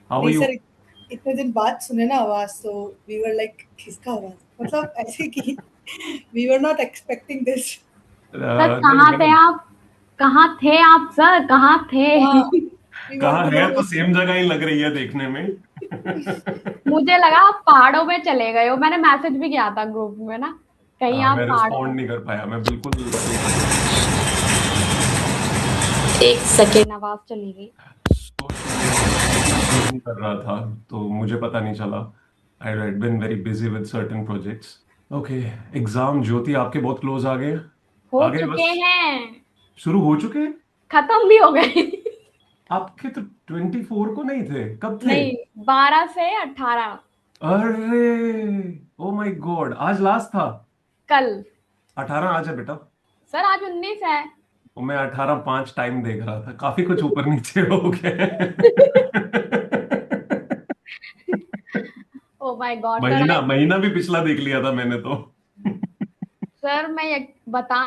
How are नहीं you? Sir, इतने दिन बाद सुने ना आवाज, तो वी वर लाइक किसका आवाज, मतलब ऐसे कि we were not expecting this. Sir नहीं कहाँ थे मतलब आप? कहाँ थे आप सर, कहाँ थे? हाँ, वी वांट कहाँ टू है नो। तो सेम जगह ही लग रही है देखने में। मुझे लगा आप पहाड़ों में चले गए हो। मैंने मैसेज भी किया था ग्रुप में ना, कहीं हाँ, आप मैं पहाड़ों रिस्पॉन्ड में। नहीं कर पाया, मैं बिल्कुल सही बता रहा हूँ। एक सेकेंड, आवाज चली गई। तो शूटिंग शूटिंग कर रहा था तो मुझे पता नहीं चला। I had been very busy with certain projects. Okay. Exam Jyoti आपके बहुत क्लोज आ गए। हो आ गए चुके बस। हैं। शुरू हो चुके हैं। खत्म भी हो गए। आपके तो 24 को नहीं थे, कब थे? नहीं, 12 से 18। अरे, ओ माय गॉड, आज लास्ट था। कल। 18 आज है बेटा। सर आज 19 है। वो मैं 18/5 टाइम देख रहा था, काफी कुछ ऊपर नीचे हो गए। Oh my God sir. महीना महीना भी पिछला देख लिया था मैंने तो। सर मैं बता,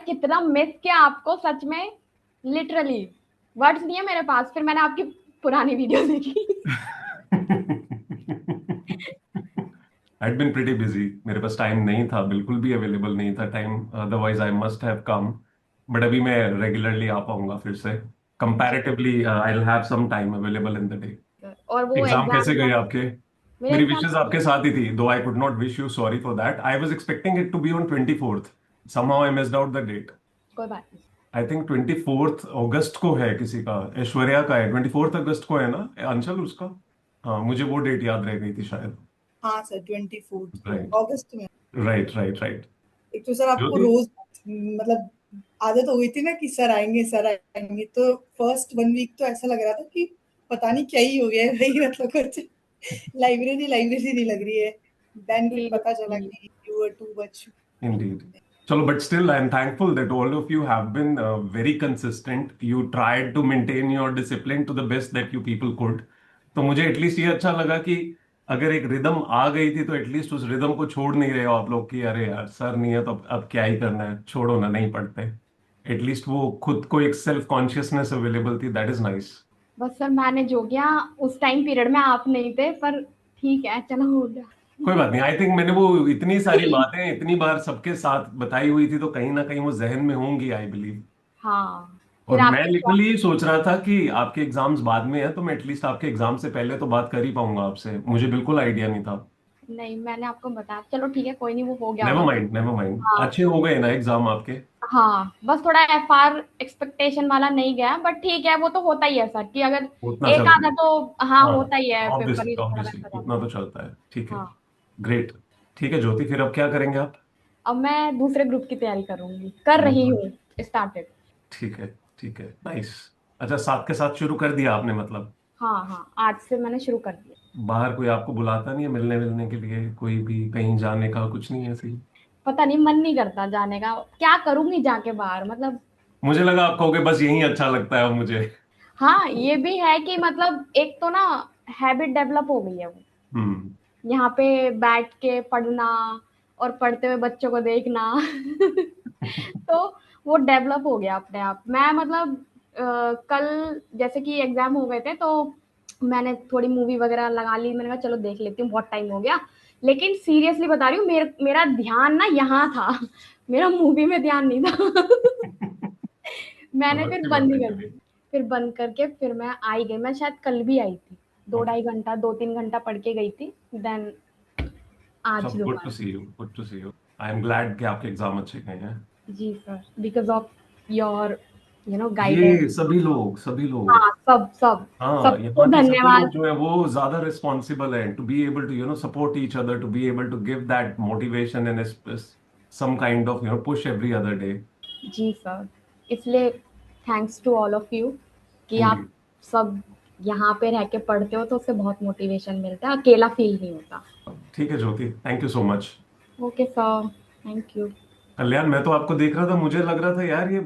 कितना मिस किया आपको सच में। लिटरली वर्ड्स नहीं है मेरे पास। फिर मैंने आपकी पुरानी वीडियो देखी। I'd been pretty busy, मेरे पास टाइम नहीं था, बिल्कुल भी अवेलेबल नहीं था time, otherwise I must have come. But अभी मैं रेगुलरली आ पाऊंगा फिर से। जी comparatively I will have some time available in the day. Sir, और वो एग्जाम कैसे एग्जाम। गए आपके? मेरे मेरी एग्जाम। विशेस आपके साथ ही थी, though I could not wish you, sorry for that. I was expecting it to be on 24th। somehow I missed out the date। कोई बात नहीं। आई थिंक 24 अगस्त को है किसी का, ऐश्वर्या का है 24 अगस्त को है ना, अंशल उसका। हाँ, मुझे वो डेट याद रह गई थी शायद। हाँ सर, 24 को राइट, अगस्त में। Right, right, right. एक तो सर आपको ज्योति। रोज, मतलब आदत हो गई थी ना कि सर आएंगे सर आएंगे, तो फर्स्ट 1 वीक तो ऐसा लग रहा था कि पता नहीं क्या ही हो गया है भाई, मतलब कुछ लाइब्रेरी लाइब्रेरी नहीं लग रही है। देन फिर पता चला सीरियसली। कि you were too much. Indeed. चलो, but still I am thankful that all of you have been very consistent. You tried to maintain your discipline to the best that you people could। तो मुझे at least ये अच्छा लगा कि अगर एक rhythm आ गई थी तो एटलीस्ट उस रिदम को छोड़ नहीं रहे हो आप लोग कि अरे यार सर नहीं है तो अब क्या ही करना है, छोड़ो ना, नहीं पढ़ते। एटलीस्ट वो खुद को एक सेल्फ कॉन्शियसनेस अवेलेबल थी, दैट इज नाइस। बस सर मैनेज हो गया। उस टाइम पीरियड में आप नहीं थे, पर ठीक है, चलो हो गया। कोई बात नहीं, आई थिंक मैंने वो इतनी सारी बातें इतनी बार सबके साथ बताई हुई थी तो कहीं ना कहीं वो जहन में होंगी, आई बिलीव। हाँ। और फिर मैं आपके साथ। लिटरली सोच रहा था कि आपके एग्जाम्स बाद में है तो मैं एटलीस्ट आपके एग्जाम से पहले तो बात कर ही पाऊंगा आपसे, मुझे बिल्कुल आइडिया नहीं था। नहीं, मैंने आपको बताया। चलो ठीक है, कोई नहीं, वो हो गया नेवर होगा। माइंड, नेवर माइंड, हाँ। अच्छे हो गए ना एग्जाम आपके? हाँ, बस थोड़ा एफआर एक्सपेक्टेशन वाला नहीं गया, बट ठीक है, वो तो होता ही है सर कि अगर उतना एक चलता आधा है। तो। हाँ, हाँ, होता ही है, पेपर ऑब्वियसली ही थोड़ा ऑब्वियसली वैसा जाता उतना है। तो चलता है, ठीक है। हाँ। ग्रेट। ठीक है ज्योति, फिर अब क्या करेंगे आप? अब मैं दूसरे ग्रुप की तैयारी करूंगी, कर रही हम्म, हूँ। स्टार्टेड। ठीक है, ठीक है, नाइस। अच्छा, साथ के साथ शुरू कर दिया आपने मतलब? हाँ हाँ, आज से मैंने शुरू कर दिया। बाहर कोई आपको बुलाता नहीं है मिलने मिलने के लिए, कोई भी कहीं जाने का कुछ नहीं है सही? पता नहीं, मन नहीं करता जाने का। क्या करूंगी जाके बाहर, मतलब। मुझे लगा आप कहोगे बस यही अच्छा लगता है मुझे। हाँ, ये भी है कि मतलब एक तो ना हैबिट डेवलप हो गई है वो। हम्म। यहाँ पे बैठ के पढ़ना और पढ़ते हुए बच्चों को देखना। तो वो डेवलप हो गया अपने आप। मैं मतलब कल जैसे कि एग्जाम हो गए थे, तो मैंने थोड़ी मूवी वगैरह लगा ली। मैंने कहा चलो देख लेती हूँ, बहुत टाइम हो गया। लेकिन सीरियसली बता रही हूँ, मेरा ध्यान ना यहाँ था। मेरा मूवी में ध्यान नहीं था। मैंने चलो, फिर अच्छी बात बंद है ही कर दी। चलिए। फिर बंद करके फिर मैं आई गई। मैं शायद कल भी आई थी। दो ओके। ढाई घंटा, 2-3 घंटा पढ़ के गई थी। देन आज चलो, गुड टू दोबारा। See you, good to see you. I am glad कि आपके एग्जाम अच्छे गए हैं। जी sir, because of your guidance. ये सभी लोग, सभी लोग। हाँ, सब सब हाँ, सबको यहाँ के सभी लोग धन्यवाद। जो है वो ज्यादा रिस्पॉन्सिबल हैं to be able to support each other, to be able to give that motivation and some kind of push every other day. जी सर, इसलिए thanks to all of you कि आप इंडीड। सब यहाँ पे रह के पढ़ते हो, तो उससे बहुत मोटिवेशन मिलता है, अकेला फील नहीं होता। ठीक है Jyoti, thank you so much. Okay sir, thank you. Kalyan, मैं तो आपको देख रहा था, मुझे लग रहा था यार ये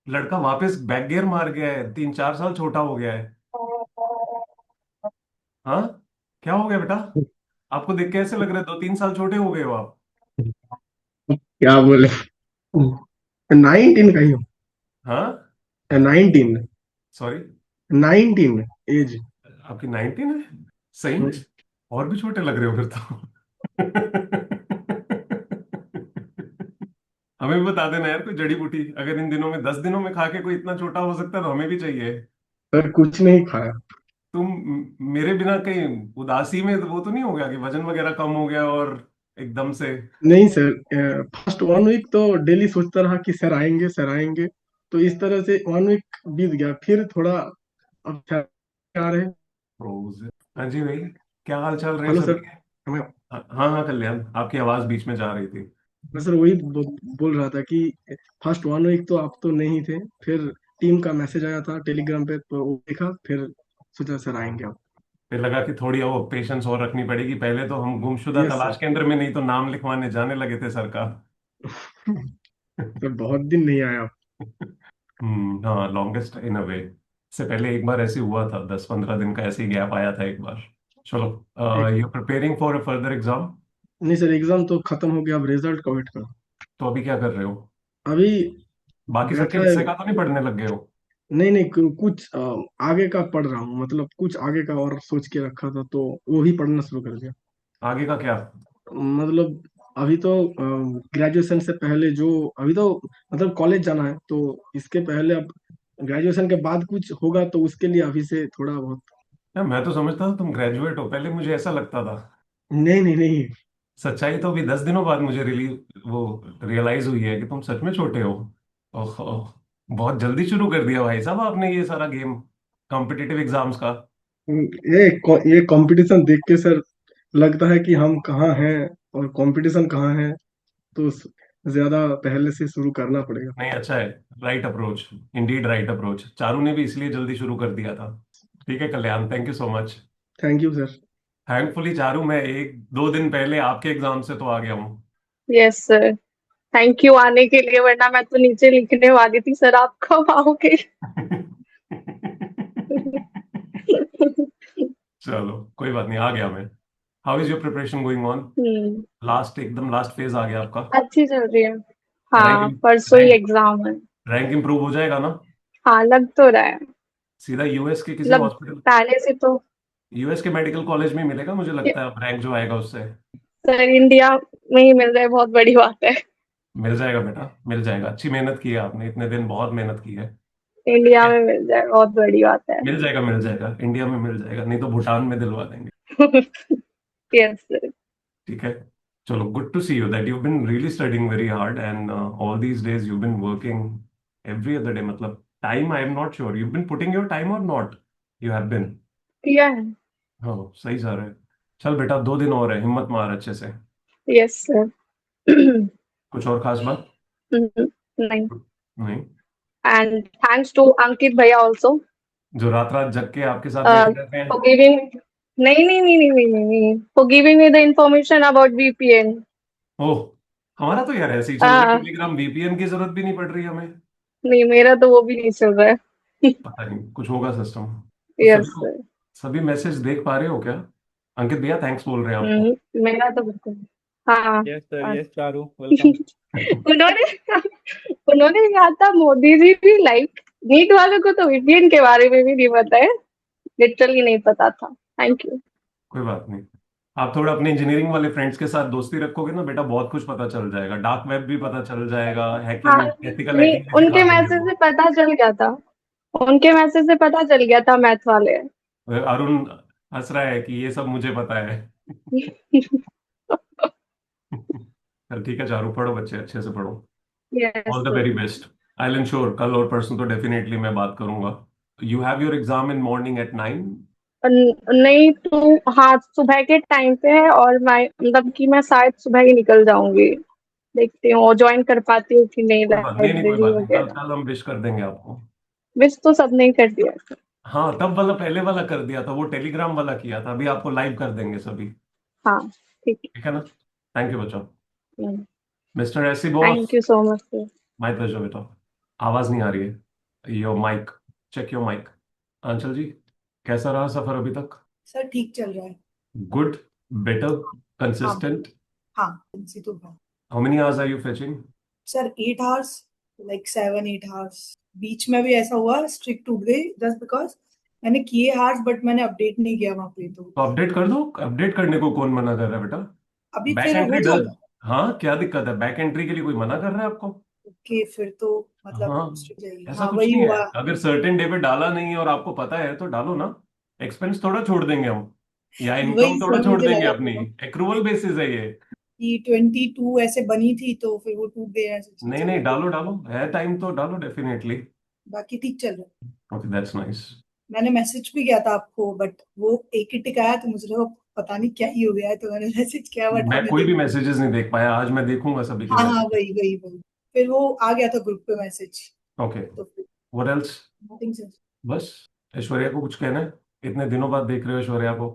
लड़का वापस बैक गियर मार गया है, 3-4 साल छोटा हो गया है। हाँ, क्या हो गया बेटा? आपको देख के ऐसे लग रहा है 2-3 साल छोटे हो गए हो आप। क्या बोले? 19 का ही हाँ। 19। सॉरी। 19 एज। आपकी 19 है? सही में? और भी छोटे लग रहे हो फिर तो। हमें भी बता देना यार कोई जड़ी बूटी, अगर इन दिनों में 10 दिनों में खा के कोई इतना छोटा हो सकता है तो हमें भी चाहिए। सर कुछ नहीं खाया। तुम मेरे बिना कहीं उदासी में वो तो नहीं हो गया कि वजन वगैरह कम हो गया और एकदम से? नहीं सर, फर्स्ट 1 वीक तो डेली सोचता रहा कि सर आएंगे सर आएंगे, तो इस तरह से 1 वीक बीत गया, फिर थोड़ा अब सर आ रहे। रोज। हाँ जी भाई, क्या हाल चाल रहे हेलो सभी सर। के? मैं हाँ हाँ कल्याण, आपकी आवाज बीच में जा रही थी। मैं सर वही बोल रहा था कि फर्स्ट 1 वीक तो आप तो नहीं थे, फिर टीम का मैसेज आया था टेलीग्राम पे, तो वो देखा, फिर सोचा सर आएंगे आप। फिर लगा कि थोड़ी वो पेशेंस और रखनी पड़ेगी, पहले तो हम गुमशुदा यस तलाश सर। केंद्र में नहीं तो नाम लिखवाने जाने लगे थे सर का। सर बहुत दिन नहीं आया आप। हाँ, लॉन्गेस्ट इन अ वे। से पहले एक बार ऐसे हुआ था, 10-15 दिन का ऐसे ही गैप आया था एक बार। चलो, एक you preparing for a further exam? नहीं सर, एग्जाम तो खत्म हो गया, अब रिजल्ट का वेट करो। तो अभी क्या कर रहे हो? अभी बाकी सबके बैठा है। हिस्से का तो नहीं पढ़ने लग गए हो? नहीं नहीं, कुछ आगे का पढ़ रहा हूँ, मतलब कुछ आगे का और सोच के रखा था, तो वो ही पढ़ना शुरू कर दिया। आगे का क्या? मतलब अभी तो ग्रेजुएशन से पहले जो, अभी तो मतलब कॉलेज जाना है, तो इसके पहले अब ग्रेजुएशन के बाद कुछ होगा, तो उसके लिए अभी से थोड़ा बहुत। यार मैं तो समझता था तुम ग्रेजुएट हो, पहले मुझे ऐसा लगता था। नहीं नहीं नहीं। सच्चाई तो अभी 10 दिनों बाद मुझे वो रियलाइज हुई है कि तुम सच में छोटे हो। ओह, बहुत जल्दी शुरू कर दिया भाई साहब आपने ये सारा गेम, कॉम्पिटिटिव एग्जाम्स का। ये कंपटीशन देख के सर लगता है कि हम कहाँ हैं और कंपटीशन कहाँ है, तो ज्यादा पहले से शुरू करना पड़ेगा। नहीं, अच्छा है। Right approach, Indeed right approach. Charu ने भी इसलिए जल्दी शुरू कर दिया था। ठीक है Kalyan, thank you so much. Thank you sir. Thankfully Charu, मैं 1-2 दिन पहले आपके एग्जाम से तो आ गया हूँ। यस सर, थैंक यू आने के लिए, वरना मैं तो नीचे लिखने वाली थी सर आप कब आओगे। चलो कोई बात नहीं, आ गया मैं। How is your preparation going on? Hmm, last, एकदम लास्ट फेज आ गया आपका। अच्छी चल रही है। रैंक हाँ, परसों ही रैंक एग्जाम है। रैंक इम्प्रूव हो जाएगा ना? हाँ, लग तो रहा है। सीधा यूएस के किसी मतलब हॉस्पिटल, पहले से तो यूएस के मेडिकल कॉलेज में मिलेगा मुझे लगता है, अब रैंक जो आएगा उससे। सर इंडिया में ही मिल जाए बहुत बड़ी बात है। मिल जाएगा बेटा, मिल जाएगा। अच्छी मेहनत की है आपने, इतने दिन बहुत मेहनत की है। इंडिया में मिल जाए बहुत बड़ी बात है। मिल जाएगा, मिल जाएगा, इंडिया में मिल जाएगा, नहीं तो भूटान में दिलवा देंगे। Yes sir. ठीक है। चलो, good to see you that you been really studying very hard and all these days you been working every other day. मतलब time, I am not sure you been putting your time और not, you have been. किया है। हाँ, सही जा रहा है। चल बेटा, 2 दिन और है, हिम्मत मार अच्छे से। Yes sir. कुछ और खास बात? नहीं। नहीं? एंड थैंक्स टू अंकित भैया ऑल्सो जो रात रात जग के आपके साथ बैठे रहते हैं? फॉर गिविंग, नहीं नहीं नहीं नहीं नहीं नहीं, for giving me the information about VPN। ओह, हमारा तो यार ऐसे ही चल रहा है, टेलीग्राम वीपीएन की जरूरत भी नहीं पड़ रही हमें। नहीं, मेरा तो वो भी नहीं चल रहा है। पता नहीं, कुछ होगा सिस्टम। तो यस सर। सभी मैसेज देख पा रहे हो क्या? अंकित भैया थैंक्स बोल रहे हैं आपको। मेरा तो बिल्कुल। हाँ। यस सर, और यस चारू, वेलकम। उन्होंने उन्होंने कहा था मोदी जी भी लाइक, नीट वालों को तो VPN के बारे में भी नहीं पता है, लिटरली नहीं पता था। Thank you. कोई बात नहीं, आप थोड़ा अपने इंजीनियरिंग वाले फ्रेंड्स के साथ दोस्ती रखोगे ना बेटा, बहुत कुछ पता चल जाएगा, डार्क वेब भी पता चल जाएगा, हाँ, हैकिंग, एथिकल नहीं, हैकिंग भी सिखा उनके देंगे मैसेज वो। से पता चल गया था। उनके मैसेज से पता चल गया था मैथ वाले। अरुण हंस रहा है कि ये सब मुझे पता है। चल ठीक है चारू, पढ़ो बच्चे, अच्छे से पढ़ो। Yes all the sir. Very best. I will ensure कल और परसों तो डेफिनेटली मैं बात करूंगा। You have your exam in morning at 9? नहीं तो हाँ, सुबह के टाइम पे है, और मैं मतलब कि मैं शायद सुबह ही निकल जाऊंगी, देखती हूँ ज्वाइन कर पाती हूँ कि नहीं कोई बात नहीं, नहीं कोई लाइब्रेरी बात नहीं, कल वगैरह। कल हम विश कर देंगे आपको। विश तो सबने कर दिया है। हाँ, तब वाला पहले वाला कर दिया था, वो टेलीग्राम वाला किया था, अभी आपको लाइव कर देंगे सभी। हाँ, ठीक ठीक है ना? थैंक यू बच्चों। है। मिस्टर ऐसी boss. Thank you so much sir. My pleasure बेटा। आवाज नहीं आ रही है, your mic, check your mic. Anchal ji, कैसा रहा सफर अभी तक? सर ठीक चल रहा है। गुड, बेटर, हाँ कंसिस्टेंट? हाँ, इसी तो है। How many hours are you fetching? Sir 8 hours, like 7-8 hours. बीच में भी ऐसा हुआ, स्ट्रिक टूट गई जस्ट बिकॉज मैंने किए हार्स बट मैंने अपडेट नहीं किया वहां पे, तो तो अपडेट कर दो। अपडेट करने को कौन मना कर रहा है बेटा? अभी बैक फिर एंट्री हो डज। जाएगा। हाँ, क्या दिक्कत है? बैक एंट्री के लिए कोई मना कर रहा है आपको? ओके, फिर तो मतलब हाँ, स्ट्रिक्ट जाएगी। ऐसा हाँ, कुछ वही नहीं है। हुआ। अगर सर्टेन डे पे डाला नहीं है और आपको पता है तो डालो ना। एक्सपेंस थोड़ा छोड़ देंगे हम, या इनकम वही थोड़ा सब छोड़ मुझे देंगे लगा अपनी। था एक्रूवल बेसिस है ये। कि 22 ऐसे बनी थी तो फिर वो टूट गए, ऐसे नहीं चल नहीं, रही है। डालो डालो, है टाइम तो डालो डेफिनेटली। बाकी ठीक चल रहा है। Okay, that's nice. मैंने मैसेज भी किया था आपको बट वो एक ही टिक आया, तो मुझे लगा पता नहीं क्या ही हो गया है, तो मैंने मैसेज किया बट मैं आपने कोई भी देखा। मैसेजेस नहीं देख पाया आज। मैं देखूंगा सभी के हाँ हाँ, मैसेजेस। वही वही वही। फिर वो आ गया था ग्रुप पे मैसेज। ओके। तो फिर व्हाट एल्स? नथिंग से। बस। ऐश्वर्या को कुछ कहना है? इतने दिनों बाद देख रहे हो ऐश्वर्या को?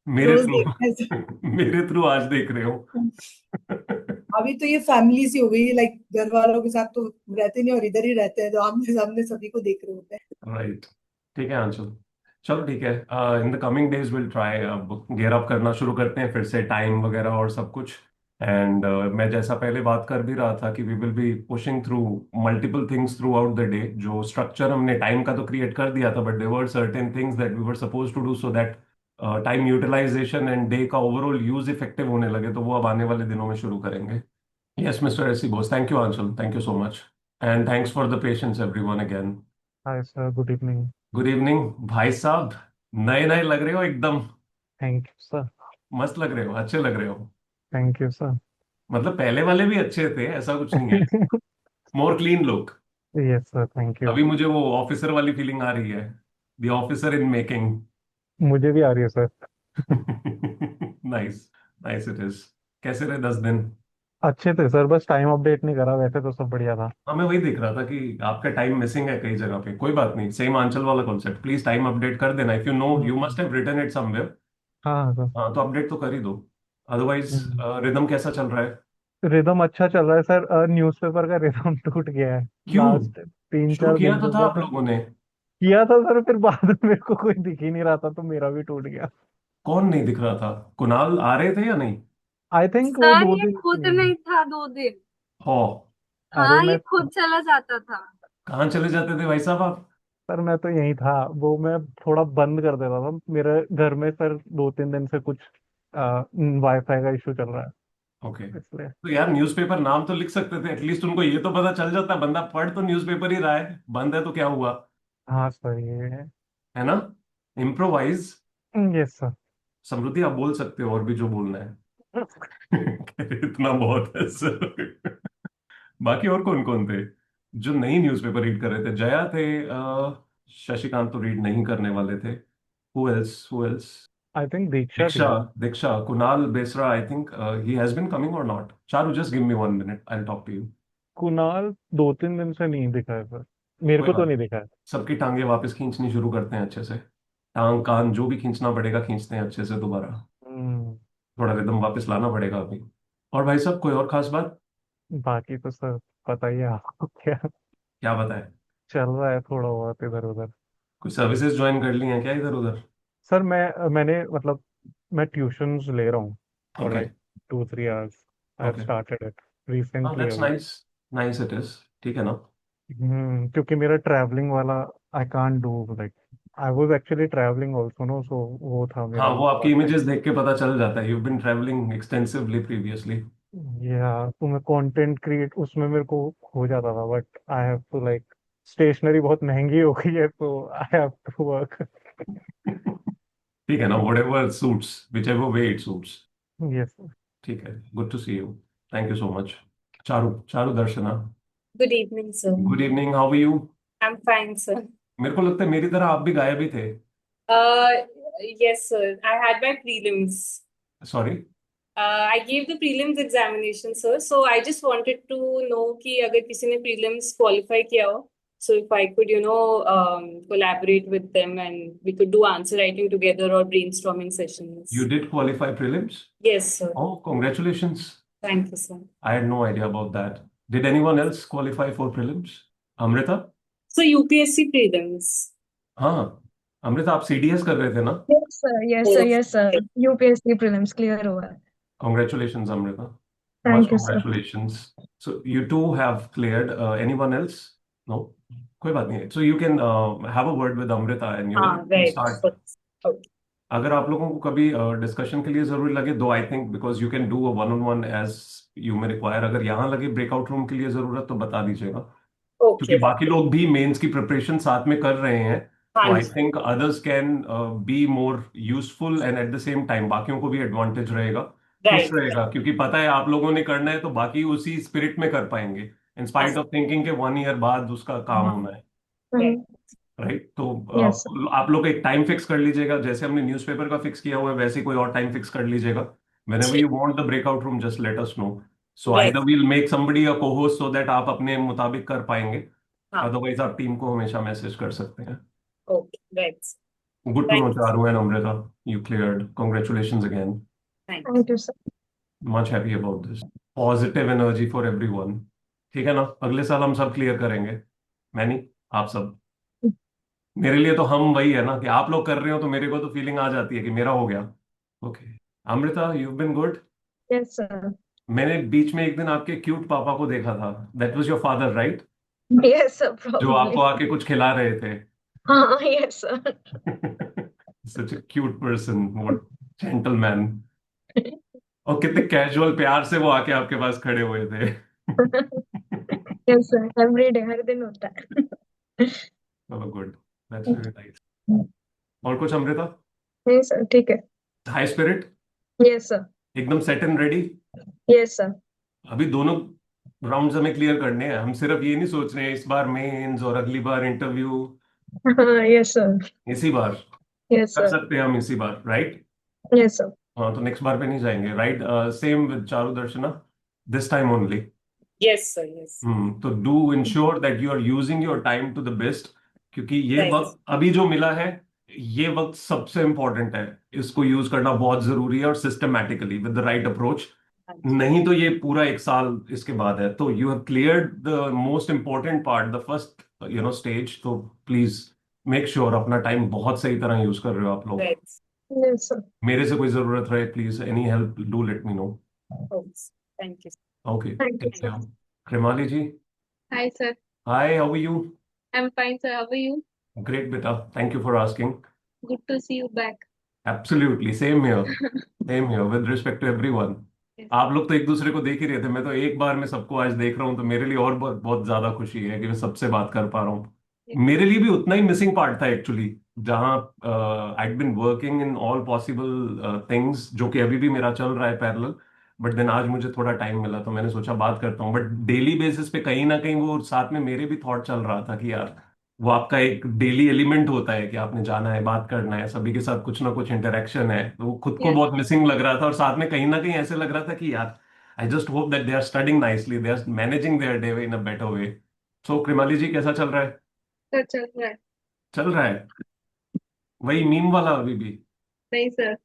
मेरे रोज थ्रू। देखते हैं मेरे थ्रू आज देख रहे हो? तो। अभी तो ये फैमिली सी हो गई, लाइक घर वालों के साथ तो रहते नहीं और इधर ही रहते हैं, तो आमने सामने सभी को देख रहे होते हैं। राइट। ठीक है आंचल। चलो ठीक है। In the coming days will try अब गेयर अप करना शुरू करते हैं फिर से, टाइम वगैरह और सब कुछ। एंड मैं जैसा पहले बात कर भी रहा था कि we will be pushing through multiple things throughout the day. जो स्ट्रक्चर हमने टाइम का तो क्रिएट कर दिया था, but there were certain things that we were suppose to do so that time utilisation and day का overall use effective होने लगे। तो वो अब आने वाले दिनों में शुरू करेंगे। Yes mister AC Bose, thank you Aanchal, thank you so much. And thanks for the patience everyone again. Hi sir, good evening. Good evening भाई साहब। नए नए लग रहे हो एकदम। Thank you sir. मस्त लग रहे हो, अच्छे लग रहे हो। Thank you sir. मतलब पहले वाले भी अच्छे थे, ऐसा कुछ नहीं है। More clean look. Yes sir, thank you. अभी मुझे वो ऑफिसर वाली फीलिंग आ रही है। The officer in making. मुझे भी आ रही है sir. Nice. Nice it is. कैसे रहे 10 दिन? अच्छे थे सर, बस टाइम अपडेट नहीं करा, वैसे तो सब बढ़िया था। हाँ, मैं वही देख रहा था कि आपका टाइम मिसिंग है कई जगह पे। कोई बात नहीं, सेम आंचल वाला कॉन्सेप्ट, प्लीज टाइम अपडेट कर देना। If you know you hmm, must have written it somewhere. हाँ हाँ सर। हाँ, तो अपडेट तो कर ही दो। अदरवाइज रिदम कैसा चल रहा है? रिदम अच्छा चल रहा है सर। न्यूज़पेपर का रिदम टूट गया है। क्यों? लास्ट तीन शुरू चार किया दिन तो से था आप बस लोगों ने। किया था सर, फिर बाद में मेरे को कोई दिख ही नहीं रहा था तो मेरा भी टूट गया। कौन नहीं दिख रहा था? कुणाल आ रहे थे या नहीं? आई थिंक वो सर दो ये खुद दिन। नहीं था 2 दिन। हो। अरे हाँ, ये मैं खुद चला जाता था। कहाँ चले जाते थे भाई साहब आप? सर मैं तो यही था। वो मैं थोड़ा बंद कर देता था मेरे घर में सर, 2-3 दिन से कुछ वाईफाई का इशू चल रहा है ओके। इसलिए। तो यार न्यूज़पेपर नाम तो लिख सकते थे एटलीस्ट, उनको ये तो पता चल जाता। बंदा पढ़ तो न्यूज़पेपर ही रहा है, बंद है तो क्या हुआ? हाँ सर, ये है। है ना? इम्प्रोवाइज। Yes sir. समृद्धि आप बोल सकते हो और भी जो बोलना है। इतना बहुत है सर। बाकी और कौन कौन थे जो नहीं न्यूज़पेपर रीड कर रहे थे? जया थे, शशिकांत तो रीड नहीं करने वाले थे। Who else, who else? I think Diksha थी। Diksha. Diksha, Kunal Besra, I think he has been coming और not. Charu, just give me 1 minute, I will talk to you. Kunal 2-3 दिन से नहीं दिखा है सर, मेरे कोई को तो बात। नहीं दिखा है। सबकी टांगे वापस खींचनी शुरू करते हैं अच्छे से। टांग कान जो भी खींचना पड़ेगा खींचते हैं अच्छे से दोबारा। हम्म। थोड़ा रिदम वापस लाना पड़ेगा अभी। और भाई साहब, कोई और खास बात? बाकी तो सर पता ही है आपको क्या क्या बताए? चल रहा है, थोड़ा बहुत इधर उधर। कोई सर्विसेज ज्वाइन कर ली हैं क्या इधर उधर? सर मैंने मतलब मैं ट्यूशंस ले रहा हूँ for okay. Like 2-3 hours. I have okay. Started it हाँ, रिसेंटली दैट्स अभी। नाइस। Nice it is. ठीक है ना? क्योंकि मेरा ट्रैवलिंग वाला I can't do like, I was actually travelling also no, so वो था हाँ, मेरा वो आपकी पार्ट टाइम। इमेजेस देख के पता चल जाता है। You been travelling extensively previously. या तो मैं कंटेंट क्रिएट उसमें मेरे को हो जाता था, but I have to like stationery बहुत महंगी हो गई है तो आई हैव टू वर्क। ठीक है ना? Whatever suits, whichever way it suits. Yes. ठीक है, good to see you. Thank you so much. Charu, Charu Darshana. Good evening, sir. Good evening, how are you? I'm fine, sir. मेरे को लगता है मेरी तरह आप भी गायब ही थे। Uh, yes, sir. I had my prelims. Sorry. I gave the prelims examination, sir. So I just wanted to know कि अगर किसी ने prelims qualify किया हो, so if I could, collaborate with them and we could do answer writing together or brainstorming sessions. You did qualify prelims? Yes, sir. Oh, congratulations. Thank you, sir. I had no idea about that. Did anyone else qualify for prelims? Amrita? So UPSC prelims. हाँ। अमृता, आप CDS कर रहे थे ना? Yes sir, yes sir, yes sir, UPSC prelims clear हुआ है। Congratulations, Amrita. Much thank you sir. congratulations. So you two have cleared. Anyone else? No? कोई बात नहीं है. So you can have a word with Amrita and Right. Start. Okay. अगर आप लोगों को कभी डिस्कशन के लिए जरूरी लगे, though I think because you can do a one on one as you may require, अगर यहाँ लगे ब्रेकआउट रूम के लिए जरूरत तो बता दीजिएगा, क्योंकि Okay. बाकी लोग भी मेंस की प्रिपरेशन साथ में कर रहे हैं. तो हाँ आई जी. Think others can be more useful and at the same time बाकियों को भी एडवांटेज रहेगा, खुश Right. रहेगा, क्योंकि पता है आप लोगों ने करना है तो बाकी उसी स्पिरिट में कर पाएंगे, इन स्पाइट ऑफ थिंकिंग के 1 ईयर बाद उसका काम होना है. Right. राइट. तो Yes, आप लोग एक टाइम फिक्स कर लीजिएगा, जैसे हमने न्यूज़पेपर का फिक्स किया हुआ है वैसे ही कोई और टाइम फिक्स कर लीजिएगा. whenever you want the breakout room just let us know. So Right. either we'll make somebody a co-host so that आप अपने मुताबिक कर पाएंगे, हाँ. अदरवाइज आप टीम को हमेशा मैसेज कर सकते हैं. Okay. Right. Good to know Thank you. Charu and Amrita, you cleared. Congratulations again. Thank you. thank you, sir. Much happy about this. Positive energy for everyone. ठीक है ना, अगले साल हम सब क्लियर करेंगे. मैं नहीं, आप सब. मेरे लिए तो हम वही है ना कि आप लोग कर रहे हो तो मेरे को तो फीलिंग आ जाती है कि मेरा हो गया. Okay. Amrita, you been good. Yes, sir. मैंने बीच में एक दिन आपके क्यूट पापा को देखा था. That was your father right? Yes, sir, जो आपको probably. आके कुछ खिला रहे थे. Yes, sir. Such a cute person, what gentleman. और कितने कैजुअल प्यार से वो आके आपके पास खड़े हुए थे. Yes, sir. Every day, हर दिन होता है. चलो गुड, दैट्स वेरी नाइस. और कुछ अमृता? नहीं सर, ठीक है. High spirit, Yes, sir. एकदम set and ready. Yes, sir. अभी दोनों राउंड्स हमें क्लियर करने हैं, हम सिर्फ ये नहीं सोच रहे हैं इस बार मेंस और अगली बार इंटरव्यू. Yes, sir. इसी बार Yes, कर sir. सकते हैं हम, इसी बार राइट. Yes, sir. हाँ, तो नेक्स्ट बार पे नहीं जाएंगे right. Same with Charu Darshana, this time only. Yes, sir. Yes. तो do ensure that you are using your time to the best, क्योंकि ये Right. वक्त अभी जो मिला है ये वक्त सबसे इम्पोर्टेंट है. इसको यूज करना बहुत जरूरी है और systematically with the right approach. नहीं तो ये पूरा एक साल इसके बाद है. तो you have cleared the most important part, the first stage. तो प्लीज मेक श्योर अपना टाइम बहुत सही तरह यूज कर रहे हो आप लोग. Right. Yes, sir. मेरे से कोई जरूरत रहे please, any help do let me know. Okay. Thank you. Okay. Thank you, sir. Krimali ji, Hi, sir. Hi, how are you? I'm fine, sir. How are you? Great बेटा, thank you for asking. Good to see you back. Absolutely same here with respect to everyone. Yes. आप लोग तो एक दूसरे को देख ही रहे थे, मैं तो एक बार में सबको आज देख रहा हूँ, तो मेरे लिए और बहुत बहुत ज्यादा खुशी है कि मैं सबसे बात कर पा रहा हूँ. Yes. मेरे लिए भी उतना ही मिसिंग पार्ट था एक्चुअली, जहाँ I been working in all possible things, जो कि अभी भी मेरा चल रहा है पैरेलल. बट देन आज मुझे थोड़ा टाइम मिला तो मैंने सोचा बात करता हूँ. बट डेली बेसिस पे कहीं ना कहीं वो साथ में मेरे भी थॉट चल रहा था कि यार वो आपका एक डेली एलिमेंट होता है कि आपने जाना है, बात करना है, सभी के साथ कुछ ना कुछ इंटरेक्शन है. तो वो खुद को Yes. बहुत मिसिंग लग रहा था, और साथ में कहीं ना कहीं ऐसे लग रहा था कि यार I just hope that they are studying nicely, they are managing their day in a better way. So Krimali ji, कैसा चल रहा है? Sir, चल रहा है. चल रहा है वही मीम वाला अभी भी? नहीं, sir.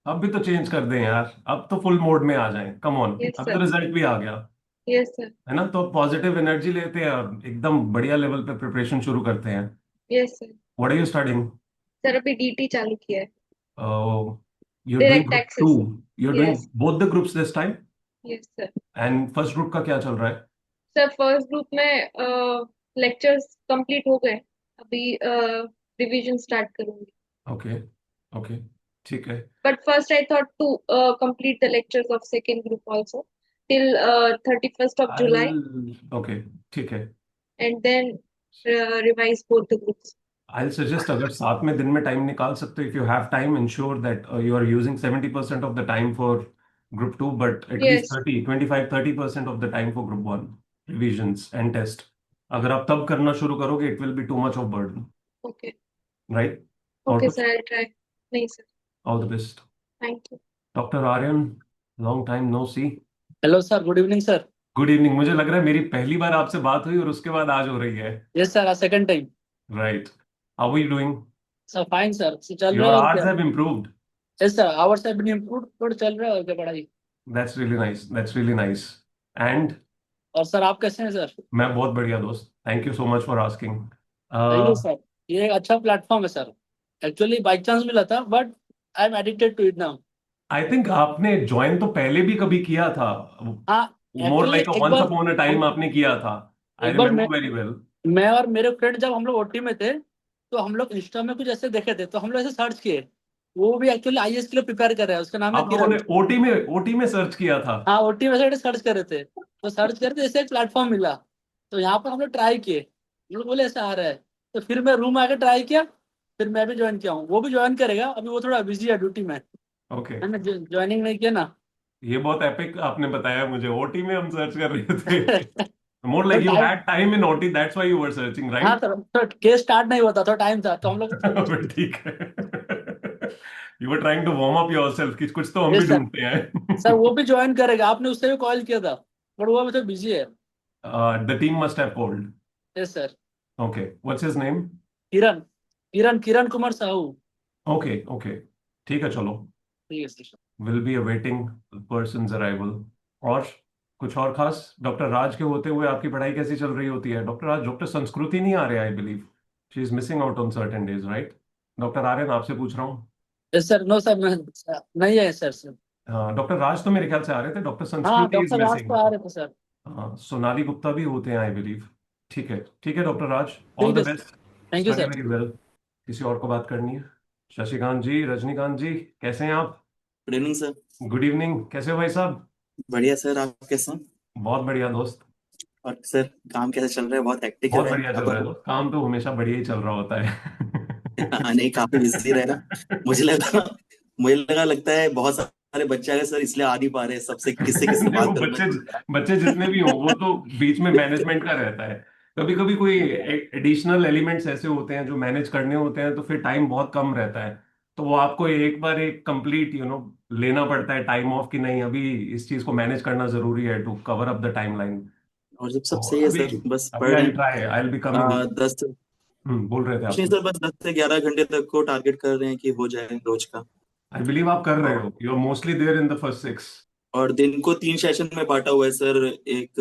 अब भी तो चेंज कर दें यार, अब तो फुल मोड में आ जाएं, कम ऑन. Yes, अब sir. तो रिजल्ट भी आ गया Yes, sir. है ना, तो पॉजिटिव एनर्जी लेते हैं और एकदम बढ़िया लेवल पे प्रिपरेशन शुरू करते हैं. Yes, sir. What are you studying? Sir, अभी DT चालू किया है. You are doing Direct group access. 2. You are doing Yes. Both the groups this time. Yes, sir. And first group का क्या चल रहा है? Sir, first group में lectures complete हो गए. अभी revision start करूंगी. ओके. ओके, ठीक है. But first I thought to complete the lectures of second group also till 31st of July, okay, ठीक है. and then revise both the groups. I'll suggest अगर साथ में दिन में टाइम निकाल सकते हो, if you have time, ensure that you are using 70% of the time for group 2, but at least Yes. 30 of the time for group 1 revisions and test. अगर आप तब करना शुरू करोगे, it will be too much of burden, Okay. right? और Okay, कुछ? sir, I'll try. नहीं, sir. All the best. Thank you. Dr. Aryan, long time no see. Hello sir, good evening sir. Good evening. मुझे लग रहा है मेरी पहली बार आपसे बात हुई और उसके बाद आज हो रही है. Yes sir, second time. Right. How are you doing? Sir fine sir, चल Your रहा है. hours have improved. Yes sir, hours have been improved, थोड़ा चल रहा है और क्या पढ़ाई. That's really nice. That's really nice. And और सर आप कैसे हैं सर? मैं बहुत बढ़िया दोस्त. Thank you so much for asking. Thank you sir. ये एक अच्छा प्लेटफॉर्म है सर. एक्चुअली बाई चांस मिला था, but I am addicted to it now. I think आपने ज्वाइन तो पहले भी कभी किया था. हाँ, मोर actually लाइक एक वंस बार अपॉन अ टाइम आपने किया था. आई एक बार रिमेम्बर मैं वेरी वेल. मैं और मेरे फ्रेंड जब हम लोग ओटी में थे, तो हम लोग इंस्टा में कुछ ऐसे देखे थे, तो हम लोग ऐसे सर्च किए। वो भी एक्चुअली आईएएस के लिए प्रिपेयर कर रहा है, उसका नाम है आप लोगों किरण। ने ओटी में सर्च किया था? हाँ, ओटी में से सर्च कर रहे थे, तो सर्च करते ऐसे एक प्लेटफॉर्म मिला, तो यहाँ पर हम लोग ट्राई किए, हम लोग बोले ऐसा आ रहा है, तो फिर मैं रूम आके ट्राई किया, फिर मैं भी ज्वाइन किया हूँ, वो भी ज्वाइन करेगा, अभी वो थोड़ा बिजी है ड्यूटी में, ओके, मैंने ज्वाइनिंग नहीं किया ना। ये बहुत एपिक आपने बताया मुझे, ओटी में हम सर्च कर रहे थे। मोर तो like you time, had time in OT, that's why you were searching, हाँ राइट? सर, तो केस स्टार्ट नहीं हुआ था, तो टाइम था, तो हम लोग ठीक है। You were trying to warm up yourself कि कुछ तो हम भी यस सर, ढूंढते सर हैं। वो भी ज्वाइन करेगा, आपने उससे भी कॉल किया था, पर वो अभी तो बिजी है। The team must have called. Yes sir. Okay, what's his name? Kiran, Kiran Kumar Sahu. Okay, okay. ठीक है, चलो। ठीक है sir. Will be awaiting person's arrival. और कुछ और खास? डॉक्टर राज के होते हुए आपकी पढ़ाई कैसी चल रही होती है? डॉक्टर राज, डॉक्टर संस्कृति नहीं आ रहे, I believe she is missing out on certain days, right? Doctor Aryan, आपसे पूछ रहा हूँ। यस सर, नो सर, नहीं है सर। हाँ, डॉक्टर राज तो मेरे ख्याल से आ रहे थे, डॉक्टर हाँ, संस्कृति इज डॉक्टर राज तो मिसिंग। आ रहे थे सर। हाँ, सोनाली गुप्ता भी होते हैं, आई बिलीव। ठीक है, ठीक है डॉक्टर राज, ऑल ठीक द है sir, best, thank you study sir. Very well. किसी और को बात करनी है? शशिकांत जी, रजनीकांत जी, कैसे हैं आप? Good evening sir. Good evening, कैसे हो भाई साहब? बढ़िया सर, आप कैसे हैं? बहुत बढ़िया दोस्त। और सर काम कैसे चल रहा है? बहुत हेक्टिक बहुत है बढ़िया चल आपका रहा है तो। दोस्त, काम तो हमेशा बढ़िया ही चल रहा होता है। नहीं, काफी बिजी रह रहा। मुझे लगा लगता है बहुत सारे बच्चे आ गए सर, इसलिए आ नहीं पा रहे, सबसे किससे किससे नहीं, वो बात करूं मैं। बच्चे बच्चे जितने भी हों वो तो बीच में मैनेजमेंट का रहता है। कभी कभी कोई एडिशनल एलिमेंट्स ऐसे होते हैं जो मैनेज करने होते हैं, तो फिर टाइम बहुत कम रहता है। तो वो आपको एक बार एक कंप्लीट लेना पड़ता है टाइम ऑफ, कि नहीं अभी इस चीज को मैनेज करना जरूरी है to cover up the timeline. और जब सब तो सही है अभी सर, बस अभी पढ़ रहे आई हैं। Try, I will be coming. 10 बोल रहे थे कुछ आप नहीं कुछ? सर, बस 10 से 11 घंटे तक को टारगेट कर रहे हैं कि हो जाए रोज का। आई बिलीव आप कर रहे और हो, you are mostly there in the first 6। और दिन को 3 सेशन में बांटा हुआ है सर। एक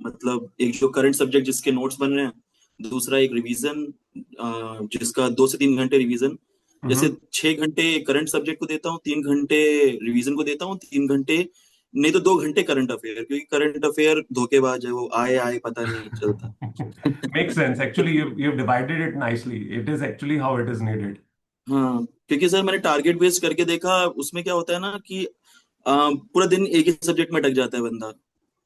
मतलब एक जो करंट सब्जेक्ट जिसके नोट्स बन रहे हैं, दूसरा एक रिवीजन जिसका 2 से 3 घंटे रिवीजन। जैसे 6 घंटे करंट सब्जेक्ट को देता हूँ, 3 घंटे रिवीजन को देता हूँ, 3 घंटे नहीं तो 2 घंटे करंट अफेयर, क्योंकि करंट अफेयर धोखेबाज है, वो आए आए पता नहीं चलता। Makes sense. Actually, you've divided it nicely. It is actually how it is needed. हाँ, क्योंकि सर मैंने टारगेट बेस्ड करके देखा, उसमें क्या होता है ना कि पूरा दिन एक ही सब्जेक्ट में अटक जाता है बंदा,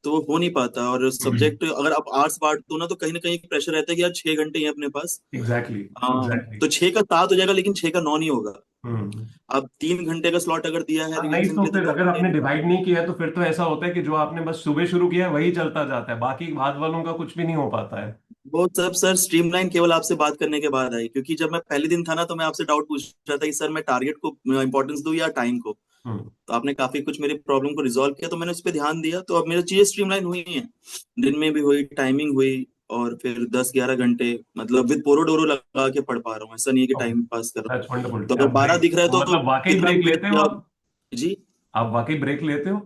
तो वो हो नहीं पाता। और सब्जेक्ट अगर आप आर्ट्स बांट दो ना, तो कहीं ना कहीं प्रेशर रहता है कि यार 6 घंटे ही हैं अपने पास। Exactly. Exactly. तो 6 का 7 हो जाएगा, लेकिन 6 का 9 नहीं होगा। हम्म। अब 3 घंटे का स्लॉट अगर दिया है नहीं रिवीजन तो के लिए, तो फिर दो अगर घंटे आपने डिवाइड नहीं किया तो फिर तो ऐसा होता है कि जो आपने बस सुबह शुरू किया है वही चलता जाता है, बाकी बाद वालों का कुछ भी नहीं हो पाता है। वो सब सर स्ट्रीमलाइन केवल आपसे बात करने के बाद आई, क्योंकि जब मैं पहले दिन था ना, तो मैं आपसे डाउट पूछ रहा था कि सर मैं टारगेट को इंपॉर्टेंस दूं या टाइम को। हम्म। तो आपने काफी कुछ मेरी प्रॉब्लम को रिजॉल्व किया, तो मैंने उस पर ध्यान दिया, तो अब मेरी चीजें स्ट्रीमलाइन हुई हैं। दिन में भी हुई, टाइमिंग हुई, और फिर 10-11 घंटे मतलब विद पोरोडोरो लगा के पढ़ पा रहा हूँ, ऐसा नहीं है कि ओके, टाइम पास कर रहा हूँ। That's wonderful. तो अगर आप 12 ब्रेक, दिख रहा है तो मतलब वाकई कितना ब्रेक भी लेते हो मेरे आप? जी। आप वाकई ब्रेक लेते हो?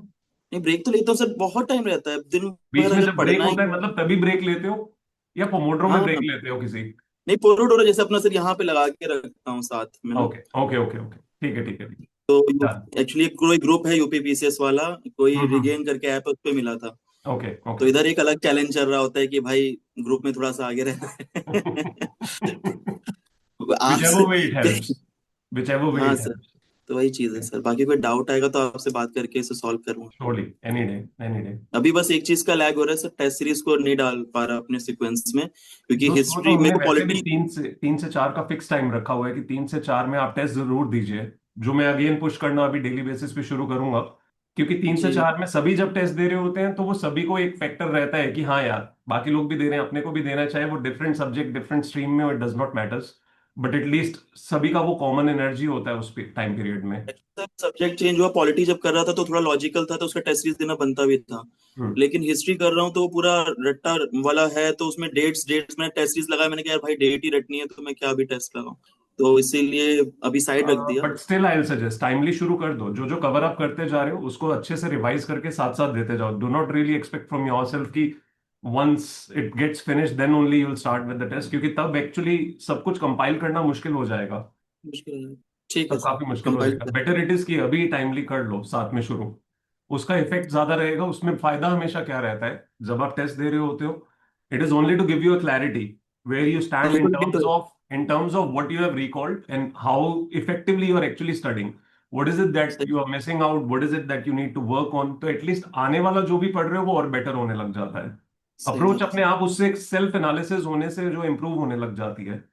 नहीं, ब्रेक तो लेता हूँ सर, बहुत टाइम रहता है दिन बीच भर में अगर जब ब्रेक पढ़ना होता ही है है। मतलब तभी ब्रेक लेते हो, या पोमोड्रो में हाँ, ब्रेक लेते हो किसी? नहीं पोरोडोरो जैसे अपना सर यहाँ पे लगा के रखता हूँ साथ में ना। ओके ओके ओके ओके, ठीक है ठीक है ठीक है। तो Done. एक्चुअली कोई ग्रुप है यूपीपीसीएस वाला, कोई हम्म। रिगेन करके ऐप, उस पे मिला था। ओके तो ओके। इधर एक अलग चैलेंज चल रहा होता है कि भाई ग्रुप में थोड़ा सा आगे रहना है। Whichever आपसे way it helps. Whichever way हाँ it सर, helps. तो वही चीज है Okay. सर। बाकी कोई डाउट आएगा तो आपसे बात करके इसे सॉल्व करूंगा। Surely, any day, any day. अभी बस एक चीज का लैग हो रहा है सर, टेस्ट सीरीज को नहीं डाल पा रहा अपने सीक्वेंस में, क्योंकि दोस्त, वो तो हिस्ट्री मेरे हमने को वैसे भी पॉलिटी। 3 से 4 का फिक्स टाइम रखा हुआ है कि 3 से 4 में आप टेस्ट जरूर दीजिए, जो मैं अगेन पुश करना अभी डेली बेसिस पे शुरू करूंगा। क्योंकि तीन से जी चार में सभी जब टेस्ट दे रहे होते हैं तो वो सभी को एक फैक्टर रहता है कि हाँ यार बाकी लोग भी दे रहे हैं, अपने को भी देना चाहिए, वो डिफरेंट सब्जेक्ट डिफरेंट स्ट्रीम में, it does not matters, but at least सभी का वो कॉमन एनर्जी होता है उस टाइम पीरियड में। सर, सब्जेक्ट चेंज हुआ, पॉलिटी जब कर रहा था तो थोड़ा लॉजिकल था, तो उसका टेस्ट सीरीज देना बनता भी था। हम्म। लेकिन हिस्ट्री कर रहा हूँ तो वो पूरा रट्टा वाला है, तो उसमें डेट्स डेट्स मैंने टेस्ट सीरीज लगाया, मैंने कहा यार भाई डेट ही रटनी है, तो मैं क्या भी टेस्ट लगाऊं, तो इसीलिए अभी साइड रख दिया। But still I will suggest timely शुरू कर दो, जो जो कवर अप करते जा रहे हो उसको अच्छे से रिवाइज करके साथ साथ देते जाओ। Do not really expect from your self कि once it gets finish then only you will start with the test, क्योंकि तब एक्चुअली सब कुछ कंपाइल करना मुश्किल हो जाएगा। मुश्किल है। ठीक है तब सर, काफी मुश्किल हो कंपाइल जाएगा। कर। बेटर इट इज कि अभी टाइमली कर लो साथ में शुरू, उसका इफेक्ट ज्यादा रहेगा। उसमें फायदा हमेशा क्या रहता है, जब आप टेस्ट दे रहे होते हो, it is only to give you a clarity where you stand बिल्कुल बिल्कुल in terms of what you have recalled and how effectively you are actually studying. What is it that सही you are missing out? What is it that you need to work on? तो at least आने वाला जो भी पढ़ रहे हो वो और बेटर होने लग जाता है. सही अप्रोच बात अपने आप उससे एक सेल्फ एनालिसिस होने से जो इम्प्रूव होने लग जाती है.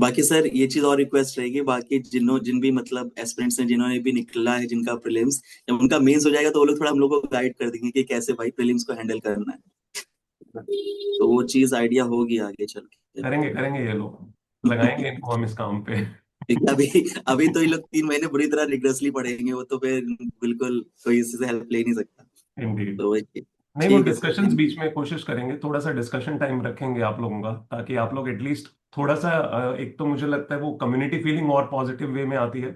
बाकी सर ये चीज और रिक्वेस्ट रहेगी, बाकी जिन भी मतलब एस्पिरेंट्स हैं जिन्होंने भी निकला है जिनका प्रीलिम्स, जब उनका मेंस हो जाएगा तो वो लोग थोड़ा हम लोग को गाइड कर देंगे कि कैसे भाई प्रीलिम्स को हैंडल करना है, तो वो चीज आइडिया होगी आगे चल के. करेंगे ये लोग, लगाएंगे इनको हम इस काम पे. क्योंकि अभी अभी तो ये लोग 3 महीने बुरी तरह रिग्रेसली पढ़ेंगे, वो तो फिर बिल्कुल कोई इससे हेल्प ले नहीं सकता. इंडीड. तो नहीं, वो ठीक है डिस्कशंस सर. बीच में कोशिश करेंगे, थोड़ा सा डिस्कशन टाइम रखेंगे आप लोगों का, ताकि आप लोग एटलीस्ट थोड़ा सा एक तो मुझे लगता है वो कम्युनिटी फीलिंग और पॉजिटिव वे में आती है.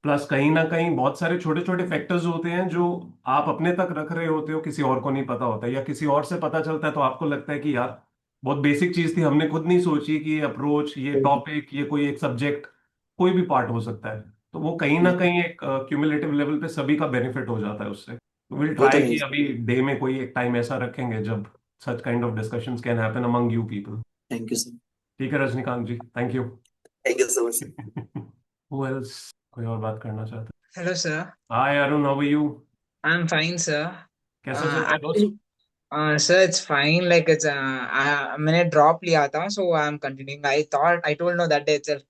प्लस कहीं ना कहीं बहुत सारे छोटे छोटे फैक्टर्स होते हैं जो आप अपने तक रख रहे होते हो, किसी और को नहीं पता होता, या किसी और से पता चलता है तो आपको लगता है कि यार बहुत बेसिक चीज थी, हमने खुद नहीं सोची कि ये अप्रोच, ये टॉपिक, ये कोई एक सब्जेक्ट, कोई भी पार्ट हो सकता है. तो वो कहीं ना कहीं एक क्यूमुलेटिव लेवल पे सभी का बेनिफिट हो जाता है उससे. विल वो तो ट्राई है कि सर. अभी डे में कोई एक टाइम ऐसा रखेंगे जब such kind of discussions can happen among you people. Thank you sir. ठीक है Rajinikanth ji, thank you. Thank you so much. Who else, कोई और बात करना चाहता Hello, sir. है? Hi Arun, how are you? I'm fine, sir. कैसा चल रहा है Actually, दोस्त? sir, it's fine. Like it's मैंने drop लिया था, so I'm continuing. I told no that day itself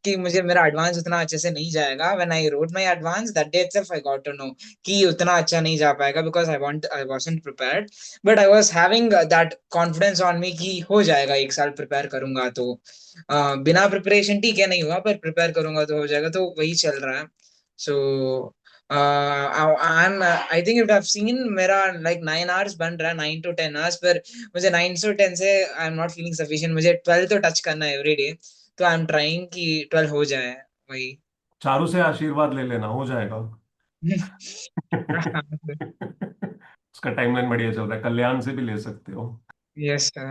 कि मुझे मेरा advance उतना अच्छे से नहीं जाएगा. When I wrote my advance that day itself, I got to know कि उतना अच्छा नहीं जा पाएगा because I wasn't prepared. But I was having that confidence on me कि हो जाएगा, एक साल prepare करूंगा तो बिना preparation ठीक है नहीं हुआ, पर prepare करूंगा तो हो जाएगा, तो वही चल रहा है. So I think if I've seen मेरा like 9 hours बन रहा है, 9 to 10 hours, पर मुझे 9 to 10 से I'm not feeling sufficient. मुझे 12 तो टच करना है every day, तो I'm trying कि 12 हो जाए वही. चारू से आशीर्वाद ले लेना, हो जाएगा. उसका टाइमलाइन बढ़िया चल रहा है, कल्याण से भी ले सकते हो. Yes sir.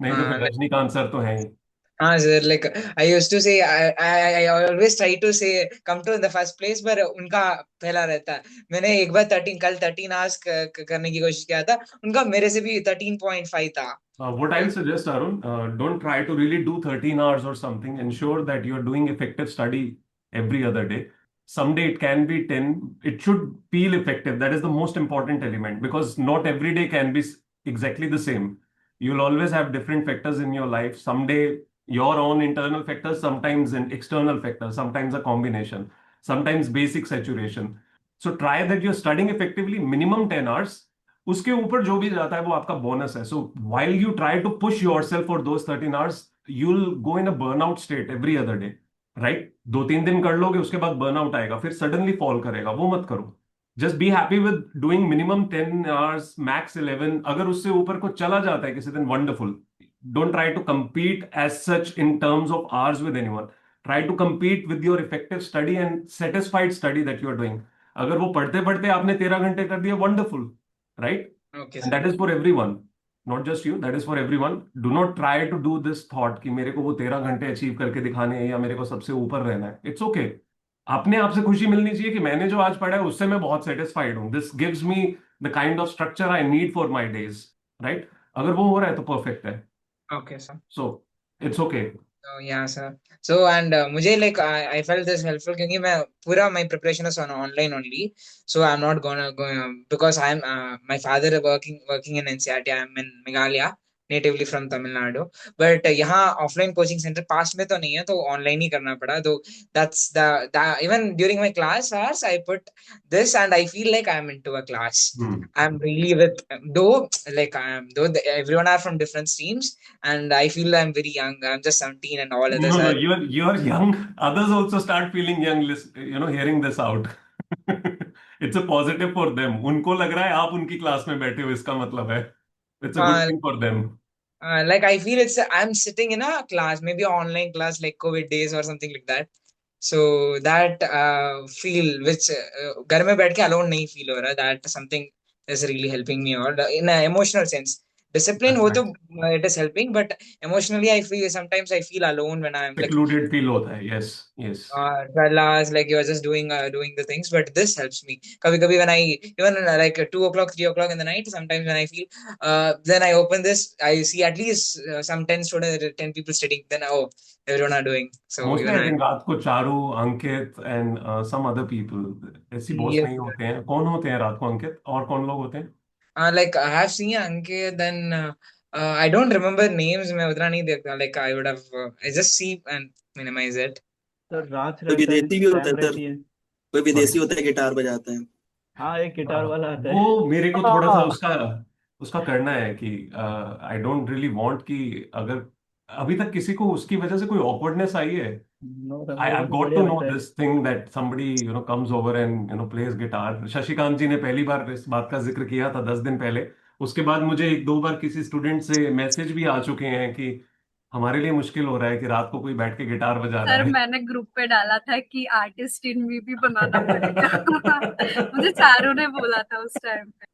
नहीं तो फिर रजनीकांत सर तो है ही. हाँ sir, like I used to say I always try to say come to in the first place, पर उनका पहला रहता है. मैंने एक बार 13 hours करने की कोशिश किया था, उनका मेरे से भी 13.5 था. What I'll suggest, Arun, don't try to really do 13 hours or something. Ensure that you're doing effective study every other day. Someday it can be 10. It should feel effective. That is the most important element, because not every day can be exactly the same. You'll always have different factors in your life. Someday your own internal factors, sometimes in external factors, sometimes a combination, sometimes basic saturation. So try that you're studying effectively minimum 10 hours. उसके ऊपर जो भी जाता है वो आपका bonus है. सो while you try to push yourself for those 13 hours, you'll go in a burnout state every other day, right? 2-3 दिन कर लोगे, उसके बाद बर्नआउट आएगा, फिर सडनली फॉल करेगा. वो मत करो. Just be happy with doing minimum 10 hours, max 11. अगर उससे ऊपर को चला जाता है किसी दिन, wonderful. Don't try to compete as such in terms of hours with anyone. Try to compete with your effective study and satisfied study that you are doing. अगर वो पढ़ते पढ़ते आपने 13 घंटे कर दिया, wonderful, right? Okay And sir. that is for everyone, not just you. That is for everyone. Do not try to do this thought कि मेरे को वो 13 घंटे अचीव करके दिखाने हैं या मेरे को सबसे ऊपर रहना है. It's okay. अपने आप से खुशी मिलनी चाहिए कि मैंने जो आज पढ़ा है उससे मैं बहुत सेटिस्फाइड हूँ. This gives me the kind of structure I need for my days, right? अगर वो हो रहा है तो परफेक्ट है. Okay sir. So it's okay. So yeah sir. So and मुझे like I felt this helpful क्योंकि मैं पूरा my preparation is on online only. So I'm not gonna go because I'm my father working in NCRT. I'm in Meghalaya, natively from Tamil Nadu. But यहाँ offline coaching center पास में तो नहीं है, तो online ही करना पड़ा. तो that's the even during my class hours I put this and I feel like I'm into a class. I'm really with though like everyone are from different streams and I feel I'm very young. I'm just 17 and all others No, are. you're young. Others also start feeling young, hearing this out. It's a positive for them. उनको लग रहा है आप उनकी class में बैठे हो, इसका मतलब है. It's a good thing for them. Like I feel I'm sitting in a class, maybe an online class like COVID days or something like that. So that feel which घर में बैठ के alone नहीं feel हो रहा. That something is really helping me out in an emotional sense. discipline वो तो it is helping, but emotionally I feel sometimes I feel alone when I'm like secluded feel होता है, yes, yes. 12 hours like you're just doing the things, but this helps me. Kabhi when I even like 2 o'clock, 3 o'clock in the night, sometimes when I feel then I open this, I see at least some 10 students, 10 people studying, then oh, everyone are doing. So Mostly even I think रात को चारू, अंकित and some other people, ऐसी boss yes, नहीं होते हैं. कौन होते हैं रात को अंकित, और कौन लोग होते हैं? like I have seen Ankit, then I don't remember names. मैं उतना नहीं देखता. Like I would have, I just see and minimize it. Sir रात कोई रहता है, विदेशी भी होता सैम है सर, रहती है। कोई विदेशी होता है गिटार बजाता है। हाँ, एक गिटार वाला आता है। वो मेरे को थोड़ा सा उसका करना है कि आई डोंट रियली वांट कि अगर अभी तक किसी को उसकी वजह से कोई ऑकवर्डनेस आई है. नो सर, I, मेरे को I've तो got बढ़िया to know लगता है। this thing that somebody comes over and plays guitar. Shashikant जी ने पहली बार इस बात का जिक्र किया था 10 दिन पहले. उसके बाद मुझे 1-2 बार किसी स्टूडेंट से मैसेज भी आ चुके हैं कि हमारे लिए मुश्किल हो रहा है कि रात को कोई बैठ के गिटार बजा रहा सर है. मैंने ग्रुप पे डाला था कि आर्टिस्ट इन मी भी बनाना पड़ेगा। मुझे चारू ने बोला था उस टाइम पे।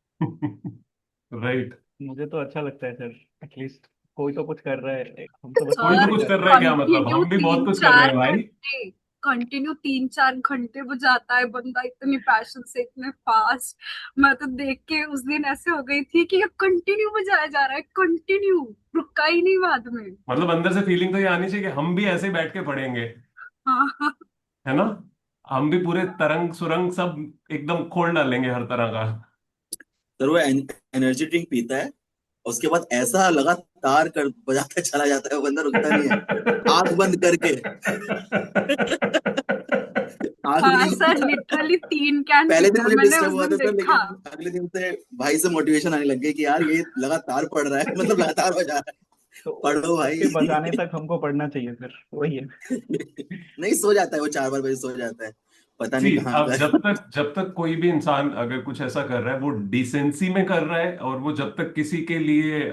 राइट. मुझे तो अच्छा लगता है सर, एटलीस्ट कोई तो कुछ कर रहा है, हम तो बस कोई तो सर कुछ कर रहा है क्या मतलब? कंटिन्यू हम भी बहुत तीन कुछ कर रहे चार हैं भाई. घंटे कंटिन्यू 3-4 घंटे बजाता है बंदा, इतनी पैशन से, इतने फास्ट। मैं तो देख के उस दिन ऐसे हो गई थी कि ये कंटिन्यू बजाया जा रहा है, कंटिन्यू, रुका ही नहीं बाद में। मतलब अंदर से फीलिंग तो ये आनी चाहिए कि हम भी ऐसे बैठ के पढ़ेंगे, हाँ है ना? हम भी पूरे तरंग सुरंग सब एकदम खोल डालेंगे हर तरह का. सर वो एनर्जी ड्रिंक पीता है, उसके बाद ऐसा लगातार कर बजाता चला जाता है, वो बंदा रुकता नहीं है, आंख बंद करके। आंख भी हाँ नहीं सर, लिटरली 3 कैन पहले दिन पीता है, मुझे मैंने डिस्टर्ब उस हुआ दिन था सर, देखा। लेकिन अगले दिन से भाई से मोटिवेशन आने लग गई कि यार ये लगातार पढ़ रहा है, मतलब लगातार बजा रहा है, तो पढ़ो भाई। उसके बजाने तक हमको पढ़ना चाहिए सर, वही है। नहीं सो जाता है वो, 4 बजे सो जाता है, पता नहीं कहाँ अब का। जब तक कोई भी इंसान अगर कुछ ऐसा कर रहा है वो डिसेंसी में कर रहा है, और वो जब तक किसी के लिए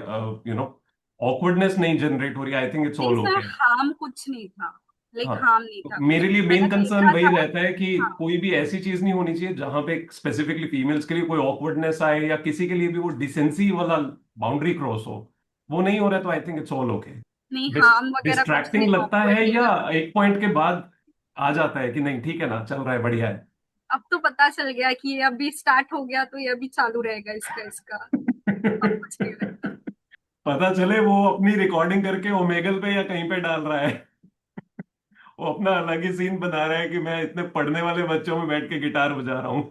ऑकवर्डनेस नहीं जनरेट हो रही, आई थिंक इट्स नहीं ऑल सर, ओके. हार्म कुछ नहीं था, लाइक हाँ, हार्म नहीं था मेरे कुछ। लिए मैंने मेन कंसर्न देखा वही था। रहता है कि हाँ कोई भी ऐसी चीज नहीं होनी चाहिए जहां पे स्पेसिफिकली फीमेल्स के लिए कोई ऑकवर्डनेस आए, या किसी के लिए भी वो डिसेंसी वाला बाउंड्री क्रॉस हो. वो नहीं हो रहा है तो I think it's all okay. नहीं, हार्म वगैरह कुछ डिस्ट्रैक्टिंग नहीं, लगता है awkward या नहीं। एक पॉइंट के बाद आ जाता है कि नहीं ठीक है ना, चल रहा है, बढ़िया है? अब तो पता चल गया कि ये अभी स्टार्ट हो गया तो ये अभी चालू रहेगा इसका। अब कुछ नहीं लगता। पता चले वो अपनी रिकॉर्डिंग करके ओमेगल पे या कहीं पे डाल रहा है. वो अपना अलग ही सीन बना रहा है कि मैं इतने पढ़ने वाले बच्चों में बैठ के गिटार बजा रहा हूँ.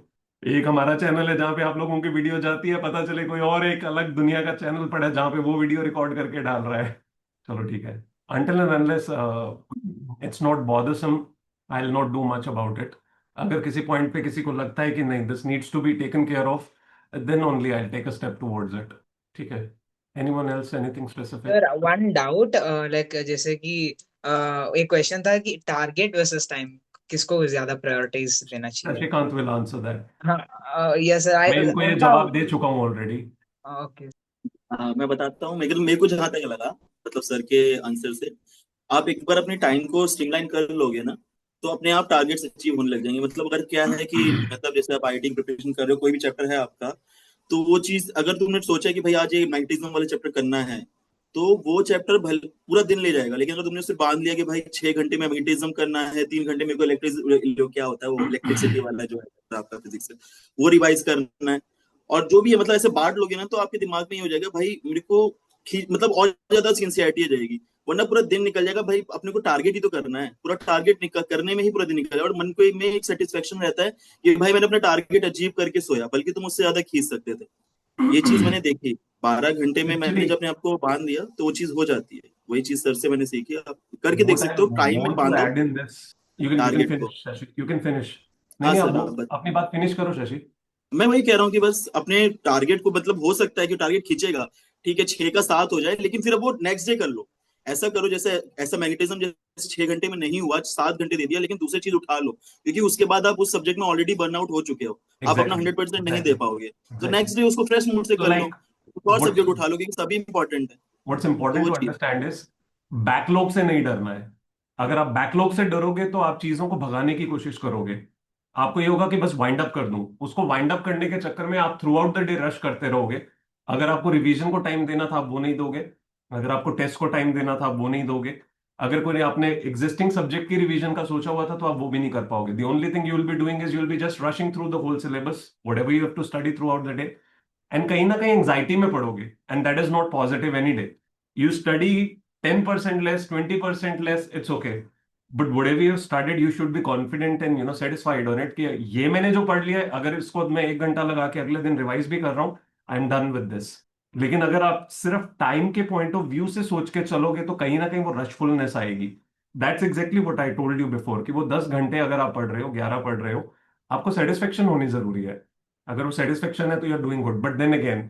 एक हमारा चैनल है जहाँ पे आप लोगों की वीडियो जाती है, पता चले कोई और एक अलग दुनिया का चैनल पड़ा है जहाँ पे वो वीडियो रिकॉर्ड करके डाल रहा है. चलो ठीक है. Until and unless it's not bothersome, I'll not do much about it. अगर किसी पॉइंट पे किसी को लगता है कि नहीं this needs to be taken care of, then only I'll take a step towards it. ठीक है. Anyone else? Anything specific? Sir one doubt, like जैसे कि एक क्वेश्चन था कि टारगेट वर्सेस टाइम किसको ज्यादा प्रायोरिटीज देना चाहिए? Shashikant will answer that. हाँ यस सर, मैं इनको ये जवाब दे चुका हूँ ऑलरेडी. ओके। मैं बताता हूँ, मेरे को जहां तक लगा, मतलब सर के आंसर से, आप एक बार अपने टाइम को स्ट्रीमलाइन कर लोगे ना, तो अपने आप टारगेट्स अचीव होने लग जाएंगे. मतलब अगर क्या है कि मतलब जैसे आप आईआईटी की प्रिपरेशन कर रहे हो, कोई भी चैप्टर है आपका, तो वो चीज अगर तुमने सोचा कि भाई आज ये मैग्नेटिज्म वाले चैप्टर करना है, तो वो चैप्टर पूरा दिन ले जाएगा. लेकिन अगर तुमने उसे बांध लिया कि भाई 6 घंटे में मैग्नेटिज्म करना है, 3 घंटे मेरे को क्या होता है वो इलेक्ट्रिसिटी वाला जो है आपका फिजिक्स है, वो रिवाइज करना है, और जो भी है, मतलब ऐसे बांट लोगे ना, तो आपके दिमाग में ही हो जाएगा भाई मेरे को मतलब और ज्यादा सिंसियरिटी आ जाएगी. वरना पूरा दिन निकल जाएगा भाई, अपने को टारगेट ही तो करना है, पूरा टारगेट करने में ही पूरा दिन निकल जाएगा, और मन को में एक सेटिस्फेक्शन रहता है कि भाई मैंने अपना टारगेट अचीव करके सोया, बल्कि तुम उससे ज्यादा खींच सकते थे. ये चीज मैंने देखी, 12 घंटे में मैंने जब अपने आपको बांध दिया तो वो चीज हो जाती है. वही चीज सर से मैंने सीखी, आप करके देख सकते हो, टाइम में बांधो टारगेट को. You can finish. हाँ नहीं, सर, आप अपनी बात फिनिश करो शशि. मैं वही कह रहा हूँ कि बस अपने टारगेट को, मतलब हो सकता है कि टारगेट खींचेगा, ठीक है 6 का 7 हो जाए, लेकिन फिर अब वो नेक्स्ट डे कर लो. ऐसा करो जैसे ऐसा मैग्नेटिज्म जैसे 6 घंटे में नहीं हुआ, 7 घंटे दे दिया, लेकिन दूसरी चीज उठा लो, क्योंकि उसके बाद आप उस सब्जेक्ट में ऑलरेडी बर्नआउट हो चुके हो, आप अपना 100% नहीं दे पाओगे. तो नेक्स्ट डे उसको फ्रेश मूड से कर लो, और सब्जेक्ट उठा लो, क्योंकि सभी इंपॉर्टेंट है. What's important to understand is backlog से नहीं डरना है. अगर आप बैकलॉग से डरोगे तो आप चीजों को भगाने की कोशिश करोगे. आपको ये होगा कि बस वाइंड अप कर दूं, उसको वाइंड अप करने के चक्कर में आप through out the day rush करते रहोगे, अगर आपको रिवीजन को टाइम देना था आप वो नहीं दोगे, अगर आपको टेस्ट को टाइम देना था आप वो नहीं दोगे, अगर कोई आपने एग्जिस्टिंग सब्जेक्ट की रिवीजन का सोचा हुआ था तो आप वो भी नहीं कर पाओगे. The only thing you will be doing is you will be just rushing through the whole syllabus whatever you have to study throughout the day, and कहीं ना कहीं एंग्जाइटी में पढ़ोगे, and that is not positive any day. You study 10% less, 20% less, it's okay, but whatever you studied you should be confident and satisfied on it कि ये मैंने जो पढ़ लिया है अगर इसको मैं 1 घंटा लगा के अगले दिन रिवाइज भी कर रहा हूँ, I am done with this. लेकिन अगर आप सिर्फ टाइम के पॉइंट ऑफ व्यू से सोच के चलोगे तो कहीं ना कहीं वो रशफुलनेस आएगी. That's exactly what I told you before कि वो 10 घंटे अगर आप पढ़ रहे हो, 11 पढ़ रहे हो, आपको सेटिस्फेक्शन होनी जरूरी है. अगर वो सेटिस्फेक्शन है तो you are doing good, but then again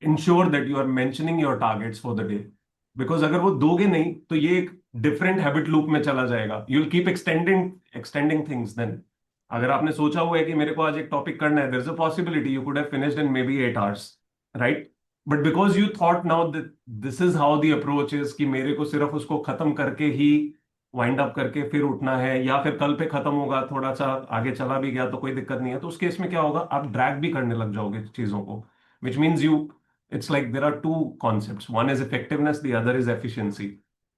ensure that you are mentioning your targets for the day, because अगर वो दोगे नहीं तो ये एक डिफरेंट हैबिट लूप में चला जाएगा. You will keep extending things. Then अगर आपने सोचा हुआ है कि मेरे को आज एक टॉपिक करना है, there is a possibility you could have finished in maybe 8 hours, right? But because you thought now that this is how the approach is कि मेरे को सिर्फ उसको खत्म करके ही वाइंड अप करके फिर उठना है, या फिर कल पे खत्म होगा, थोड़ा सा आगे चला भी गया तो कोई दिक्कत नहीं है, तो उस केस में क्या होगा, आप ड्रैग भी करने लग जाओगे चीजों को, which means you, it's like there are two concepts. One is effectiveness, the other is efficiency.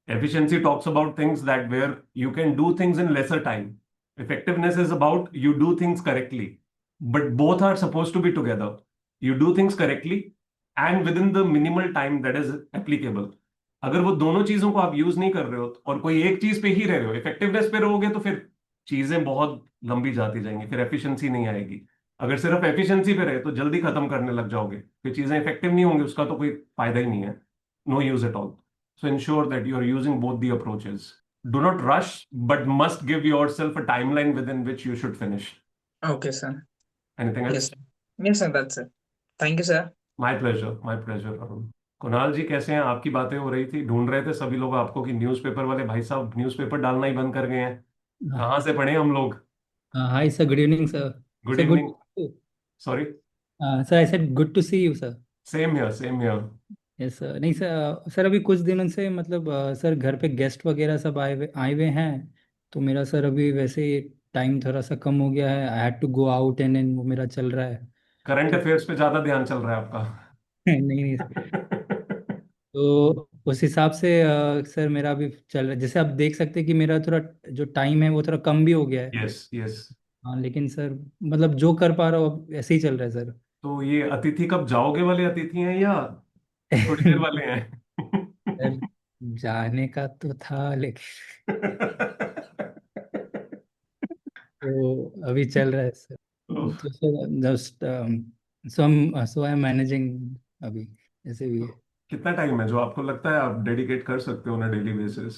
Efficiency talks about things that where you can do things in lesser time. Effectiveness is about you do things correctly. But both are supposed to be together. You do things correctly and within the minimal time that is applicable. अगर वो दोनों चीजों को आप use नहीं कर रहे हो और कोई एक चीज पे ही रह रहे हो, इफेक्टिवनेस पे रहोगे तो फिर चीजें बहुत लंबी जाती जाएंगी, फिर एफिशिएंसी नहीं आएगी. अगर सिर्फ एफिशिएंसी पे रहे तो जल्दी खत्म करने लग जाओगे, फिर चीजें इफेक्टिव नहीं होंगी, उसका तो कोई फायदा ही नहीं है, no use at all. So ensure that you are using both the approaches. Do not rush but must give yourself a timeline within which you should finish. Okay, sir. Anything Yes, else? sir. Yes, sir. That's it. Thank you, sir. My pleasure Arun. Kunal ji कैसे हैं? आपकी बातें हो रही थी, ढूंढ रहे थे सभी लोग आपको कि न्यूज़पेपर वाले भाई साहब न्यूज़पेपर डालना ही बंद कर गए हैं. कहाँ से पढ़े हम लोग? Hi, sir. Good evening, sir. Good Sir, good. Evening. Sorry. Sir, I said good to see you, sir. Same here. Yes, sir. नहीं सर, सर अभी कुछ दिनों से मतलब सर घर पे गेस्ट वगैरह सब आए हुए हैं, तो मेरा सर अभी वैसे टाइम थोड़ा सा कम हो गया है. I had to go out and वो मेरा चल रहा है. करंट तो अफेयर्स पे ज्यादा ध्यान चल रहा है आपका. नहीं तो उस हिसाब से सर मेरा अभी चल रहा है. जैसे आप देख सकते हैं कि मेरा थोड़ा जो टाइम है वो थोड़ा कम भी हो गया है. Yes yes. हाँ, लेकिन सर मतलब जो कर पा रहा हूँ अब ऐसे ही चल रहा है सर. तो ये अतिथि कब जाओगे वाले अतिथि हैं या थोड़ी देर वाले हैं? सर जाने का तो था लेकिन तो अभी चल रहा है सर. तो sir just so I am managing अभी जैसे भी है. कितना टाइम है जो आपको लगता है आप डेडिकेट कर सकते हो ना डेली बेसिस?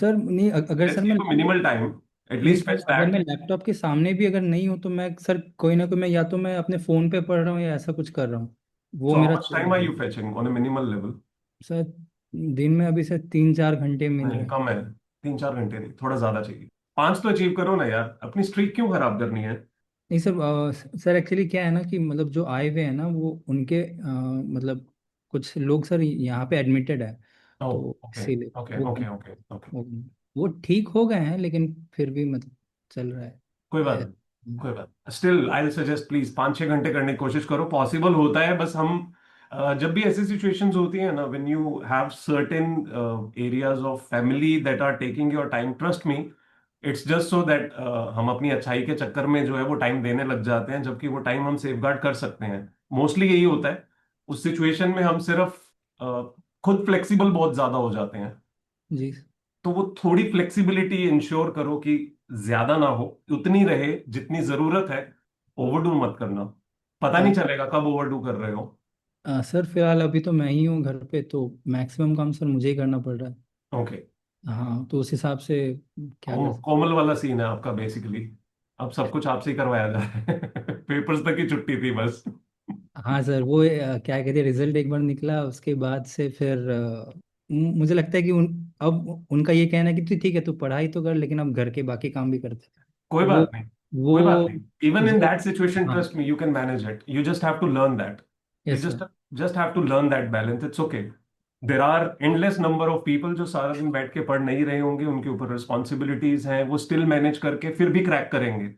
सर नहीं अगर सर मैं मिनिमल टाइम एटलीस्ट सर, अगर मैं लैपटॉप के सामने भी अगर नहीं हूँ तो मैं सर कोई ना कोई, मैं या तो मैं अपने फोन पे पढ़ रहा हूँ या ऐसा कुछ कर रहा हूँ, वो So how मेरा much time are you fetching on a minimal level? Sir दिन में अभी सर 3-4 घंटे मिल रहे नहीं हैं. कम है, 3-4 घंटे नहीं, थोड़ा ज्यादा चाहिए. 5 तो अचीव करो ना यार, अपनी स्ट्रीक क्यों खराब करनी है? नहीं सर, सर एक्चुअली क्या है ना कि मतलब जो आए हुए हैं ना वो उनके मतलब कुछ लोग सर यहाँ पे एडमिटेड है, ओह तो ओके इसीलिए ओके वो ओके ओके ओके. वो ठीक हो गए हैं लेकिन फिर भी मतलब चल रहा है. कोई बात नहीं, कोई बात. स्टिल आई सजेस्ट प्लीज 5-6 घंटे करने की कोशिश करो, पॉसिबल होता है. बस हम जब भी ऐसी सिचुएशंस होती है ना, when you have certain areas of family that are taking your time, trust me, it's just so that हम अपनी अच्छाई के चक्कर में जो है वो टाइम देने लग जाते हैं, जबकि वो टाइम हम सेफगार्ड कर सकते हैं. मोस्टली यही होता है. उस सिचुएशन में हम सिर्फ खुद फ्लेक्सिबल बहुत ज्यादा हो जाते हैं. जी तो वो थोड़ी फ्लेक्सिबिलिटी इंश्योर करो कि ज्यादा ना हो, उतनी रहे जितनी जरूरत है. ओवरडू मत करना, पता नहीं चलेगा कब ओवरडू कर रहे हो. सर फिलहाल अभी तो मैं ही हूँ घर पे, तो मैक्सिमम काम सर मुझे ही करना पड़ रहा है. ओके. हाँ, तो उस हिसाब से क्या कर सकते. कोमल वाला सीन है आपका बेसिकली, अब सब कुछ आपसे ही करवाया जा रहा है. पेपर्स तक ही छुट्टी थी बस. हाँ सर, वो क्या कहते हैं, रिजल्ट एक बार निकला उसके बाद से फिर मुझे लगता है कि अब उनका ये कहना है कि तू ठीक है, तू पढ़ाई तो कर लेकिन अब घर के बाकी काम भी करते हैं. कोई वो बात नहीं, कोई बात वो नहीं. इवन इन जो दैट सिचुएशन हाँ trust me you can manage it. You just have to learn that. You yes just sir. just have to learn that balance. It's okay. There are endless number of people जो सारा दिन बैठ के पढ़ नहीं रहे होंगे, उनके ऊपर रिस्पॉन्सिबिलिटीज हैं, वो स्टिल मैनेज करके फिर भी क्रैक करेंगे,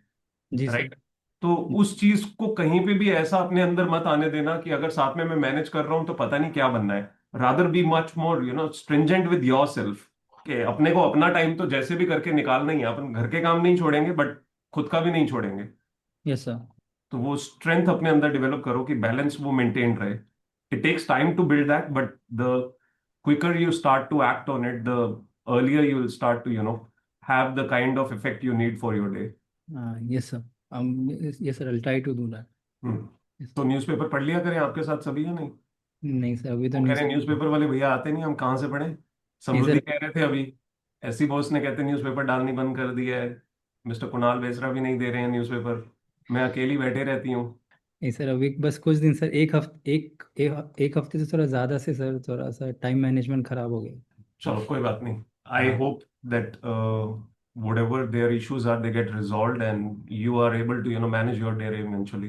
जी सर. राइट? तो उस चीज को कहीं पे भी ऐसा अपने अंदर मत आने देना कि अगर साथ में मैं मैनेज कर रहा हूं तो पता नहीं क्या बनना है। Rather be much more stringent with your self, कि अपने को अपना टाइम तो जैसे भी करके निकालना ही है, अपन घर के काम नहीं छोड़ेंगे बट खुद का भी नहीं छोड़ेंगे। Yes sir. तो वो स्ट्रेंथ अपने अंदर डेवलप करो कि बैलेंस वो मेंटेन रहे। It takes time to build that, but the quicker you start to act on it, the earlier you will start to have the kind of effect you need for your day. Yes sir. Yes sir, I try to do that. तो newspaper पढ़ लिया करें आपके साथ सभी या नहीं? नहीं सर, अभी तो वो कह न्यूज़ रहे हैं न्यूज़पेपर वाले भैया आते नहीं, हम कहाँ से पढ़ें। नहीं समृद्धि सर। कह रहे थे अभी, ऐसी बॉस ने कहते न्यूज़पेपर डालनी बंद कर दिया है, मिस्टर कुणाल बेसरा भी नहीं दे रहे हैं न्यूज़पेपर, मैं अकेली बैठे रहती हूँ। नहीं सर, अभी बस कुछ दिन सर, एक हफ्ते से थोड़ा ज़्यादा से सर, थोड़ा सा टाइम मैनेजमेंट खराब हो गया। चलो कोई बात नहीं, I hope that whatever their issues are they get resolved and you are able to manage your day eventually.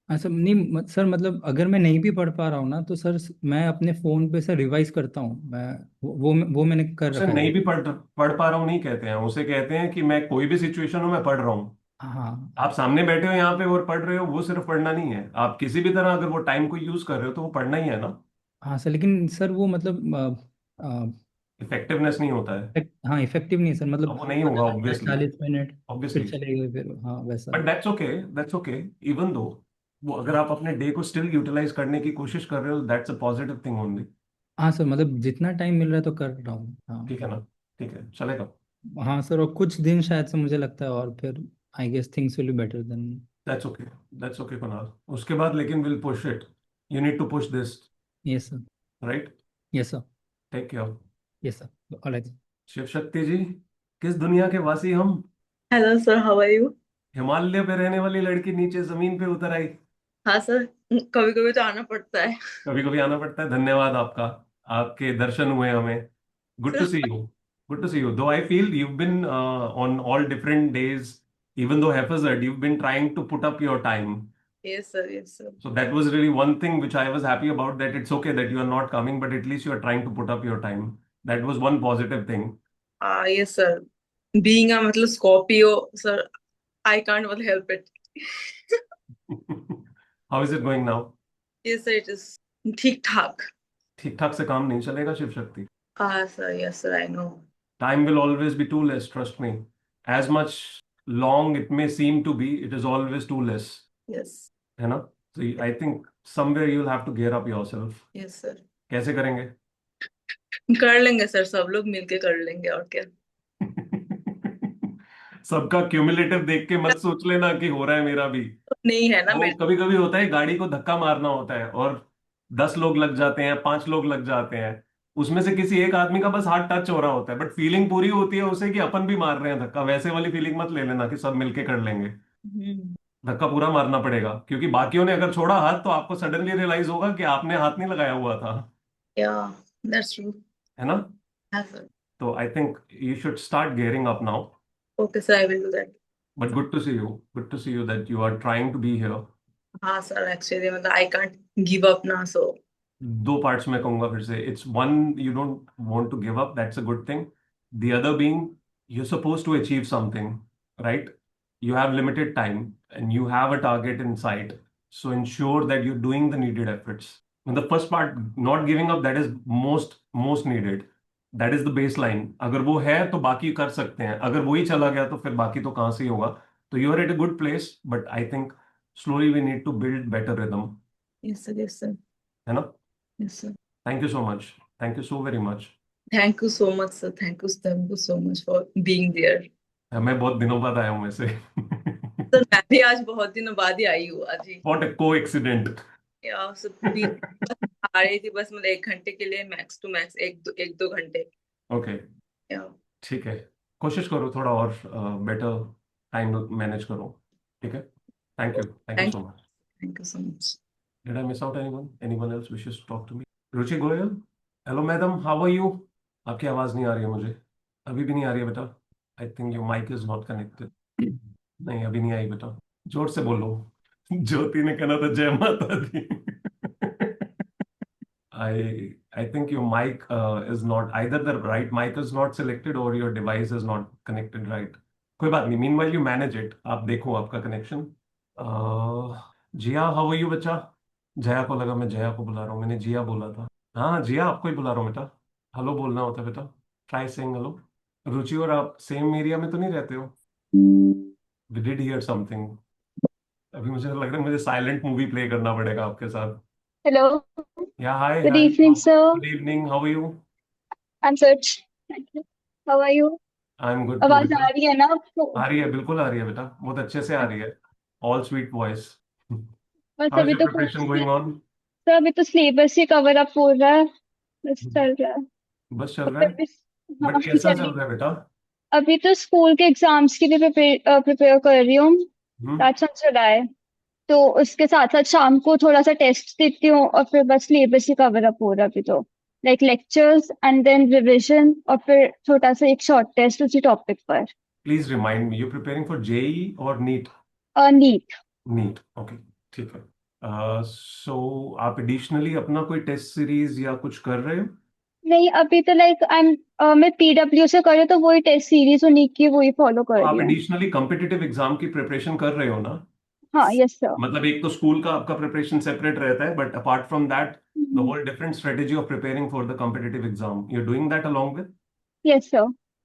हाँ सर, नहीं सर, मतलब अगर मैं नहीं भी पढ़ पा रहा हूँ ना, तो सर मैं अपने फ़ोन पे सर रिवाइज करता हूँ। मैं वो मैंने कर उसे रखा नहीं है। भी पढ़ पा रहा हूँ नहीं कहते हैं, उसे कहते हैं कि मैं कोई भी सिचुएशन हो मैं पढ़ रहा हूँ। हाँ आप सामने बैठे हो यहाँ पे और पढ़ रहे हो, वो सिर्फ पढ़ना नहीं है, आप किसी भी तरह अगर वो टाइम को यूज कर रहे हो तो वो पढ़ना ही है ना। हाँ सर, लेकिन सर वो मतलब इफेक्टिवनेस नहीं होता है। हाँ, इफेक्टिव नहीं है सर, मतलब अब वो नहीं होगा 15 ऑब्वियसली, 40 मिनट फिर ऑब्वियसली। चले गए, फिर हाँ वैसा। But that's okay, that's okay. Even though वो अगर आप अपने डे को स्टिल यूटिलाइज करने की कोशिश कर रहे हो, that's a positive thing only. हाँ सर, मतलब जितना टाइम मिल रहा है तो कर रहा हूँ। हाँ ठीक है ना, ठीक है, चलेगा। हाँ सर, और कुछ दिन शायद से मुझे लगता है, और फिर I guess things will be better then. That's okay, that's okay Kunal. उसके बाद लेकिन will push it, you need to push this, yes sir. Right? Yes sir. Take care. Yes sir, alright. Shiv Shakti ji, किस दुनिया के वासी हम। Hello sir, how are you? Himalaya पे रहने वाली लड़की नीचे जमीन पे उतर आई। हाँ सर, कभी कभी तो आना पड़ता है। कभी कभी आना पड़ता है, धन्यवाद आपका, आपके दर्शन हुए हमें। Good to see you, good to see you. Though I feel you've been on all different days, even though haphazard, you've been trying to put up your time. Yes sir, yes sir. So that was really one thing which I was happy about, that it's okay that you are not coming, but at least you are trying to put up your time. That was one positive thing. Yes sir, being a मतलब Scorpio sir, I can't मतलब help it. How is it going now? Yes sir, it is ठीक ठाक। ठीक ठाक से काम नहीं चलेगा शिव शक्ति। हाँ sir, yes sir, I know. Time will always be too less, trust me. As much long it may seem to be, it is always too less. Yes है ना? So I think somewhere you'll have to gear up yourself. Yes sir, कैसे करेंगे? कर लेंगे sir, सब लोग मिलके कर लेंगे, और क्या। सबका क्यूमुलेटिव देख के मत सोच लेना कि हो रहा है मेरा भी। नहीं है ना वो मेरे। कभी कभी होता है गाड़ी को धक्का मारना होता है और 10 लोग लग जाते हैं, 5 लोग लग जाते हैं, उसमें से किसी एक आदमी का बस हाथ टच हो रहा होता है, बट फीलिंग पूरी होती है उसे कि अपन भी मार रहे हैं धक्का। वैसे वाली फीलिंग मत ले लेना कि सब मिलके कर लेंगे। धक्का पूरा मारना पड़ेगा, क्योंकि बाकियों ने अगर छोड़ा हाथ तो आपको सडनली रियलाइज होगा कि आपने हाथ नहीं लगाया हुआ था। या दैट्स ट्रू। है ना? हाँ सर। तो I think you should start gearing up now. Okay sir, I will do that. But good to see you, good to see you that you are trying to be here. हाँ sir, actually मतलब I can't give up ना, सो दो parts में कहूंगा फिर से। It's one, you don't want to give up, that's a good thing. The other being, you are supposed to achieve something, right? You have limited time and you have a target in sight, so ensure that you're doing the needed efforts. And the first part, not giving up, that is most needed. That is the baseline. अगर वो है तो बाकी कर सकते हैं, अगर वो ही चला गया तो फिर बाकी तो कहाँ से ही होगा। तो you are at a good place, but I think slowly we need to build better rhythm. Yes sir, yes sir. है ना? Yes sir. Thank you so much. Thank you so very much. Thank you so much sir, thank you so much for being there. मैं बहुत दिनों बाद आया हूँ वैसे। Sir मैं भी आज बहुत दिनों बाद ही आई हूँ आज ही। What a coincidence. या सब भी आ रही थी, बस मतलब 1 घंटे के लिए, मैक्स टू मैक्स एक दो घंटे। Okay. या ठीक है, कोशिश करो थोड़ा और बेटर टाइम मैनेज करो। ठीक है, thank you so much. Thank you so much. Did I miss out anyone else wishes to talk to me? Ruchi Goyal, hello madam, how are you? आपकी आवाज नहीं आ रही है मुझे, अभी भी नहीं आ रही है बेटा। I think your mic is not connected. नहीं, अभी नहीं आई बेटा, जोर से बोलो। ज्योति ने कहना था जय माता दी। I think your mic is not, either the right mic is not selected or your device is not connected right. कोई बात नहीं, meanwhile you manage it. आप देखो आपका connection. Jiya, how are you बच्चा? जया को लगा मैं जया को बुला रहा हूँ, मैंने जिया बोला था। हाँ जिया, आपको ही बुला रहा हूँ बेटा। हेलो बोलना होता है बेटा। Try saying hello. रुचि और आप सेम एरिया में तो नहीं रहते हो? We did hear something. अभी मुझे लग रहा है मुझे साइलेंट मूवी प्ले करना पड़ेगा आपके साथ। Hello. या hi Good hi. evening, sir. Good evening, how are you? I'm good. Thank you. How are you? I am good too आवाज बेटा। आ रही है ना आपको? आ रही है, बिल्कुल आ रही है बेटा, बहुत अच्छे से आ रही है। All sweet voice. बस हाउ इज अभी योर तो प्रिपरेशन गोइंग ऑन? सर अभी तो सिलेबस ही कवर अप हो रहा है, बस चल रहा है। बस चल और रहा फिर है। भी हाँ बट कैसा चल चल रहा है बेटा? अभी तो स्कूल के एग्जाम्स के लिए प्रिपेयर कर रही हूँ। हम्म। अच्छा चल रहा है। तो उसके साथ साथ शाम को थोड़ा सा टेस्ट देती हूँ और फिर बस सिलेबस ही कवर अप हो रहा है अभी तो। Like lectures and then revision और फिर छोटा सा एक शॉर्ट टेस्ट उसी टॉपिक पर। Please remind me, you preparing for JEE और नीट? नीट। NEET, okay. ठीक है। सो आप एडिशनली अपना कोई टेस्ट सीरीज या कुछ कर रहे हो? नहीं अभी तो लाइक मैं पीडब्ल्यू से कर रही हूँ तो वही टेस्ट सीरीज उन्हीं की वही फॉलो तो कर रही आप हूँ। एडिशनली कॉम्पिटिटिव एग्जाम की प्रिपरेशन कर रहे हो ना? हाँ यस सर। मतलब एक तो स्कूल का आपका प्रिपरेशन सेपरेट रहता है, but apart from that the whole different strategy of preparing for the competitive exam, you are doing that along with? Yes sir.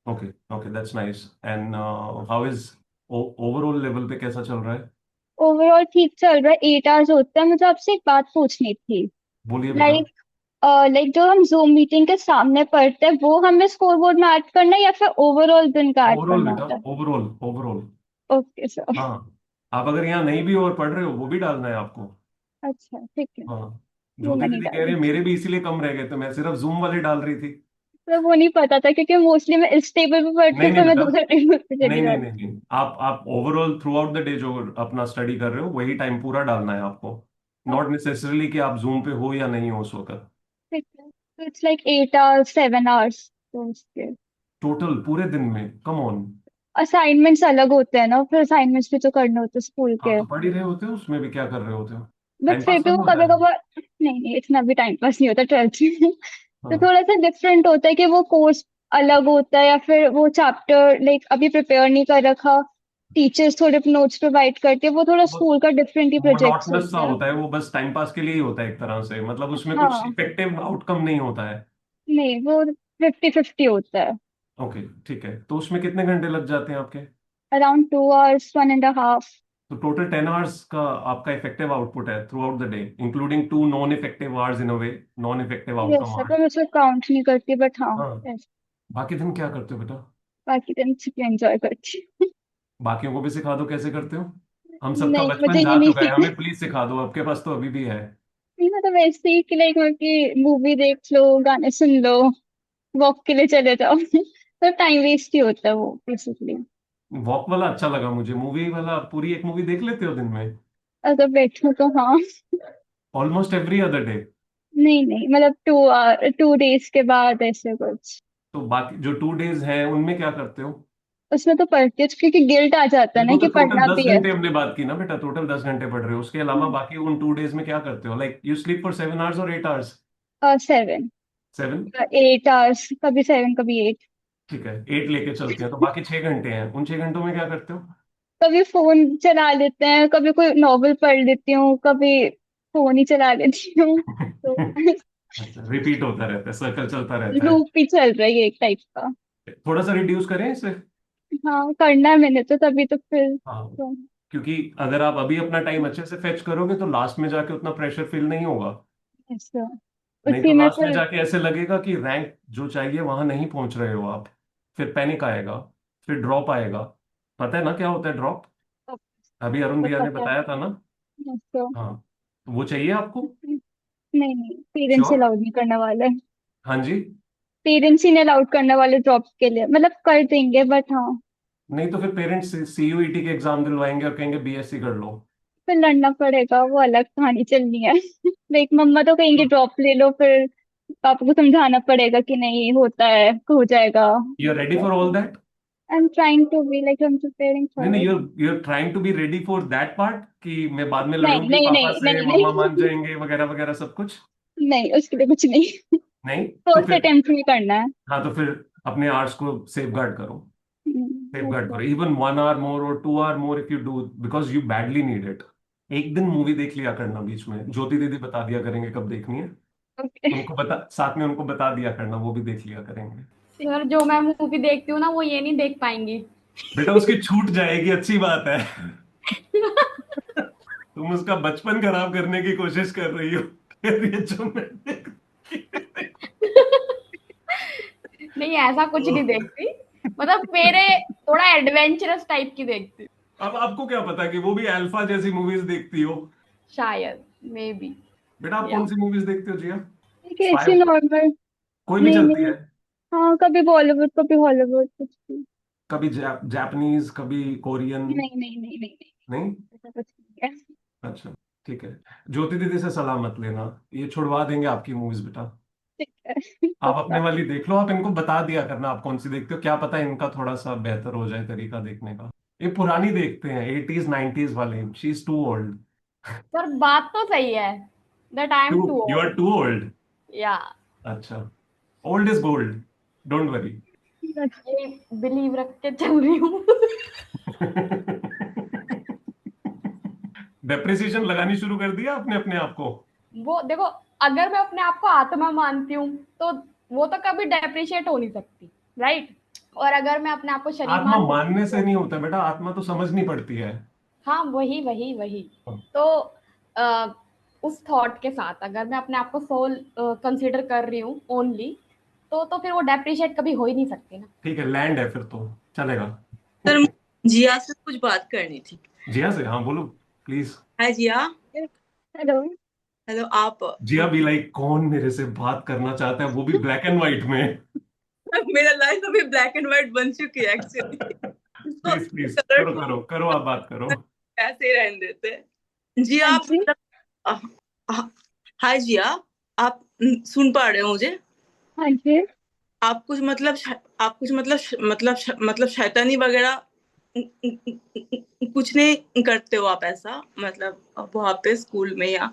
Okay okay, that's nice. And how is overall level पे कैसा चल रहा है? Overall ठीक चल रहा है, 8 hours होता है। मुझे आपसे एक बात पूछनी थी। बोलिए बेटा। लाइक जो हम जूम मीटिंग के सामने पढ़ते हैं वो हमें स्कोर बोर्ड में ऐड करना है या फिर ओवरऑल दिन का ऐड ओवरऑल करना बेटा, होता है? Overall overall. Okay sir. हाँ, आप अगर यहाँ नहीं भी और पढ़ रहे हो वो भी डालना है आपको। अच्छा ठीक है। हाँ, वो ज्योति मैं नहीं दीदी कह रही है डाली। मेरे भी इसीलिए कम रह गए थे, मैं सिर्फ जूम वाले डाल रही थी। तो वो नहीं पता था क्योंकि मोस्टली मैं इस टेबल पे पढ़ती नहीं हूँ नहीं तो मैं बेटा, दूसरे टेबल पे चली नहीं नहीं नहीं जाती नहीं, आप overall through out the day जो अपना स्टडी कर रहे हो वही टाइम पूरा डालना है आपको। हूँ। नॉट नेसेसरली कि आप जूम पे हो या नहीं हो उस वक्त। ठीक है तो इट्स लाइक 8 आवर्स 7 आवर्स तो उसके टोटल पूरे दिन में, कम ऑन। असाइनमेंट्स अलग होते हैं ना, फिर असाइनमेंट्स भी तो करने होते हैं स्कूल हाँ के। तो पढ़ ही रहे होते हो, उसमें भी क्या कर रहे होते हो? बट टाइम फिर पास भी वो करना होता कभी है। कभार नहीं नहीं इतना भी टाइम पास नहीं होता 12th में। तो हाँ, थोड़ा सा डिफरेंट होता है कि वो कोर्स अलग होता है या फिर वो चैप्टर लाइक अभी प्रिपेयर नहीं कर रखा, टीचर्स थोड़े नोट्स प्रोवाइड करते हैं, वो थोड़ा वो स्कूल का डिफरेंट ही प्रोजेक्ट्स मोनोटोनस सा होते हैं। होता है, वो बस टाइम पास के लिए ही होता है एक तरह से, मतलब उसमें कुछ हाँ इफेक्टिव आउटकम नहीं होता है। नहीं वो 50-50 होता है। ओके ठीक है, तो उसमें कितने घंटे लग जाते हैं आपके? Around 2 hours 1.5। तो टोटल 10 आवर्स का आपका इफेक्टिव आउटपुट है through out the day, including 2 non effective hours in a way, non effective yes outcome sir पर आवर्स। मैं उसको काउंट नहीं करती बट हाँ हाँ, yes, बाकी दिन क्या करते हो बेटा? बाकी दिन छुट्टी एंजॉय करती हूँ। बाकियों को भी सिखा दो कैसे करते हो। हम सबका नहीं मुझे बचपन ये जा नहीं चुका है, सीखना। हमें प्लीज सिखा दो, आपके पास तो अभी भी है। नहीं मतलब ऐसे ही कि लाइक मतलब कि मूवी देख लो गाने सुन लो वॉक के लिए चले जाओ तो टाइम वेस्ट ही होता है वो बेसिकली। वॉक वाला अच्छा लगा मुझे, मूवी वाला पूरी एक मूवी देख लेते हो दिन में? अगर बैठो तो हाँ। Almost every other day? नहीं नहीं मतलब 2 डेज के बाद ऐसे कुछ। तो बाकी जो 2 डेज हैं उनमें क्या करते हो? उसमें तो पढ़ती हूँ क्योंकि गिल्ट आ जाता है नहीं, ना वो कि तो टोटल पढ़ना 10 भी है। घंटे हमने बात की ना बेटा, टोटल 10 घंटे पढ़ रहे हो, उसके अलावा बाकी उन 2 डेज में क्या करते हो? Like you sleep for 7 hours और 8 आवर्स? 7। 7? 8 आवर्स कभी 7 कभी 8। ठीक है, 8 लेके चलते हैं, तो बाकी 6 घंटे हैं, उन 6 घंटों में क्या करते हो? कभी फोन चला लेते हैं, कभी कोई नॉवल पढ़ लेती हूँ, कभी फोन ही चला लेती हूँ तो अच्छा, रिपीट होता रहता है, सर्कल चलता रहता है। लूप ही चल रही है एक टाइप का। थोड़ा सा रिड्यूस करें इसे। हाँ करना है मैंने तो तभी तो फिर हाँ, तो, क्योंकि अगर आप अभी अपना टाइम अच्छे से फेच करोगे तो लास्ट में जाके उतना प्रेशर फील नहीं होगा। ऐसा नहीं उसी तो में लास्ट में फिर। जाके ऐसे लगेगा कि रैंक जो चाहिए वहां नहीं पहुंच रहे हो आप। फिर पैनिक आएगा, फिर ड्रॉप आएगा। पता है ना क्या होता है ड्रॉप? अभी अरुण तो भैया ने पता है बताया था ना। तो। हाँ, तो वो चाहिए आपको? नहीं नहीं पेरेंट्स श्योर? अलाउड नहीं करने वाले। हाँ जी। पेरेंट्स ही नहीं अलाउड करने वाले ड्रॉप के लिए, मतलब कर देंगे बट हाँ नहीं तो फिर पेरेंट्स सीयूईटी के एग्जाम दिलवाएंगे और कहेंगे बीएससी कर लो। फिर लड़ना पड़ेगा, वो अलग कहानी चलनी है। लाइक मम्मा तो कहेंगे ड्रॉप ले लो, फिर पापा को समझाना पड़ेगा कि नहीं होता है हो जाएगा। You are ready for all that? I am trying to be like I am preparing नहीं फॉर नहीं, it. you're trying to be ready for that part कि मैं बाद में नहीं लड़ूंगी नहीं पापा नहीं से, नहीं मम्मा मान नहीं जाएंगे वगैरह वगैरह सब कुछ? नहीं उसके लिए कुछ नहीं। नहीं तो फर्स्ट फिर, अटेम्प्ट में करना है। हाँ तो फिर अपने आर्ट्स को सेफ गार्ड करो। Safeguard करो, even 1 hour more or 2 hour more if you do, because you badly need it. एक दिन मूवी देख लिया करना बीच में, ज्योति दीदी बता दिया करेंगे कब देखनी है, ओके। उनको बता, साथ में उनको बता दिया करना, वो भी देख लिया करेंगे। सर जो मैं मूवी देखती हूँ ना वो ये नहीं देख पाएंगी। बेटा उसकी छूट जाएगी, अच्छी बात है। तुम उसका बचपन खराब करने की कोशिश कर रही हो। ये जो मैं नहीं ऐसा कुछ नहीं देखती, मतलब मेरे थोड़ा एडवेंचरस टाइप की देखती हूँ। अब आपको क्या पता कि वो भी अल्फा जैसी मूवीज देखती हो? शायद, मे बी। बेटा आप कौन सी मूवीज देखते हो जिया? ठीक है, ऐसी नॉर्मल। कोई नहीं नहीं चलती नहीं, है? हाँ कभी बॉलीवुड कभी हॉलीवुड कुछ भी। कभी जापानीज, कभी कोरियन? नहीं नहीं नहीं नहीं नहीं? ऐसा कुछ नहीं है। अच्छा ठीक है, ज्योति दीदी से सलाह मत लेना, ये छुड़वा देंगे आपकी मूवीज बेटा। ठीक है। आप अपने वाली देख लो, आप इनको बता दिया करना आप कौन सी देखते हो, क्या पता इनका थोड़ा सा बेहतर हो जाए तरीका देखने का। ये पुरानी देखते हैं 80s 90s वाले, शी इज टू ओल्ड। पर बात तो सही है, that I am too you are too old? या अच्छा, old is gold, don't worry. ये बिलीव रख के चल रही हूँ। डेप्रिसिएशन लगानी शुरू कर दिया आपने अपने आप को? वो देखो, अगर मैं अपने आप को आत्मा मानती हूँ तो वो तो कभी डेप्रिशिएट हो नहीं सकती, राइट? और अगर मैं अपने आप को शरीर आत्मा मानती मानने से नहीं होता बेटा, आत्मा तो समझनी पड़ती है। हाँ वही वही वही। तो उस थॉट के साथ अगर मैं अपने आप को सोल कंसीडर कर रही हूँ ओनली, तो फिर वो डेप्रिशिएट कभी हो ही नहीं सकती ना। ठीक है, लैंड है फिर तो चलेगा। सर जिया से कुछ बात करनी थी। जिया से? हाँ बोलो please. Hi Jiya. Hello. Hello आप। जिया भी लाइक कौन मेरे से बात करना चाहता है, वो भी ब्लैक एंड व्हाइट में। मेरा लाइफ अभी ब्लैक एंड व्हाइट बन चुकी है एक्चुअली। प्लीज प्लीज करो करो करो, आप बात करो। ऐसे ही रहने देते हैं। जी आप हाय जिया, आप सुन पा रहे हो मुझे? हाँ जी। आप कुछ मतलब शैतानी वगैरह कुछ नहीं करते हो आप ऐसा, मतलब वहाँ पे स्कूल में या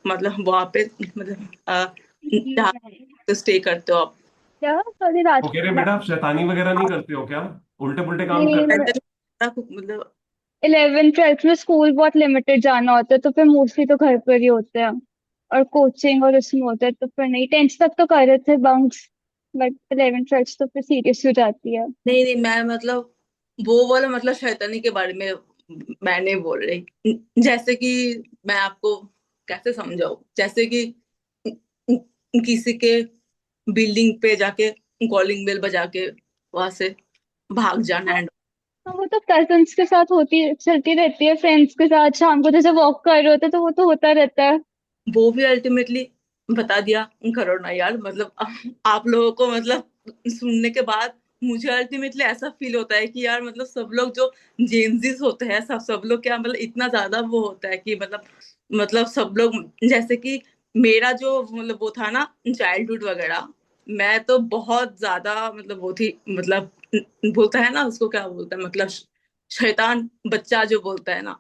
मतलब वहाँ पे मतलब जहाँ तो स्टे करते हो आप? क्या सॉरी राज। वो कह रहे बेटा आप शैतानी वगैरह नहीं करते हो क्या, उल्टे पुल्टे काम नहीं, करते मतलब 11th 12th में स्कूल बहुत लिमिटेड जाना होता है, तो फिर मोस्टली तो घर पर ही होते हैं, और कोचिंग और उसमें होता है, तो फिर नहीं। 10th तक तो कर रहे थे बंक्स, बट 11th 12th तो फिर सीरियस हो जाती है। नहीं नहीं, मैं मतलब वो वाला मतलब शैतानी के बारे में मैं नहीं बोल रही। जैसे कि मैं आपको कैसे समझाऊं, जैसे कि किसी के बिल्डिंग पे जाके कॉलिंग बेल बजा के वहां से भाग जाना है। हाँ, वो तो कजन्स के साथ चलती रहती है, फ्रेंड्स के साथ शाम को जैसे वॉक कर रहे होते हैं, तो वो तो होता रहता है। वो भी अल्टीमेटली बता दिया करो ना यार, मतलब आप लोगों को मतलब सुनने के बाद मुझे अल्टीमेटली ऐसा फील होता है कि यार मतलब सब लोग जो जेनजीस होते हैं सब लोग क्या मतलब इतना ज्यादा वो होता है कि मतलब सब लोग जैसे कि मेरा जो मतलब वो था ना चाइल्डहुड वगैरह, मैं तो बहुत ज्यादा मतलब वो थी, मतलब बोलता है ना उसको क्या बोलता है, मतलब शैतान बच्चा जो बोलता है ना,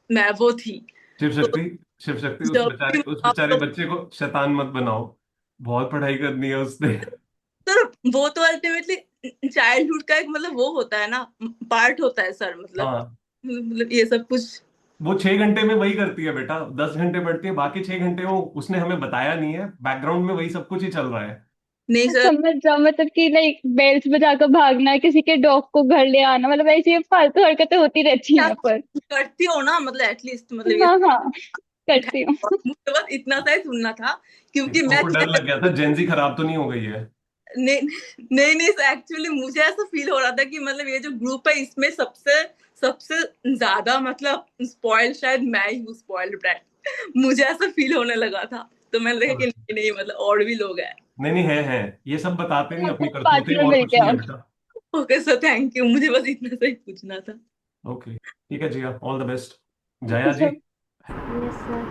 मैं वो थी। शिव तो शक्ति, शिव शक्ति, जब भी उस आप बेचारे लोग बच्चे को शैतान मत बनाओ, बहुत पढ़ाई करनी है उसने। सर, वो तो अल्टीमेटली चाइल्डहुड का एक मतलब वो होता है ना, पार्ट होता है सर, हाँ मतलब ये सब कुछ। वो 6 घंटे में वही करती है बेटा, 10 घंटे पढ़ती है, बाकी 6 घंटे वो उसने हमें बताया नहीं है, बैकग्राउंड में वही सब कुछ ही चल रहा है। नहीं सर, समझ जाओ, मतलब कि लाइक बेल्ट बजाकर भागना, किसी के डॉग को घर ले आना, मतलब ऐसी फालतू हरकतें होती रहती हैं यहाँ पर। करती हो ना मतलब एटलीस्ट मतलब ये हाँ हाँ करती हूँ। मुझे बस इतना सा ही सुनना था, क्योंकि इसको मैं को डर लग गया था जेंजी खराब तो नहीं हो गई है। नहीं नहीं नहीं सर, एक्चुअली मुझे ऐसा फील हो रहा था कि मतलब ये जो ग्रुप है इसमें सबसे सबसे ज्यादा मतलब स्पॉइल्ड शायद मैं ही हूँ, स्पॉइल्ड ब्रैट। मुझे ऐसा फील होने लगा था, तो मैंने देखा कि नहीं नहीं मतलब और भी लोग हैं। नहीं नहीं है, ये सब बताते नहीं अपनी करतूतें, पार्टनर और मिल कुछ नहीं गया। है बेटा। ओके सर, थैंक यू, मुझे बस इतना सा ही पूछना था। ओके ठीक है Jiya, all the best. Okay Jaya ji, sir. Yes sir,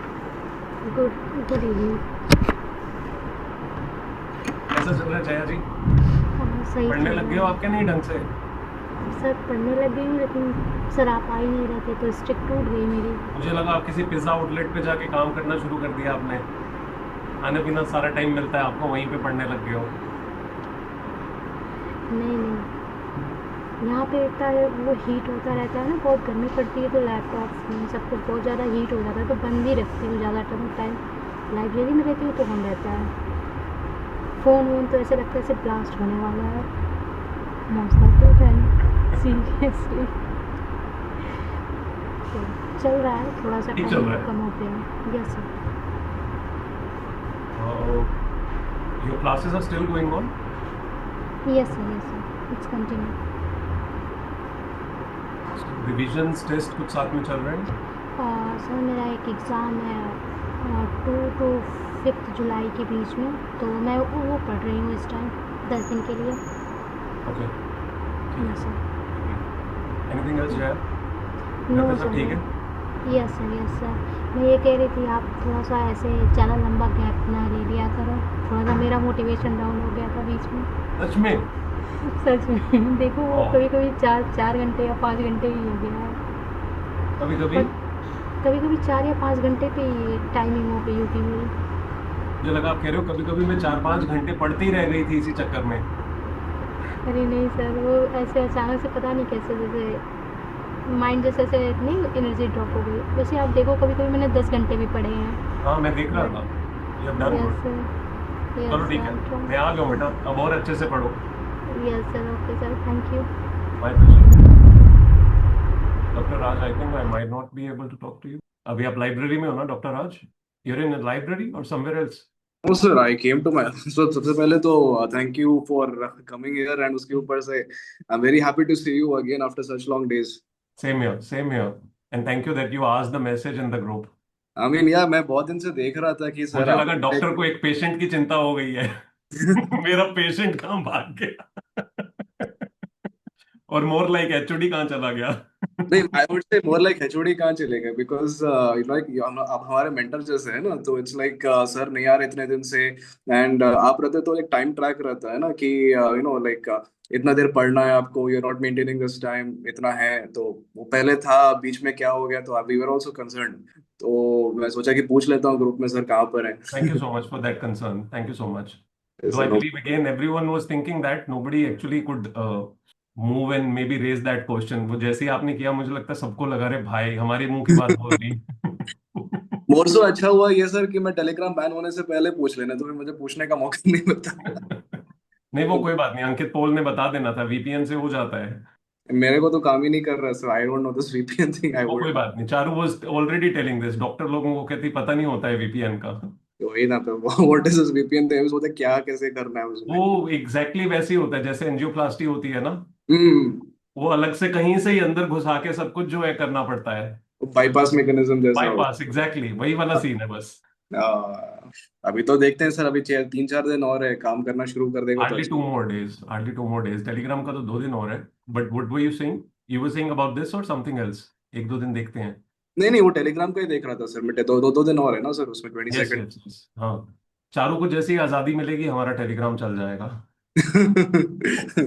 good evening. कैसा चल रहा है जया जी? सही पढ़ने चल लग रहा गए हो है आप क्या नहीं ढंग से? सर, पढ़ने लग गई हूँ, लेकिन सर आप आ ही नहीं रहे थे तो स्टिक टूट गई मेरी। मुझे लगा आप किसी पिज्जा आउटलेट पे जाके काम करना शुरू कर दिया आपने, खाने पीना सारा टाइम मिलता है आपको, वहीं पे पढ़ने लग गए हो। नहीं नहीं, यहाँ पे इतना वो हीट होता रहता है ना, बहुत गर्मी पड़ती है, तो लैपटॉप फोन सब कुछ बहुत ज़्यादा हीट हो जाता है, तो बंद ही रखती हूँ ज़्यादा टाइम। लाइब्रेरी में रहती हूँ तो ऑन रहता है। फ़ोन वोन तो ऐसे लगता है ऐसे ब्लास्ट होने वाला है। मौसम तो है सीरियसली। तो चल रहा है, थोड़ा सा ठीक चल टाइम रहा है। कम होते हैं। Yes sir. Your classes are still going on? Yes sir, yes sir, it's continue. Revisions, test कुछ साथ में चल रहे हैं? सर मेरा एक एग्ज़ाम है 2 to 5 जुलाई के बीच में, तो मैं वो पढ़ रही हूँ इस टाइम 10 दिन के लिए। Okay, yes sir. Anything else यार? नो घर पे सब सर। ठीक है? Yes sir, yes sir. मैं ये कह रही थी आप थोड़ा सा ऐसे ज़्यादा लंबा गैप ना ले लिया करो, थोड़ा सा मेरा मोटिवेशन डाउन हो गया था बीच में। सच में? सच में देखो वो ओह। कभी कभी 4 घंटे या 5 घंटे ही हो गया है, कभी कभी पर कभी कभी 4 या 5 घंटे पे ही टाइमिंग हो गई होगी मेरी। मुझे लगा आप कह रहे हो कभी कभी मैं 4-5 घंटे पढ़ती ही रह गई थी इसी चक्कर में। अरे नहीं सर, वो ऐसे अचानक से पता नहीं कैसे जैसे माइंड जैसे ऐसे नहीं एनर्जी ड्रॉप हो गई। वैसे आप देखो कभी कभी मैंने 10 घंटे भी पढ़े हैं। हाँ, मैं देख रहा बट था। You have done yes good. Sir, चलो यस ठीक है, सर, मैं आ गया हूँ बेटा, अब और अच्छे से पढ़ो। Yes sir, okay sir, thank you. My pleasure. Doctor Raj, I think I might not be able to talk to you. अभी आप लाइब्रेरी में हो ना doctor Raj? You're in library और somewhere else? No, sir, I came to my so सबसे पहले तो thank you for coming here and उसके ऊपर से I'm very happy to see you again after such long days. Same here. And thank you that you asked the message in the group. I mean, yeah, मैं बहुत दिन से देख रहा था कि सर मुझे आप लगा डॉक्टर को एक पेशेंट की चिंता हो गई है। मेरा पेशेंट कहाँ भाग गया? और मोर लाइक एचओडी कहाँ चला गया? नहीं, I would say more like HOD कहाँ चलेगा because you know like अब हमारे मेंटर जैसे है ना, तो it's like सर नहीं आ रहे इतने दिन से and आप रहते तो एक टाइम ट्रैक रहता है ना कि you know like इतना देर पढ़ना है आपको, you're not maintaining this time, इतना है। तो वो पहले था, बीच में क्या हो गया, तो we were also concerned, तो मैं सोचा कि पूछ लेता हूँ ग्रुप में सर कहाँ पर Thank you है। so much for that concern. Thank you so much. Yes, Though I sir, no. believe again everyone was thinking that nobody actually could move and maybe raise that question. वो जैसे ही आपने किया मुझे लगता है सबको लगा रहे भाई हमारे मुंह की बात बोल दी। मोर सो अच्छा हुआ ये सर कि मैं टेलीग्राम बैन होने से पहले पूछ लेना, तो फिर मुझे पूछने का मौका नहीं मिलता। नहीं वो कोई बात नहीं, अंकित पोल ने बता देना था, वीपीएन से हो जाता है। मेरे को तो काम ही नहीं कर रहा sir, I don't know this VPN thing, I वो वुड। कोई बात नहीं, Charu was already telling this, doctor लोगों को कहती पता नहीं होता है वीपीएन का। वही ना, तो what is this VPN thing, सोचते क्या कैसे करना है उसमें। वो एग्जैक्टली वैसे ही होता है जैसे एंजियोप्लास्टी होती है ना, हम्म। वो अलग से कहीं से ही अंदर घुसा के सब कुछ जो है करना पड़ता है। बाईपास मैकेनिज्म जैसा बाईपास, होता एग्जैक्टली वही वाला सीन है बस। है। अभी तो देखते हैं सर, अभी 3-4 दिन और है, काम करना शुरू कर देगा तो हार्डली अच्छा। 2 more days, hardly 2 more days। Telegram का तो 2 दिन और है। But what were you saying? You were saying about this और समथिंग एल्स? 1-2 दिन देखते हैं। नहीं नहीं, वो टेलीग्राम का ही देख रहा था सर, मैं दो दिन और है ना सर उसमें, यस 22nd। यस यस, हाँ। चारू को जैसे ही आजादी मिलेगी हमारा टेलीग्राम चल जाएगा।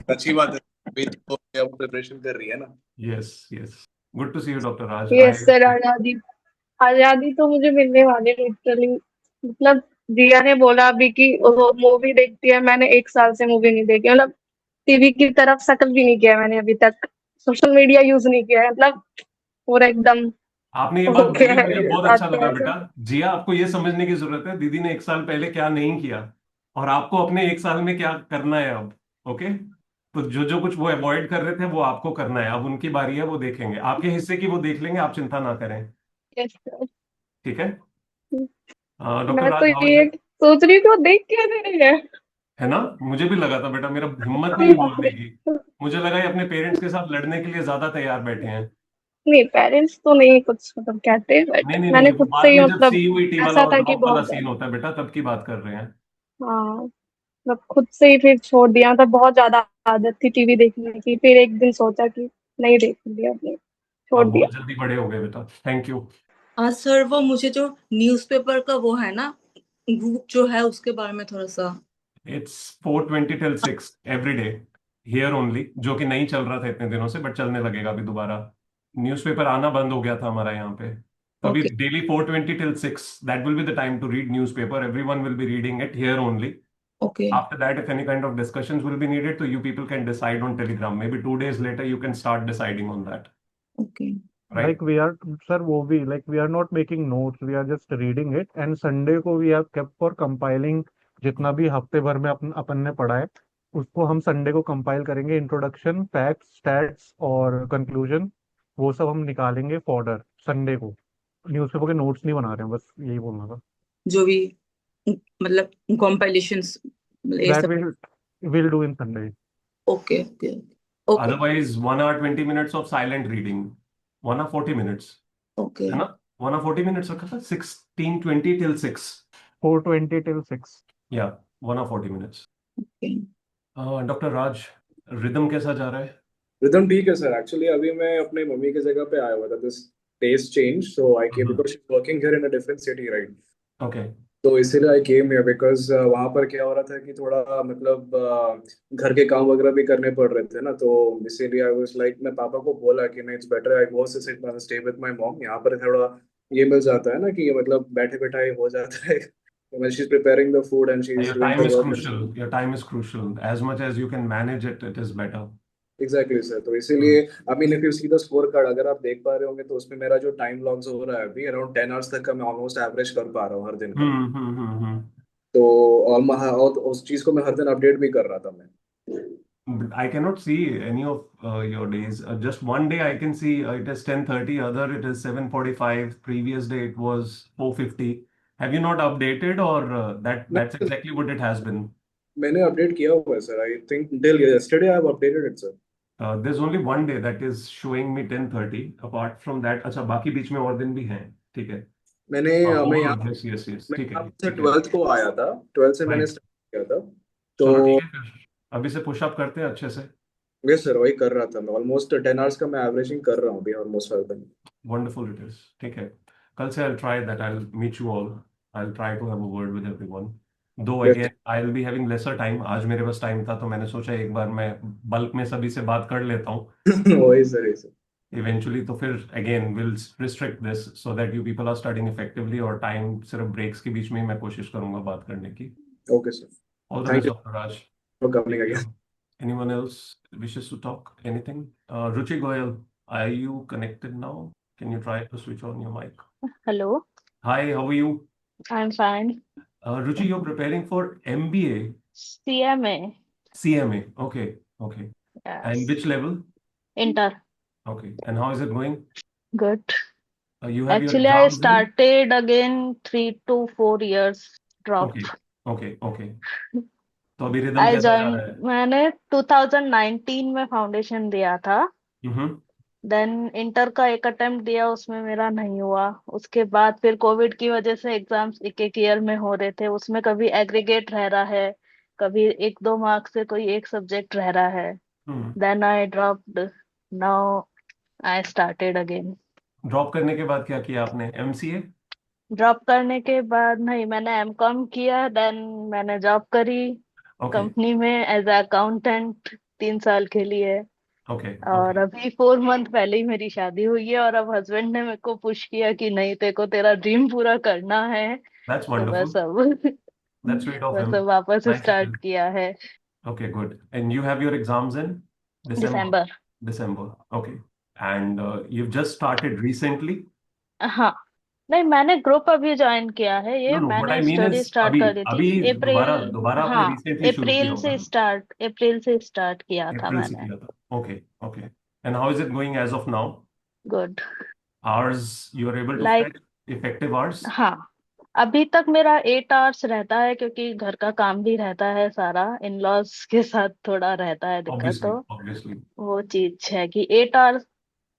अच्छी बात है, अभी तो प्रिपरेशन कर रही है ना। Yes yes. Good to see you doctor Raj. Yes sir. आजादी आजादी तो मुझे मिलने वाली है लिटरली। मतलब जिया ने बोला अभी कि वो मूवी देखती है, मैंने 1 साल से मूवी नहीं देखी। मतलब टीवी की तरफ शकल भी नहीं किया मैंने अभी तक, सोशल मीडिया यूज नहीं किया है, मतलब पूरा एकदम आपने ये हो बात गया बोली है मुझे मेरे बहुत साथ अच्छा तो लगा ऐसा। बेटा। जिया, आपको ये समझने की जरूरत है दीदी ने 1 साल पहले क्या नहीं किया और आपको अपने 1 साल में क्या करना है अब। ओके, तो जो जो कुछ वो अवॉइड कर रहे थे वो आपको करना है, अब उनकी बारी है, वो देखेंगे आपके हिस्से की, वो देख लेंगे, आप चिंता ना करें। Yes sir. ठीक है? डॉक्टर मैं तो राज, हाउ इज ये सोच रही हूँ कि वो देख क्या रही है ना? मुझे भी लगा था बेटा, मेरा हिम्मत नहीं बोलने की। है। मुझे लगा ये अपने पेरेंट्स के साथ लड़ने के लिए ज्यादा तैयार बैठे हैं। नहीं, पेरेंट्स तो नहीं कुछ मतलब कहते, बट नहीं नहीं मैंने नहीं, वो खुद से बाद ही में जब मतलब सीयूईटी वाला ऐसा और था कि ड्रॉप वाला बहुत सीन ज्यादा। होता है बेटा, तब की बात कर रहे हैं। हाँ, मतलब खुद से ही फिर छोड़ दिया। मतलब बहुत ज्यादा आदत थी टीवी देखने की, फिर एक दिन सोचा कि नहीं देखूंगी, अब नहीं, छोड़ आप दिया। बहुत जल्दी बड़े हो गए बेटा, थैंक यू। सर वो मुझे जो न्यूज़पेपर का वो है ना ग्रुप जो है उसके बारे में थोड़ा सा। It's 4:20 till 6 every day here only, जो कि नहीं चल रहा था इतने दिनों से, बट चलने लगेगा अभी दोबारा। न्यूज़पेपर आना बंद हो गया था हमारा यहाँ पे, तो अभी okay daily 4:20 till 6 that will be the time to read newspaper. Everyone will be reading it here only. Okay. After that, if any kind of discussions will be needed, so you people can decide on Telegram. Maybe 2 days later, you can start deciding on that, Okay. right? Like we are, sir, वो भी like we are not making notes, we are just reading it, and Sunday को we have kept for compiling जितना भी हफ्ते भर में अपन ने पढ़ा है उसको हम संडे को कंपाइल करेंगे, इंट्रोडक्शन, फैक्ट्स, स्टैट्स और कंक्लूजन, वो सब हम निकालेंगे फॉर्डर संडे को। न्यूज़पेपर के नोट्स नहीं बना रहे हैं, बस यही बोलना था। जो भी मतलब compilations ये That सब। we'll do in Sunday. Okay, okay, okay, Otherwise, 1 hour 20 minutes of silent reading, 1 hour 40 minutes, okay, है ना? 1 hour 40 minutes रखा था, 16:20 till 6. 4:20 till 6. Yeah, 1 hour 40 minutes. okay. Doctor राज, रिदम कैसा जा रहा है? रिदम ठीक है सर। एक्चुअली अभी मैं अपने मम्मी की जगह पे आया हुआ था, this taste change, so I came because she is working here in a different city, right? Okay, तो इसीलिए आई केम हियर बिकॉज वहां पर क्या हो रहा था कि थोड़ा मतलब घर के काम वगैरह भी करने पड़ रहे थे ना, तो इसीलिए आई वाज लाइक, मैं पापा को बोला कि नहीं, it's better I go stay with my mom. यहाँ पर थोड़ा ये मिल जाता है ना कि मतलब बैठे बैठाए हो जाता है। when she's preparing the food and she's your doing time the is work. crucial. Your time is crucial. As much as you can manage it, it is better. Exactly sir. तो इसीलिए I mean if you see the score card, अगर आप देख पा रहे होंगे तो उसमें मेरा जो टाइम लॉग्स हो रहा है अभी अराउंड 10 आवर्स तक का मैं ऑलमोस्ट एवरेज कर पा रहा हूँ हर दिन का। तो और उस चीज को मैं हर दिन अपडेट भी कर रहा था मैं। But I cannot see any of your days. Just one day I can see it is 10:30, other it is 7:45. Previous day it was 4:50. Have you not updated, or that's exactly what it has been? मैंने update किया हुआ है sir. I think till yesterday I have updated it sir. There's only one day that is showing me 10:30. Apart from that, अच्छा बाकी बीच में और दिन भी हैं, ठीक है? मैंने मैं यहाँ yes, मैं ठीक है, यहाँ से ठीक है। 12th को आया था, 12th से मैंने Right. स्टार्ट किया था। चलो तो ठीक है फिर, अभी से पुशअप करते हैं अच्छे से। यस सर, वही कर रहा था मैं। ऑलमोस्ट 10 आवर्स का मैं एवरेजिंग कर रहा हूँ अभी ऑलमोस्ट हर दिन। Wonderful it is. ठीक है, कल से I'll try that. I'll meet you all. I'll try to have a word with everyone. Though Yes. again, I'll be having lesser time. आज मेरे पास टाइम था तो मैंने सोचा एक बार मैं बल्क में सभी से बात कर लेता हूँ। वही सर, वही सर। Eventually, तो फिर again we'll restrict this so that you people are studying effectively, और टाइम सिर्फ ब्रेक्स के बीच में ही मैं कोशिश करूंगा बात करने की। Okay sir, All the thank best, you Dr. Raj. For coming again. Anyone else wishes to talk? Anything? Ruchi Goyal, are you connected now? Can you try to switch on your mic? Hello, Hi, how are you? I'm fine. Ruchi, you're preparing for MBA, CMA, CMA. Okay, okay. And yes. which level? Inter, Okay. And how is it going? good. You have your Actually, I exams in? started again 3 to 4 years drop. Okay, okay, okay. तो अभी rhythm I कैसा जा joined, रहा है? मैंने 2019 में foundation दिया था, हम्म, देन इंटर का एक अटेम्प्ट दिया, उसमें मेरा नहीं हुआ। उसके बाद फिर कोविड की वजह से एग्जाम्स एक एक ईयर में हो रहे थे, उसमें कभी एग्रीगेट रह रहा है, कभी 1-2 मार्क्स से कोई एक सब्जेक्ट रह रहा है, then I dropped, now I started again. Drop करने के बाद क्या किया आपने? MCA? ड्रॉप करने के बाद नहीं, मैंने एमकॉम किया, देन मैंने जॉब करी Okay, कंपनी में एज अकाउंटेंट 3 साल के लिए, okay, और okay. अभी 4 मंथ पहले ही मेरी शादी हुई है, और अब हस्बैंड ने मेरे को पुश किया कि नहीं, तेरे को तेरा ड्रीम पूरा करना है, That's तो बस wonderful. अब That's sweet of बस him. अब वापस Nice it स्टार्ट is. किया है Okay, good. And you have your exams in December? December. December. Okay. And you've just started recently? हाँ, नहीं, मैंने ग्रुप अभी ज्वाइन किया है, ये No, no. What I मैंने mean स्टडी is स्टार्ट अभी कर दी अभी थी दोबारा अप्रैल, दोबारा आपने हाँ, रिसेंटली शुरू किया होगा ना? अप्रैल से स्टार्ट किया था अप्रैल से मैंने। किया था. Okay, okay. And how is it going as of now? Good, Hours you are able to like fetch effective hours? हाँ, अभी तक मेरा 8 आवर्स रहता है, क्योंकि घर का काम भी रहता है सारा, इन लॉज के साथ थोड़ा रहता है दिक्कत, Obviously, तो obviously. वो चीज है कि 8 hours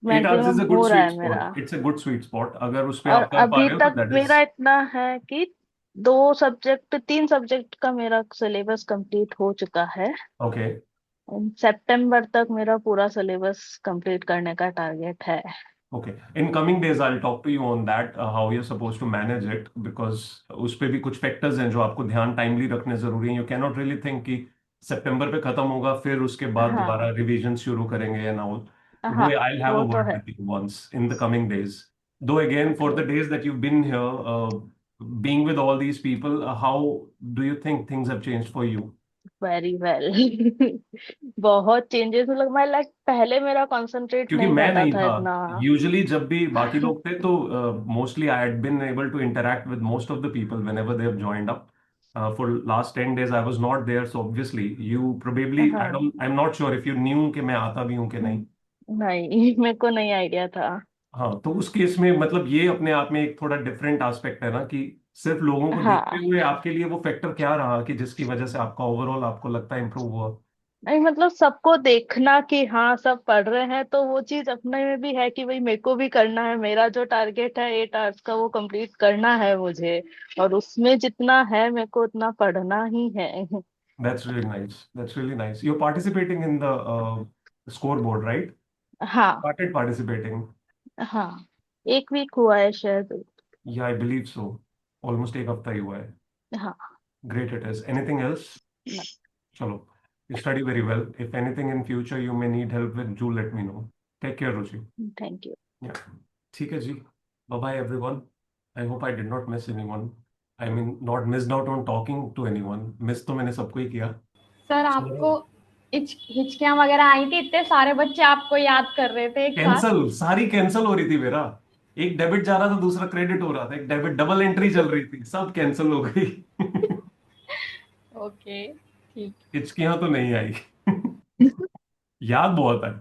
8 hours is maximum a good हो रहा sweet है spot. मेरा। It's a good sweet spot. अगर उस पे और आप कर पा अभी रहे हो तो तक that is मेरा इतना है कि 3 सब्जेक्ट का मेरा सिलेबस कंप्लीट हो चुका है। okay. सितंबर तक मेरा पूरा सिलेबस कंप्लीट करने का टारगेट है। Okay. In coming days, I'll talk to you on that, how you're supposed to manage it, because उस पे भी कुछ फैक्टर्स हैं जो आपको ध्यान टाइमली रखने जरूरी हैं. You cannot really think कि सितंबर पे खत्म होगा फिर उसके बाद दोबारा हाँ रिवीजन शुरू करेंगे and all. हाँ, I'll have वो a तो word है। with you once in the coming days. Though again, for the days that you've been here, being with all these people, how do you think things have changed for you? Very well बहुत changes मतलब मैं like पहले मेरा concentrate क्योंकि नहीं मैं रहता नहीं था था इतना। यूजुअली, जब भी बाकी लोग थे तो mostly I had been able to interact with most of the people whenever they have joined up for last 10 days I was not there, so obviously you probably हाँ I am not sure if you knew कि मैं आता भी हूँ कि नहीं। नहीं मेरे को नहीं आइडिया था। हाँ, तो उस केस में मतलब ये अपने आप में एक थोड़ा डिफरेंट एस्पेक्ट है ना, कि सिर्फ लोगों को देखते हाँ हुए आपके लिए वो फैक्टर क्या रहा कि जिसकी वजह से आपका ओवरऑल आपको लगता है इम्प्रूव हुआ। नहीं मतलब सबको देखना कि हाँ सब पढ़ रहे हैं तो वो चीज अपने में भी है कि भाई मेरे को भी करना है, मेरा जो टारगेट है 8 आवर्स का वो कंप्लीट करना है मुझे, और उसमें जितना है मेरे को उतना पढ़ना ही है। That's really nice. That's really nice. You're participating in the scoreboard, right? हाँ Started participating. हाँ, एक वीक हुआ है शायद। Yeah, I believe so. Almost एक हफ्ता ही हुआ है. हाँ Great it is. Anything else? no, चलो. You study very well. If anything in future you may need help with, do let me know. Take care, Ruchi. thank you। Yeah. ठीक है जी. Bye bye everyone. I hope I did not miss anyone. I mean, not missed out on talking to anyone. Miss तो मैंने सबको ही किया. Sir आपको हिचकियां वगैरह आई थी, इतने सारे बच्चे आपको याद कर रहे थे एक साथ। कैंसल, सारी कैंसल हो रही थी मेरा। एक डेबिट जा रहा था, दूसरा क्रेडिट हो रहा था, एक डेबिट डबल एंट्री चल रही थी, सब कैंसल हो गई। ओके ठीक। हिचकियां तो नहीं आई। याद बहुत है।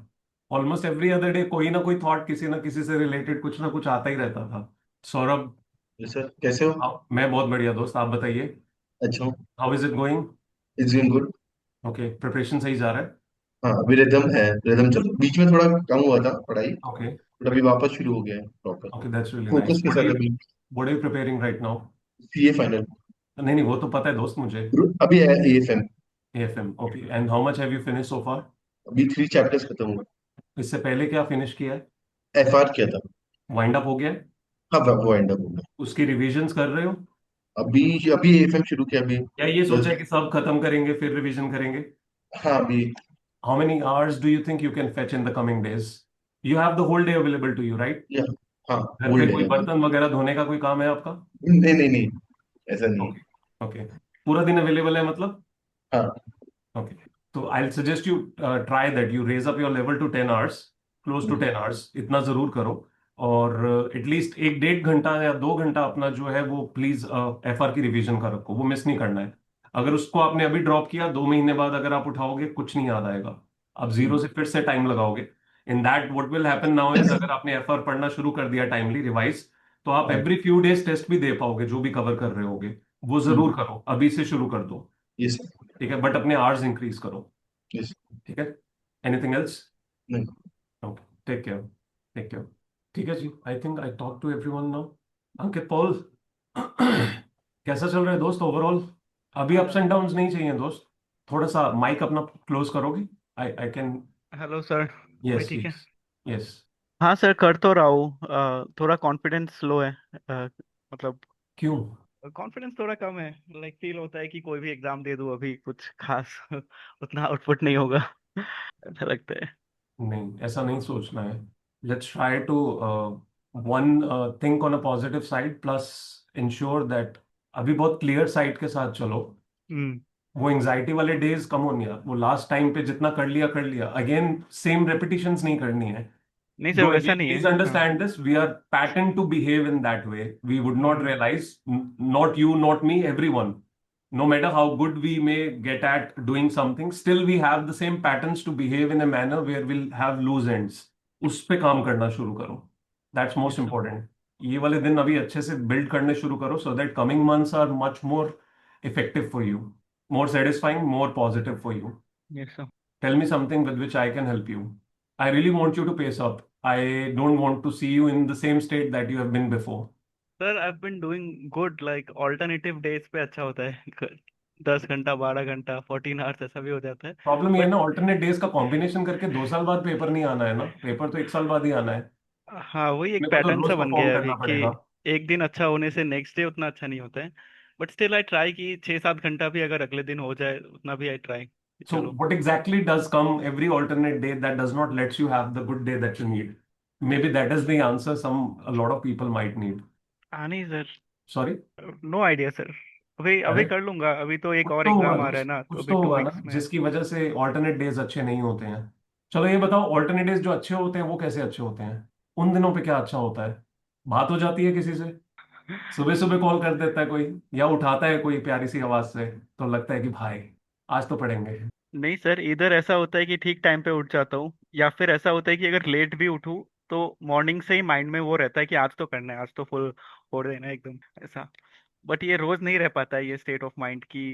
ऑलमोस्ट एवरी अदर डे कोई ना कोई थॉट किसी ना किसी से रिलेटेड कुछ ना कुछ आता ही रहता था। सौरभ, सर कैसे हो? मैं बहुत बढ़िया दोस्त, आप बताइए। अच्छा हूँ। How is it going? It's going good. Okay, preparation सही जा रहा है? हाँ अभी रिदम है, रिदम चल, बीच में थोड़ा कम हुआ था पढ़ाई, ओके बट अभी वापस शुरू हो गया है proper okay, that's really nice. Focus के साथ अभी। What are you preparing right now? CA final. नहीं नहीं, वो तो पता है दोस्त मुझे। अभी है AFM. AFM, okay. And how much have you finish so far? अभी 3 चैप्टर्स खत्म हुए। इससे पहले क्या फिनिश किया है? एफआर किया था। वाइंड अप हो गया है? हाँ वो एंड अप हो गया। उसकी रिविजन्स कर रहे हो? अभी अभी एएफएम शुरू किया अभी। क्या ये सोचा है कि सब खत्म करेंगे फिर रिवीजन करेंगे? हाँ अभी। How many hours do you think you can fetch in the coming days? You have the whole day available to you, right? या हाँ घर होल्ड पे है कोई अभी। बर्तन वगैरह धोने का कोई काम है आपका? नहीं नहीं नहीं, ऐसा नहीं है। ओके ओके, पूरा दिन अवेलेबल है मतलब? हाँ ओके, तो I'll suggest you try that you raise up your level to 10 hours, close to 10 hours, इतना जरूर करो। और एटलीस्ट 1-1.5 घंटा या 2 घंटा अपना जो है वो प्लीज एफआर की रिवीजन का रखो, वो मिस नहीं करना है। अगर उसको आपने अभी ड्रॉप किया, 2 महीने बाद अगर आप उठाओगे कुछ नहीं याद आएगा, आप जीरो से फिर से टाइम लगाओगे। In that what will happen now is, अगर आपने एफआर पढ़ना शुरू कर दिया टाइमली रिवाइज, तो आप एवरी फ्यू डेज टेस्ट भी दे पाओगे, जो भी कवर कर रहे होगे वो जरूर करो, अभी से शुरू कर दो। यस ठीक है, बट अपने आवर्स इंक्रीज करो। यस। ठीक है, एनीथिंग एल्स? नहीं। Okay, take care, take care. ठीक है जी, I think I talk to everyone now. Ankit, Paul, कैसा चल रहा है दोस्त ओवरऑल? अभी अप्स एंड डाउन्स नहीं चाहिए दोस्त, थोड़ा सा माइक अपना क्लोज करोगे? I can. Hello sir, yes ठीक है। प्लीज। यस। हाँ सर, कर तो रहा हूँ। थोड़ा कॉन्फिडेंस लो है। मतलब क्यों? कॉन्फिडेंस थोड़ा कम है। लाइक फील होता है कि कोई भी एग्जाम दे दूँ अभी कुछ खास उतना आउटपुट नहीं होगा। ऐसा लगता है। नहीं, ऐसा नहीं सोचना है। Let's try to one think on a positive side, plus ensure that अभी बहुत क्लियर साइड के साथ चलो। हम्म। वो एंजाइटी वाले डेज कम होनी है, वो लास्ट टाइम पे जितना कर लिया, अगेन सेम रेपिटेशंस नहीं करनी है। नहीं सर, Though वैसा again, नहीं है। please understand this, we are patterned to behave in that way. We would not realize, not you, not me, everyone. No matter how good we may get at doing something, still we have the same patterns to behave in a manner where we'll have loose ends. उस पे काम करना शुरू करो. That's most Yes, sir. important. ये वाले दिन अभी अच्छे से build करने शुरू करो, so that coming months are much more effective for you, more satisfying, more positive for you. Yes, sir. Tell me something with which I can help you. I really want you to pace up. I don't want to see you in the same state that you have been before. Sir, I've been doing good. Like alternative days पे अच्छा होता है। 10 घंटा, 12 घंटा, 14 hours ऐसा भी हो जाता है। प्रॉब्लम ये है बट ना, ऑल्टरनेट डेज का कॉम्बिनेशन करके 2 साल बाद पेपर नहीं आना है ना, पेपर तो 1 साल बाद ही आना है। हाँ, वही एक मेरे को तो पैटर्न सा रोज बन परफॉर्म गया है अभी करना कि पड़ेगा। एक दिन अच्छा होने से नेक्स्ट डे उतना अच्छा नहीं होता है। बट स्टिल आई ट्राई कि 6-7 घंटा भी अगर अगले दिन हो जाए उतना भी आई ट्राई। So चलो। what exactly does come every alternate day that does not let you have the good day that you need? Maybe that is the answer a lot of people might need. नहीं sir, sorry. No idea sir, अभी अरे अभी कर लूंगा, अभी तो एक कुछ और तो होगा, एग्जाम आ रहा है ना, तो कुछ अभी तो टू होगा ना वीक्स में। जिसकी वजह से ऑल्टरनेट डेज अच्छे नहीं होते हैं। चलो ये बताओ, ऑल्टरनेट डेज जो अच्छे होते हैं वो कैसे अच्छे होते हैं? उन दिनों पे क्या अच्छा होता है? बात हो जाती है किसी से, सुबह सुबह कॉल कर देता है कोई, या उठाता है कोई प्यारी सी आवाज से, तो लगता है कि भाई आज तो पढ़ेंगे। नहीं सर, इधर ऐसा होता है कि ठीक टाइम पे उठ जाता हूँ, या फिर ऐसा होता है कि अगर लेट भी उठूँ तो मॉर्निंग से ही माइंड में वो रहता है कि आज तो करना है, आज तो फुल फोड़ देना है एकदम ऐसा। बट ये रोज नहीं रह पाता है ये स्टेट ऑफ माइंड की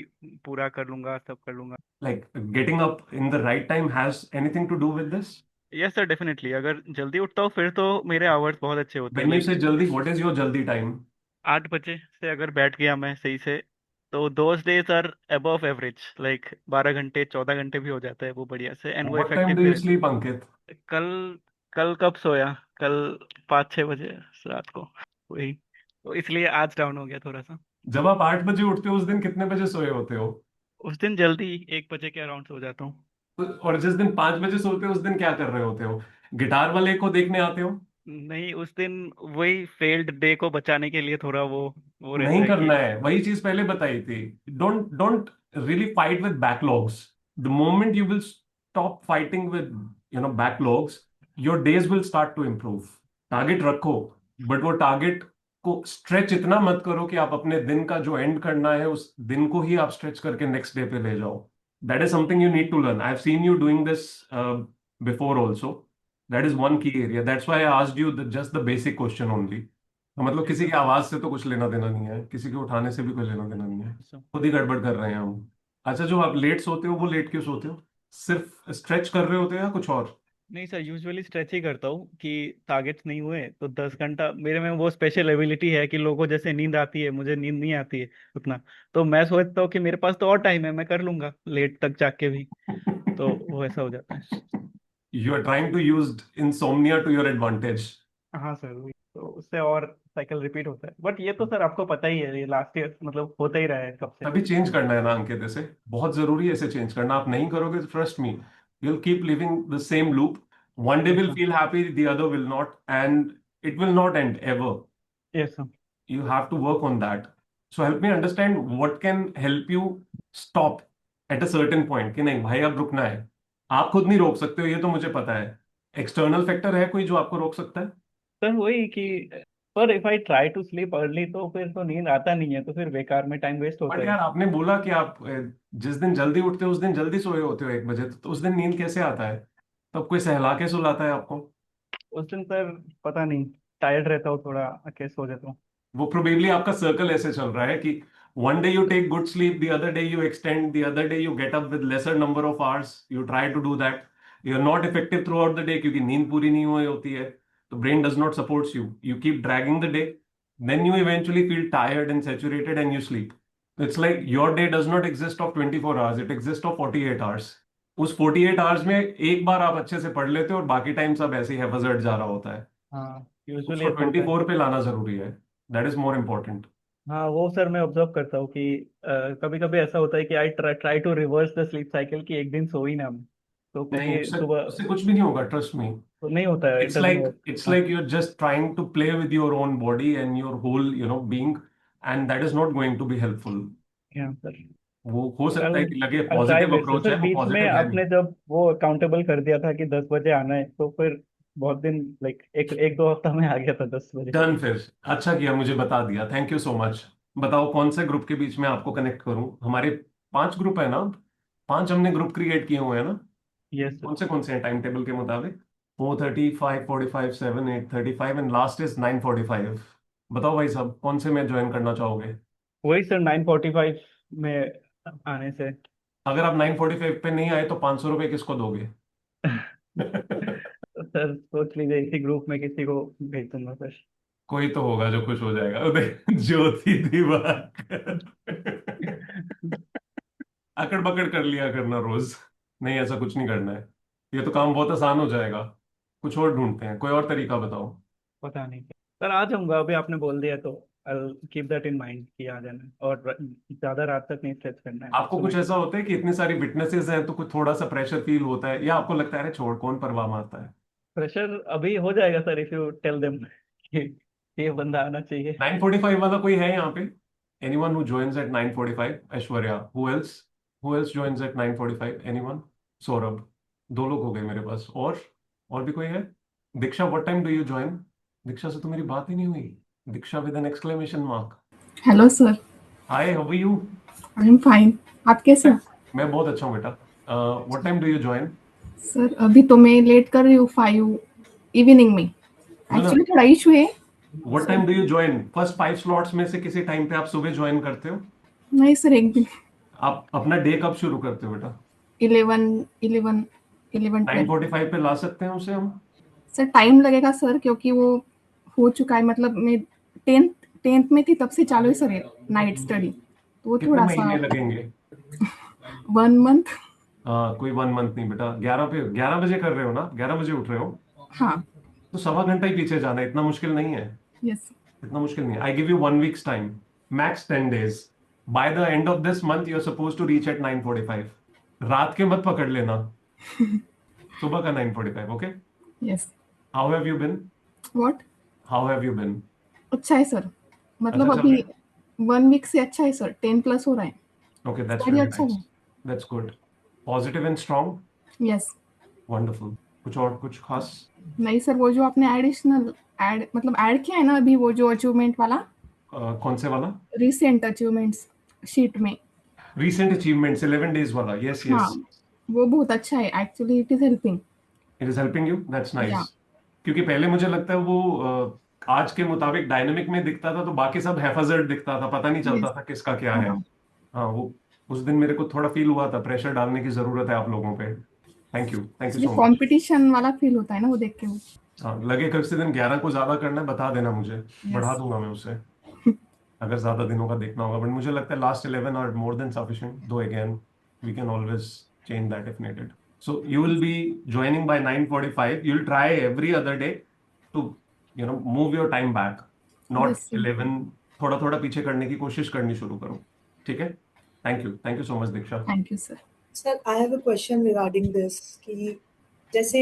पूरा कर लूंगा, सब कर लूंगा। Like getting up in the right time has anything to do with this? Yes sir, definitely अगर जल्दी उठता हूँ फिर तो मेरे आवर्स बहुत अच्छे होते हैं, व्हेन यू लाइक से जल्दी, व्हाट इज योर जल्दी टाइम? 8 बजे से अगर बैठ गया मैं सही से, तो those days are above average, like 12 घंटे 14 घंटे भी हो जाता है वो बढ़िया से, एंड वो व्हाट टाइम इफेक्टिव डू भी यू रहता स्लीप अंकित? है। कल कल कब सोया? कल 5-6 बजे रात को, वही, तो इसलिए आज डाउन हो गया थोड़ा सा। जब आप 8 बजे उठते हो उस दिन कितने बजे सोए होते हो? उस दिन जल्दी 1 बजे के अराउंड सो जाता हूँ। और जिस दिन 5 बजे सोते हो उस दिन क्या कर रहे होते हो? गिटार वाले को देखने आते हो? नहीं, उस दिन वही फेल्ड डे को बचाने के लिए थोड़ा वो रहता नहीं है कि करना है, वही चीज पहले बताई थी। Don't really fight with backlogs. The moment you will stop fighting with backlogs, your days will start to improve. Target रखो, बट वो टारगेट को स्ट्रेच इतना मत करो कि आप अपने दिन का जो एंड करना है उस दिन को ही आप स्ट्रेच करके नेक्स्ट डे पे ले जाओ। That is something you need to learn. I have seen you doing this before also. That is one key area, that's why I asked you just the basic question only. तो मतलब किसी की आवाज से तो कुछ लेना देना नहीं है, किसी के उठाने से भी कोई लेना देना नहीं है, खुद ही गड़बड़ कर रहे हैं हम। अच्छा, जो आप लेट सोते हो वो लेट क्यों सोते हो? सिर्फ स्ट्रेच कर रहे होते हो या कुछ और? नहीं सर, यूजुअली स्ट्रेच ही करता हूँ कि टारगेट्स नहीं हुए तो 10 घंटा मेरे में वो स्पेशल एबिलिटी है कि लोगों को जैसे नींद आती है, मुझे नींद नहीं आती है उतना, तो मैं सोचता हूँ कि मेरे पास तो और टाइम है, मैं कर लूंगा लेट तक जाग के भी, तो वो ऐसा हो जाता है। You are trying to use insomnia to your advantage. हाँ सर, वही तो, उससे और साइकिल रिपीट होता है, बट ये तो सर आपको पता ही है, ये लास्ट ईयर मतलब होता ही रहा है कब से। अभी चेंज करना है ना अंकित, इसे बहुत जरूरी है, इसे चेंज करना। आप नहीं करोगे तो trust me, you will keep living the same loop. One day yes will sir. Feel happy, the other will not, and it will not and ever. Yes sir. You have to work on that. So help me understand what can help you stop at a certain point कि नहीं भाई अब रुकना है। आप खुद नहीं रोक सकते हो, ये तो मुझे पता है। एक्सटर्नल फैक्टर है कोई जो आपको रोक सकता है? सर वही कि, पर if I try to sleep early तो फिर तो नींद आता नहीं है, तो फिर बेकार में टाइम वेस्ट होता बट है। यार आपने बोला कि आप जिस दिन जल्दी उठते हो उस दिन जल्दी सोए होते हो 1 बजे, तो उस दिन नींद कैसे आता है? तब कोई सहला के सुलाता है आपको? उस दिन सर पता नहीं, टायर्ड रहता हूँ थोड़ा, आके सो जाता हूँ। वो प्रोबेबली आपका सर्कल ऐसे चल रहा है कि one day you take good sleep, the other day you extend, the other day you get up with lesser number of hours, you try to do that, you're not effective throughout the day क्योंकि नींद पूरी नहीं हुई होती है, तो brain does not supports you, you keep dragging the day, then you eventually feel tired and saturated and you sleep. It's like your day does not exist of 24 hours, it exists of 48 hours. उस 48 hours में एक बार आप अच्छे से पढ़ लेते हो और बाकी टाइम सब ऐसे ही हैफेजर्ड जा रहा होता है। हाँ, यूजुअली उसको ऐसा होता है। 24 पे लाना जरूरी है, दैट इज मोर इम्पोर्टेंट। हाँ वो सर मैं ऑब्जर्व करता हूँ कि कभी कभी ऐसा होता है कि I try to reverse the sleep cycle कि एक दिन सो ही ना हम, तो नहीं, क्योंकि उससे सुबह उससे कुछ भी नहीं होगा, ट्रस्ट मी। तो नहीं होता है, it It's doesn't like work. it's हाँ। like you're just trying to play with your own body and your whole, being, and that is not going to be helpful. हाँ सर। वो हो सकता है कि लगे I try positive best approach sir, है, वो बीच में पॉजिटिव है नहीं। आपने जब वो अकाउंटेबल कर दिया था कि 10 बजे आना है, तो फिर बहुत दिन लाइक एक एक दो हफ्ता में आ गया था 10 बजे। डन, फिर अच्छा किया मुझे बता दिया, थैंक यू सो मच। बताओ कौन से ग्रुप के बीच में आपको कनेक्ट करूं? हमारे 5 ग्रुप है ना, 5 हमने ग्रुप क्रिएट किए हुए हैं ना। यस कौन से हैं टाइम टेबल के मुताबिक? 4:30, 5:45, 7, 8:35 एंड लास्ट इज 9:45। बताओ भाई साहब, कौन से में ज्वाइन करना चाहोगे? वही सर 9:45 में आने से। अगर आप 9:45 पे नहीं आए तो 500 रुपये किसको दोगे? सर सोच लीजिए इसी ग्रुप में किसी को भेज दूंगा सर। कोई तो होगा जो खुश हो जाएगा। ज्योति दिवाकर। अकड़ बकड़ कर लिया करना रोज। नहीं, ऐसा कुछ नहीं करना है, ये तो काम बहुत आसान हो जाएगा। कुछ और ढूंढते हैं, कोई और तरीका बताओ। पता नहीं सर, आ जाऊंगा, अभी आपने बोल दिया तो I keep that in mind कि आ जाना है, और ज्यादा रात तक नहीं स्ट्रेच करना है आपको कुछ सुबह। ऐसा होता है कि इतनी सारी विटनेसेस हैं तो कुछ थोड़ा सा प्रेशर फील होता है, या आपको लगता है अरे छोड़ कौन परवाह मारता है? प्रेशर अभी हो जाएगा sir, if you tell them कि ये बंदा आना चाहिए। 9:45 वाला कोई है यहाँ पे? Anyone who joins at 9:45? Aishwarya. Who else? Who else joins at 9:45? Anyone? Saurabh. दो लोग हो गए मेरे पास। और भी कोई है? दीक्षा, what time do you join? दीक्षा से तो मेरी बात ही नहीं हुई। दीक्षा with an exclamation mark. Hello sir. Hi, how are you? I am fine. आप कैसे हो? मैं बहुत अच्छा हूँ बेटा। What time do you join? Sir अभी तो मैं लेट कर रही हूँ 5 इवनिंग में। एक्चुअली थोड़ा इशू है। What time do you join? First 5 slots में से किसी टाइम पे आप सुबह ज्वाइन करते हो? नहीं सर, एक दिन आप अपना डे कब शुरू करते हो बेटा? 11 12। 9:45 पे ला सकते हैं उसे हम? सर टाइम लगेगा सर, क्योंकि वो हो चुका है। मतलब मैं 10th में थी तब से चालू है सर नाइट स्टडी, तो वो कितने थोड़ा महीने सा लगेंगे? 1 मंथ। कोई 1 मंथ नहीं बेटा। 11 बजे कर रहे हो ना? 11 बजे उठ रहे हो? हाँ। तो सवा घंटा ही पीछे जाना है, इतना मुश्किल नहीं है। यस। इतना मुश्किल नहीं है। I give you 1 week's time, max 10 days. By the end of this month you are suppose to reach at 9:45. रात के मत पकड़ लेना, सुबह का 9:45. Okay? Yes. How have you been? What? How have you been? अच्छा है सर। मतलब अच्छा चल अभी रहा 1 वीक से अच्छा है सर। 10 प्लस हो रहा है। है? ओके, दैट्स स्टडी वेरी अच्छा नाइस. है। That's good. Positive and strong. Yes. Wonderful. कुछ खास? नहीं सर, वो जो आपने एडिशनल ऐड किया है ना अभी, वो जो अचीवमेंट वाला, कौन से वाला? रिसेंट अचीवमेंट्स शीट में। Recent achievements 11 days वाला. Yes, हाँ, yes. वो बहुत अच्छा है। Actually it is helping. It is helping you. That's nice. या क्योंकि पहले मुझे लगता है वो आज के मुताबिक डायनेमिक में दिखता था, तो बाकी सब हैफाजर्ड दिखता था, पता नहीं चलता यस। था किसका क्या है। हाँ। हाँ, वो उस दिन मेरे को थोड़ा फील हुआ था, प्रेशर डालने की जरूरत है आप लोगों पे। थैंक यू ये सो मच। कंपटीशन वाला फील होता है ना वो देख के। वो हाँ, लगे किसी दिन 11 को ज्यादा करना है बता देना मुझे, बढ़ा यस। दूंगा मैं उससे, अगर ज्यादा दिनों का देखना होगा। बट मुझे लगता है last 11 are more than sufficient, though again we can always change that if needed. So you will be joining by 9:45. You'll try every other day to move your time back, not yes sir. 11. थोड़ा थोड़ा पीछे करने की कोशिश करनी शुरू करो. ठीक है? Thank you so much Diksha. Thank you sir. Sir I have a question regarding this कि जैसे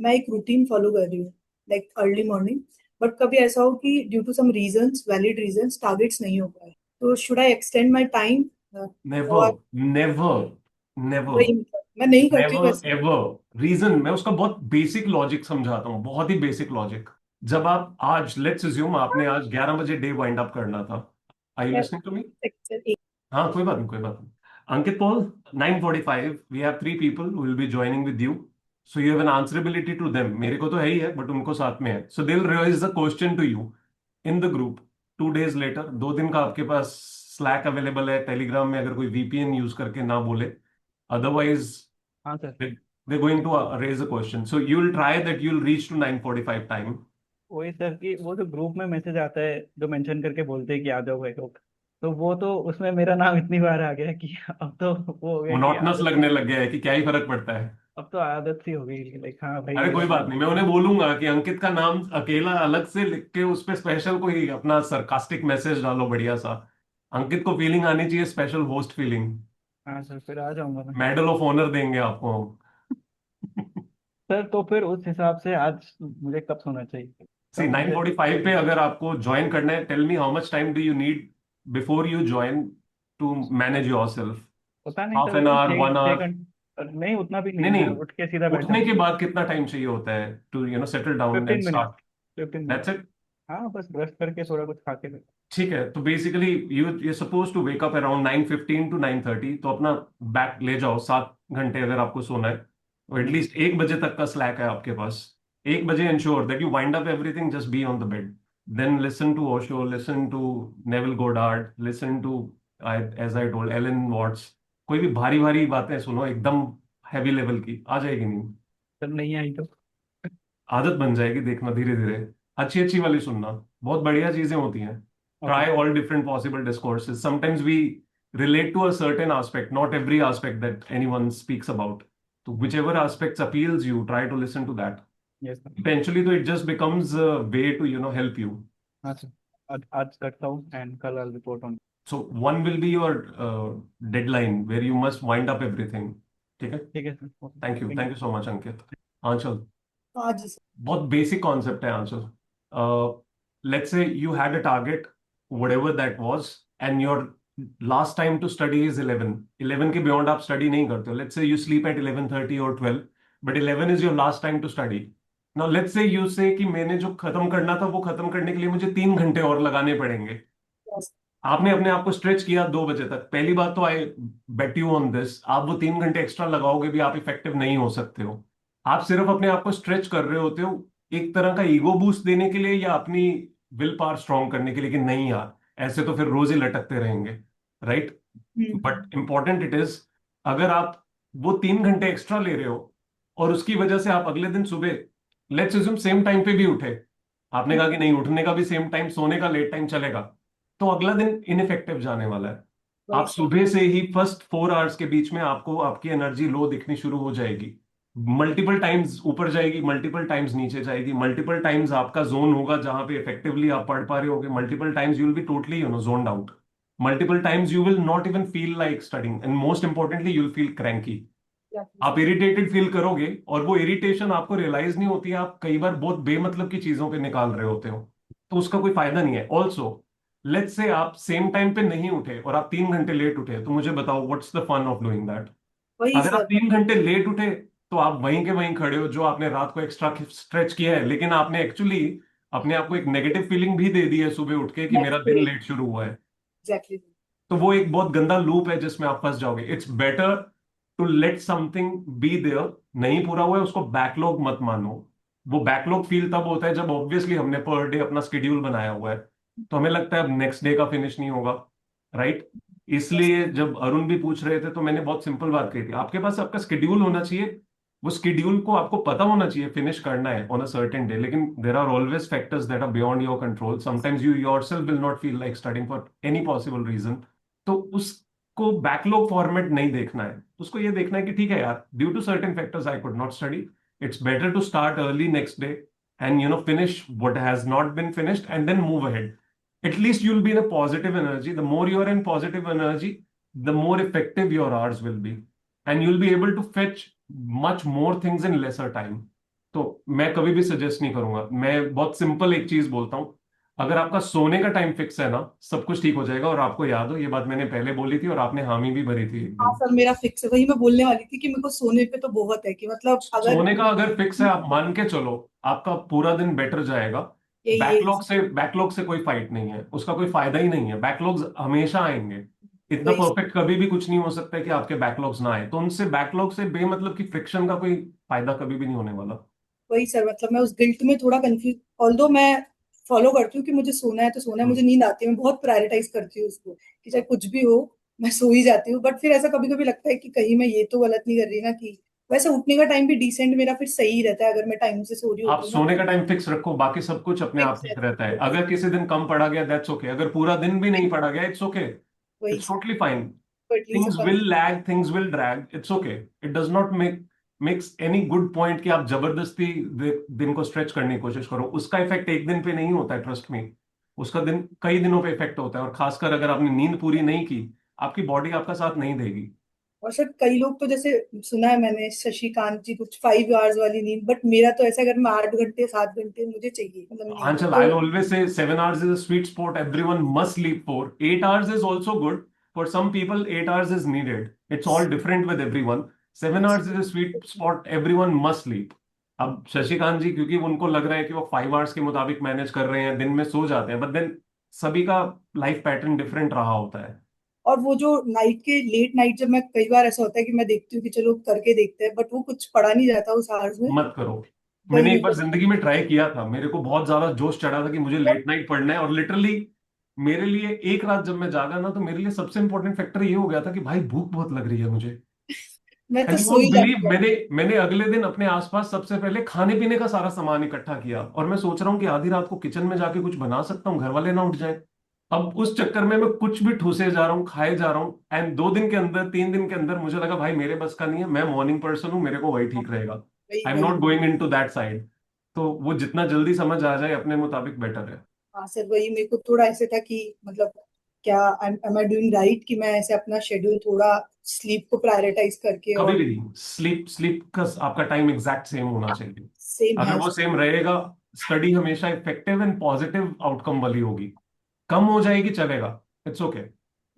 मैं एक रूटीन फॉलो कर रही हूँ लाइक अर्ली मॉर्निंग, बट कभी ऐसा हो कि due to some reasons, valid reasons, targets नहीं हो पाए, तो should I extend my time? Never never never वही मैं नहीं करती हूँ नेवर वैसे। एवर. रीजन मैं उसका बहुत बेसिक लॉजिक समझाता हूँ, बहुत ही बेसिक लॉजिक. जब आप आज लेट्स अज्यूम आपने आज 11 बजे डे वाइंड अप करना था. आई यू लिसनिंग टू मी? हाँ, कोई बात नहीं. Ankit Paul, 9:45. We have 3 people who will be joining with you. So you have an answerability to them. मेरे को तो है ही है, but उनको साथ में है. So they'll raise the question to you in the group 2 days later. 2 दिन का आपके पास Slack अवेलेबल है, Telegram में, अगर कोई VPN यूज करके ना बोले. Otherwise, हाँ sir, they're going to raise a question. So you'll try that you'll reach to 9:45 time. वही सर कि वो जो ग्रुप में मैसेज आता है जो मेंशन करके बोलते हैं कि आ जाओ भाई लोग, तो वो तो उसमें मेरा नाम इतनी बार आ गया है कि अब तो वो हो गया कि मोनोटनस आदत लगने लग गया है कि क्या ही फर्क पड़ता है. अब तो आदत सी हो गई, लाइक हाँ भाई अरे कोई बात नहीं, मैं उन्हें बोलूंगा कि अंकित का नाम अकेला अलग से लिख के उस पे स्पेशल कोई अपना सरकास्टिक मैसेज डालो बढ़िया सा. अंकित को फीलिंग आनी चाहिए, स्पेशल होस्ट फीलिंग. हाँ सर, फिर आ जाऊंगा मैं मेडल ऑफ ऑनर देंगे आपको हम. सर। तो फिर उस हिसाब से आज मुझे कब सोना चाहिए, सी कब मुझे 9:45 पे अगर आपको ज्वाइन करना है, tell me how much time do you need before you join to manage yourself? पता नहीं हाफ सर, एन वही आवर, 1 6 आवर? घंटे नहीं, उतना भी नहीं नहीं, मैं नहीं, उठ के सीधा बैठ उठने के जाऊंगा। बाद कितना टाइम चाहिए होता है to settle down and 15 minute, start? 15 that's minute it? हाँ बस ब्रश करके थोड़ा कुछ खा के ठीक है. तो basically you suppose to wake up around 9:15 to 9:30. तो अपना बैक ले जाओ 7 घंटे अगर आपको सोना है, और एटलीस्ट 1 बजे तक का स्लैक है आपके पास. 1 बजे ensure that you wind up everything, just be on the bed. Then listen to Osho, listen to Neville Goddard, listen to as I told Alan Watts. कोई भी भारी भारी बातें सुनो, एकदम हैवी लेवल की, आ जाएगी नींद. सर नहीं आई तो आदत बन जाएगी, देखना धीरे धीरे. अच्छी अच्छी वाली सुनना, बहुत बढ़िया चीजें होती हैं. Try okay. all different possible discourses. Sometimes we relate to a certain aspect, not every aspect that anyone speaks about. So whichever aspects appeals you, try to listen to that. Yes sir. Eventually, though, it just becomes a way to help you. हाँ sir, आज आज करता हूँ and कल I report on. So one will be your deadline where you must wind up everything. ठीक है? ठीक है sir. Thank you so much, Ankit. आंचल, हाँ जी सर। बहुत बेसिक कॉन्सेप्ट है आंचल. let's say you had a target, whatever that was, and your last time to study is 11 के beyond आप study नहीं करते हो. Let's say you sleep at 11:30 or 12, but 11 is your last time to study. Now let's say you say कि मैंने जो खत्म करना था वो खत्म करने के लिए मुझे 3 घंटे और लगाने पड़ेंगे. आपने अपने आप को स्ट्रेच किया 2 बजे तक. पहली बात तो आई बेट यू ऑन दिस, आप वो 3 घंटे एक्स्ट्रा लगाओगे भी आप इफेक्टिव नहीं हो सकते हो. आप सिर्फ अपने आप को स्ट्रेच कर रहे होते हो एक तरह का ईगो बूस्ट देने के लिए या अपनी विल पावर स्ट्रॉन्ग करने के लिए कि नहीं यार ऐसे तो फिर रोज ही लटकते रहेंगे, right? But important it is, अगर आप वो 3 घंटे एक्स्ट्रा ले रहे हो और उसकी वजह से आप अगले दिन सुबह लेट्स अज्यूम सेम टाइम पे भी उठे, आपने कहा कि नहीं उठने का भी सेम टाइम, सोने का लेट टाइम चलेगा, तो अगला दिन इनइफेक्टिव जाने वाला है. आप सुबह से ही फर्स्ट 4 आवर्स के बीच में आपको आपकी एनर्जी लो दिखनी शुरू हो जाएगी. मल्टीपल टाइम्स ऊपर जाएगी, मल्टीपल टाइम्स नीचे जाएगी, मल्टीपल टाइम्स आपका जोन होगा जहां पे इफेक्टिवली आप पढ़ पा रहे होगे, multiple times you will be totally zoned out, multiple times you will not even feel like studying, and most importantly you will feel cranky. आप इरिटेटेड फील करोगे और वो इरिटेशन आपको रियलाइज नहीं होती है, आप कई बार बहुत बेमतलब की चीजों पे निकाल रहे होते हो, तो उसका कोई फायदा नहीं है. ऑल्सो लेट्स से आप सेम टाइम पे नहीं उठे और आप 3 घंटे लेट उठे, तो मुझे बताओ what's the fun of doing that? अगर आप 3 घंटे लेट उठे तो आप वहीं के वहीं खड़े हो जो आपने रात को एक्स्ट्रा स्ट्रेच किया है, लेकिन आपने एक्चुअली अपने आप को एक नेगेटिव फीलिंग भी दे दी है सुबह उठ के कि मेरा दिन लेट शुरू हुआ है. एग्जैक्टली. तो वो एक बहुत गंदा लूप है जिसमें आप फंस जाओगे. It's better to let something be there, नहीं पूरा हुआ है उसको बैकलॉग मत मानो. वो बैकलॉग फील तब होता है जब ऑब्वियसली हमने पर डे अपना स्केड्यूल बनाया हुआ है, तो हमें लगता है अब नेक्स्ट डे का फिनिश नहीं होगा, राइट? इसलिए जब अरुण भी पूछ रहे थे तो मैंने बहुत सिंपल बात कही थी, आपके पास आपका स्केड्यूल होना चाहिए, वो स्केड्यूल को आपको पता होना चाहिए फिनिश करना है ऑन अ सर्टेन डे, लेकिन there are always factors that are beyond your control. Sometimes you yourself will not feel like studying for any possible reason, तो उसको बैकलॉग फॉर्मेट नहीं देखना है, उसको ये देखना है कि ठीक है यार, due to certain factors I could not study, it's better to start early next day and finish what has not been finished and then move ahead. At least you'll be in a positive energy. The more you are in positive energy, the more effective your hours will be, and you'll be able to fetch much more things in lesser time. तो मैं कभी भी suggest नहीं करूंगा. मैं बहुत simple एक चीज बोलता हूं, अगर आपका सोने का टाइम फिक्स है ना, सब कुछ ठीक हो जाएगा. और आपको याद हो ये बात मैंने पहले बोली थी और आपने हामी भी भरी थी. हाँ सर, मेरा फिक्स है, वही मैं बोलने वाली थी कि मेरे को सोने पे तो बहुत है कि मतलब सोने का अगर फिक्स है, आप मान के चलो आपका पूरा दिन बेटर जाएगा. बैकलॉग से कोई फाइट नहीं है, उसका कोई फायदा ही नहीं है. बैकलॉग्स हमेशा आएंगे, इतना परफेक्ट कभी भी कुछ नहीं हो सकता है कि आपके बैकलॉग्स ना आए. तो उनसे बैकलॉग से बेमतलब की फ्रिक्शन का कोई फायदा कभी भी नहीं होने वाला. वही सर, मतलब मैं उस गिल्ट में थोड़ा कंफ्यूज, ऑल्दो मैं फॉलो करती हूँ कि मुझे सोना है तो सोना है, मुझे नींद आती है, मैं बहुत प्रायोरिटाइज करती हूँ उसको कि चाहे कुछ भी हो मैं सो ही जाती हूँ. बट फिर ऐसा कभी कभी लगता है कि कहीं मैं ये तो गलत नहीं कर रही ना, कि वैसे उठने का टाइम भी डिसेंट मेरा फिर सही रहता है अगर मैं टाइम से सो रही हूँ. आप सोने का टाइम फिक्स रखो, बाकी सब कुछ अपने आप ठीक रहता है. अगर किसी दिन कम पड़ा गया दैट्स ओके, अगर पूरा दिन भी नहीं पड़ा गया it's okay, it's totally fine. Things will lag, things will drag, it's okay. It does not makes any good point कि आप जबरदस्ती दिन को स्ट्रेच करने की कोशिश करो. उसका इफेक्ट एक दिन पे नहीं होता है, ट्रस्ट मी. उसका दिन कई दिनों पे इफेक्ट होता है, और खासकर अगर आपने नींद पूरी नहीं की, आपकी बॉडी आपका साथ नहीं देगी. और सर कई लोग तो जैसे सुना है मैंने शशिकांत जी कुछ 5 आवर्स वाली नींद, बट मेरा तो ऐसा अगर मैं 8 घंटे 7 घंटे मुझे चाहिए. मतलब Anchal, I'll always say 7 hours is a sweet spot. Everyone must sleep for. 8 hours is also good. For some people, 8 hours is needed. It's all different with everyone. 7 hours is a sweet spot. Everyone must sleep. अब शशिकांत जी क्योंकि उनको लग रहा है कि वो 5 hours के मुताबिक मैनेज कर रहे हैं, दिन में सो जाते हैं, बट देन सभी का लाइफ पैटर्न डिफरेंट रहा होता है. और वो जो नाइट के लेट नाइट, जब मैं कई बार ऐसा होता है कि मैं देखती हूँ कि चलो करके देखते हैं, बट वो कुछ पढ़ा नहीं जाता उस आवर्स में. मत करो. मैंने एक बार जिंदगी में ट्राई किया था, मेरे को बहुत ज्यादा जोश चढ़ा था कि मुझे लेट नाइट पढ़ना है, और लिटरली मेरे लिए एक रात जब मैं जागा ना, तो मेरे लिए सबसे इंपॉर्टेंट फैक्टर ये हो गया था कि भाई भूख बहुत लग रही है मुझे. मैं तो सो ही जाती हूँ. मैंने अगले दिन अपने आसपास सबसे पहले खाने पीने का सारा सामान इकट्ठा किया, और मैं सोच रहा हूँ कि आधी रात को किचन में जाके कुछ बना सकता हूँ, घर वाले ना उठ जाए. अब उस चक्कर में मैं कुछ भी ठूसे जा रहा हूँ, खाए जा रहा हूँ, एंड 2 दिन के अंदर 3 दिन के अंदर मुझे लगा भाई मेरे बस का नहीं है, मैं मॉर्निंग पर्सन हूँ, मेरे को वही ठीक रहेगा. I am not going into that side. तो वो जितना जल्दी समझ आ जाए अपने मुताबिक बेटर है. हाँ सर, वही मेरे को थोड़ा ऐसे था कि मतलब क्या एम आई डूइंग राइट कि मैं ऐसे अपना शेड्यूल थोड़ा स्लीप को प्रायोरिटाइज करके. कभी भी नहीं. स्लीप का आपका टाइम एग्जैक्ट सेम होना चाहिए. सेम अगर है वो सेम रहेगा, स्टडी हमेशा इफेक्टिव एंड पॉजिटिव आउटकम वाली होगी। कम हो जाएगी चलेगा, इट्स ओके।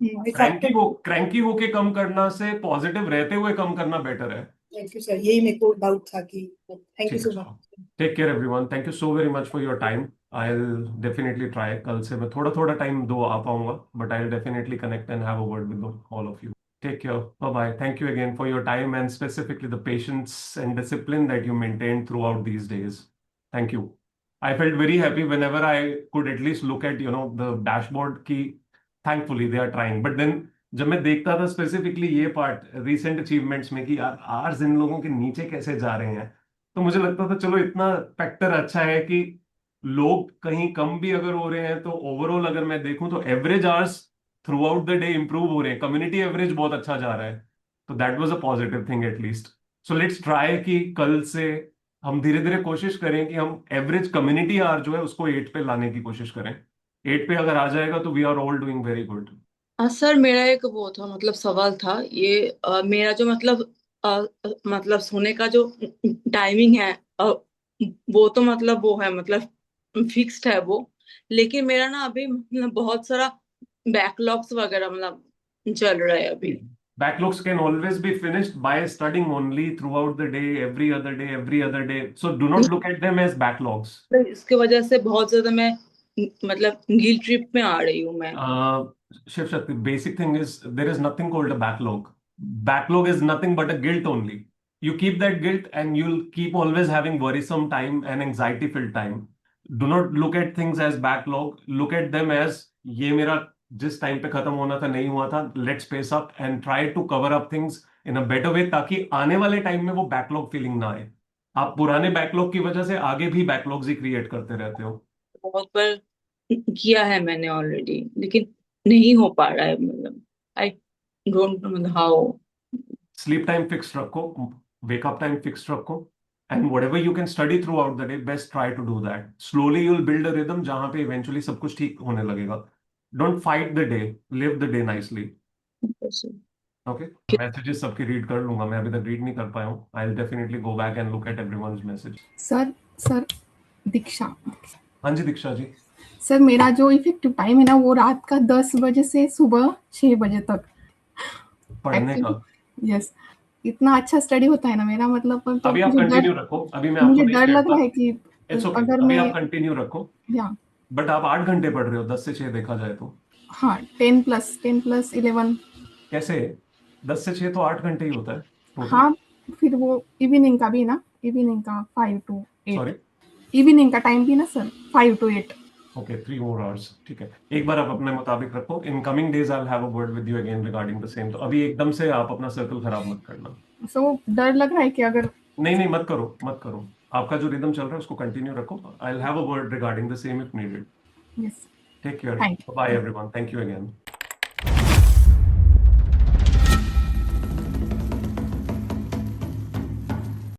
इफेक्टिव। क्रैंकी होके कम करना से पॉजिटिव रहते हुए कम करना बेटर है। थैंक यू सर, यही मेरे को डाउट था कि थैंक यू ठीक है, सो चलो। Much. Take care everyone, thank you so very much for your time. I will definitely try. कल से मैं थोड़ा थोड़ा टाइम दो आ पाऊंगा, but I will definitely connect and have a word with all of you. Take care. Bye bye. Thank you again for your time and specifically the patience and discipline that you maintained throughout these days. Thank you. I felt very happy whenever I could at least look at, the dashboard ki thankfully they are trying. But then जब मैं देखता था specifically ये part recent achievements में कि यार hours इन लोगों के नीचे कैसे जा रहे हैं, तो मुझे लगता था चलो इतना फैक्टर अच्छा है कि लोग कहीं कम भी अगर हो रहे हैं तो ओवरऑल अगर मैं देखूं तो average hours through out the day improve हो रहे हैं, कम्युनिटी एवरेज बहुत अच्छा जा रहा है। तो that was a positive thing at least. So let's try कि कल से हम धीरे धीरे कोशिश करें कि हम एवरेज कम्युनिटी आवर जो है उसको 8 पे लाने की कोशिश करें। 8 पे अगर आ जाएगा तो we are all doing very good. Sir मेरा एक वो था मतलब सवाल था ये मेरा जो मतलब सोने का जो टाइमिंग है वो तो मतलब वो है मतलब फिक्स्ड है वो, लेकिन मेरा ना अभी मतलब बहुत सारा बैकलॉग्स वगैरह मतलब चल रहा है अभी। Backlogs can always be finished by studying only throughout the day, every other day, every other day. So do not look at them as backlogs. इसके वजह से बहुत ज्यादा मैं मतलब गिल्ट ट्रिप में आ रही हूँ मैं। Shiv Shakti, basic thing is there is nothing called a backlog. Backlog is nothing but a guilt only. You keep that guilt and you'll keep always having worrisome time and anxiety filled time. Do not look at things as backlog. Look at them as ये मेरा जिस time पे खत्म होना था नहीं हुआ था, let's space up and try to cover up things in a better way, ताकि आने वाले टाइम में वो बैकलॉग फीलिंग ना आए। आप पुराने बैकलॉग की वजह से आगे भी बैकलॉग्स ही क्रिएट करते रहते हो। बहुत बार किया है मैंने ऑलरेडी, लेकिन नहीं हो पा रहा है मतलब आई डोंट नो मतलब हाउ। स्लीप टाइम फिक्स रखो, वेकअप टाइम फिक्स रखो, and whatever you can study throughout the day best try to do that. Slowly you will build a rhythm जहां पे इवेंचुअली सब कुछ ठीक होने लगेगा। Don't fight the day, live the day nicely. Okay, messages सबके read कर लूंगा, मैं अभी तक रीड नहीं कर पाया हूँ। I will definitely go back and look at everyone's message. Sir Diksha. हाँ जी दीक्षा जी। सर मेरा जो इफेक्टिव टाइम है ना वो रात का 10 बजे से सुबह 6 बजे तक पढ़ने का। यस, इतना अच्छा स्टडी होता है ना मेरा, मतलब तो अभी आप मुझे कंटिन्यू रखो, अभी मैं आपको मुझे नहीं डर लग छेड़ता। रहा है कि इट्स ओके, अगर अभी मैं आप कंटिन्यू रखो। या बट आप 8 घंटे पढ़ रहे हो 10 से 6 देखा जाए तो। हाँ 10+11। कैसे? 10 से 6 तो 8 घंटे ही होता है टोटल। हाँ फिर वो इवनिंग का भी ना, इवनिंग का 5 to 8, सॉरी इवनिंग का टाइम भी ना sir 5 to 8। Okay, 3 more hours, ठीक है। एक बार आप अपने मुताबिक रखो। In coming days I will have a word with you again regarding the same. तो अभी एकदम से आप अपना सर्कल खराब मत करना। सो डर लग रहा है कि अगर नहीं मत करो मत करो। आपका जो रिदम चल रहा है उसको कंटिन्यू रखो। I will have a word regarding the same if needed. Yes, take care, thank you. Bye everyone, thank you again.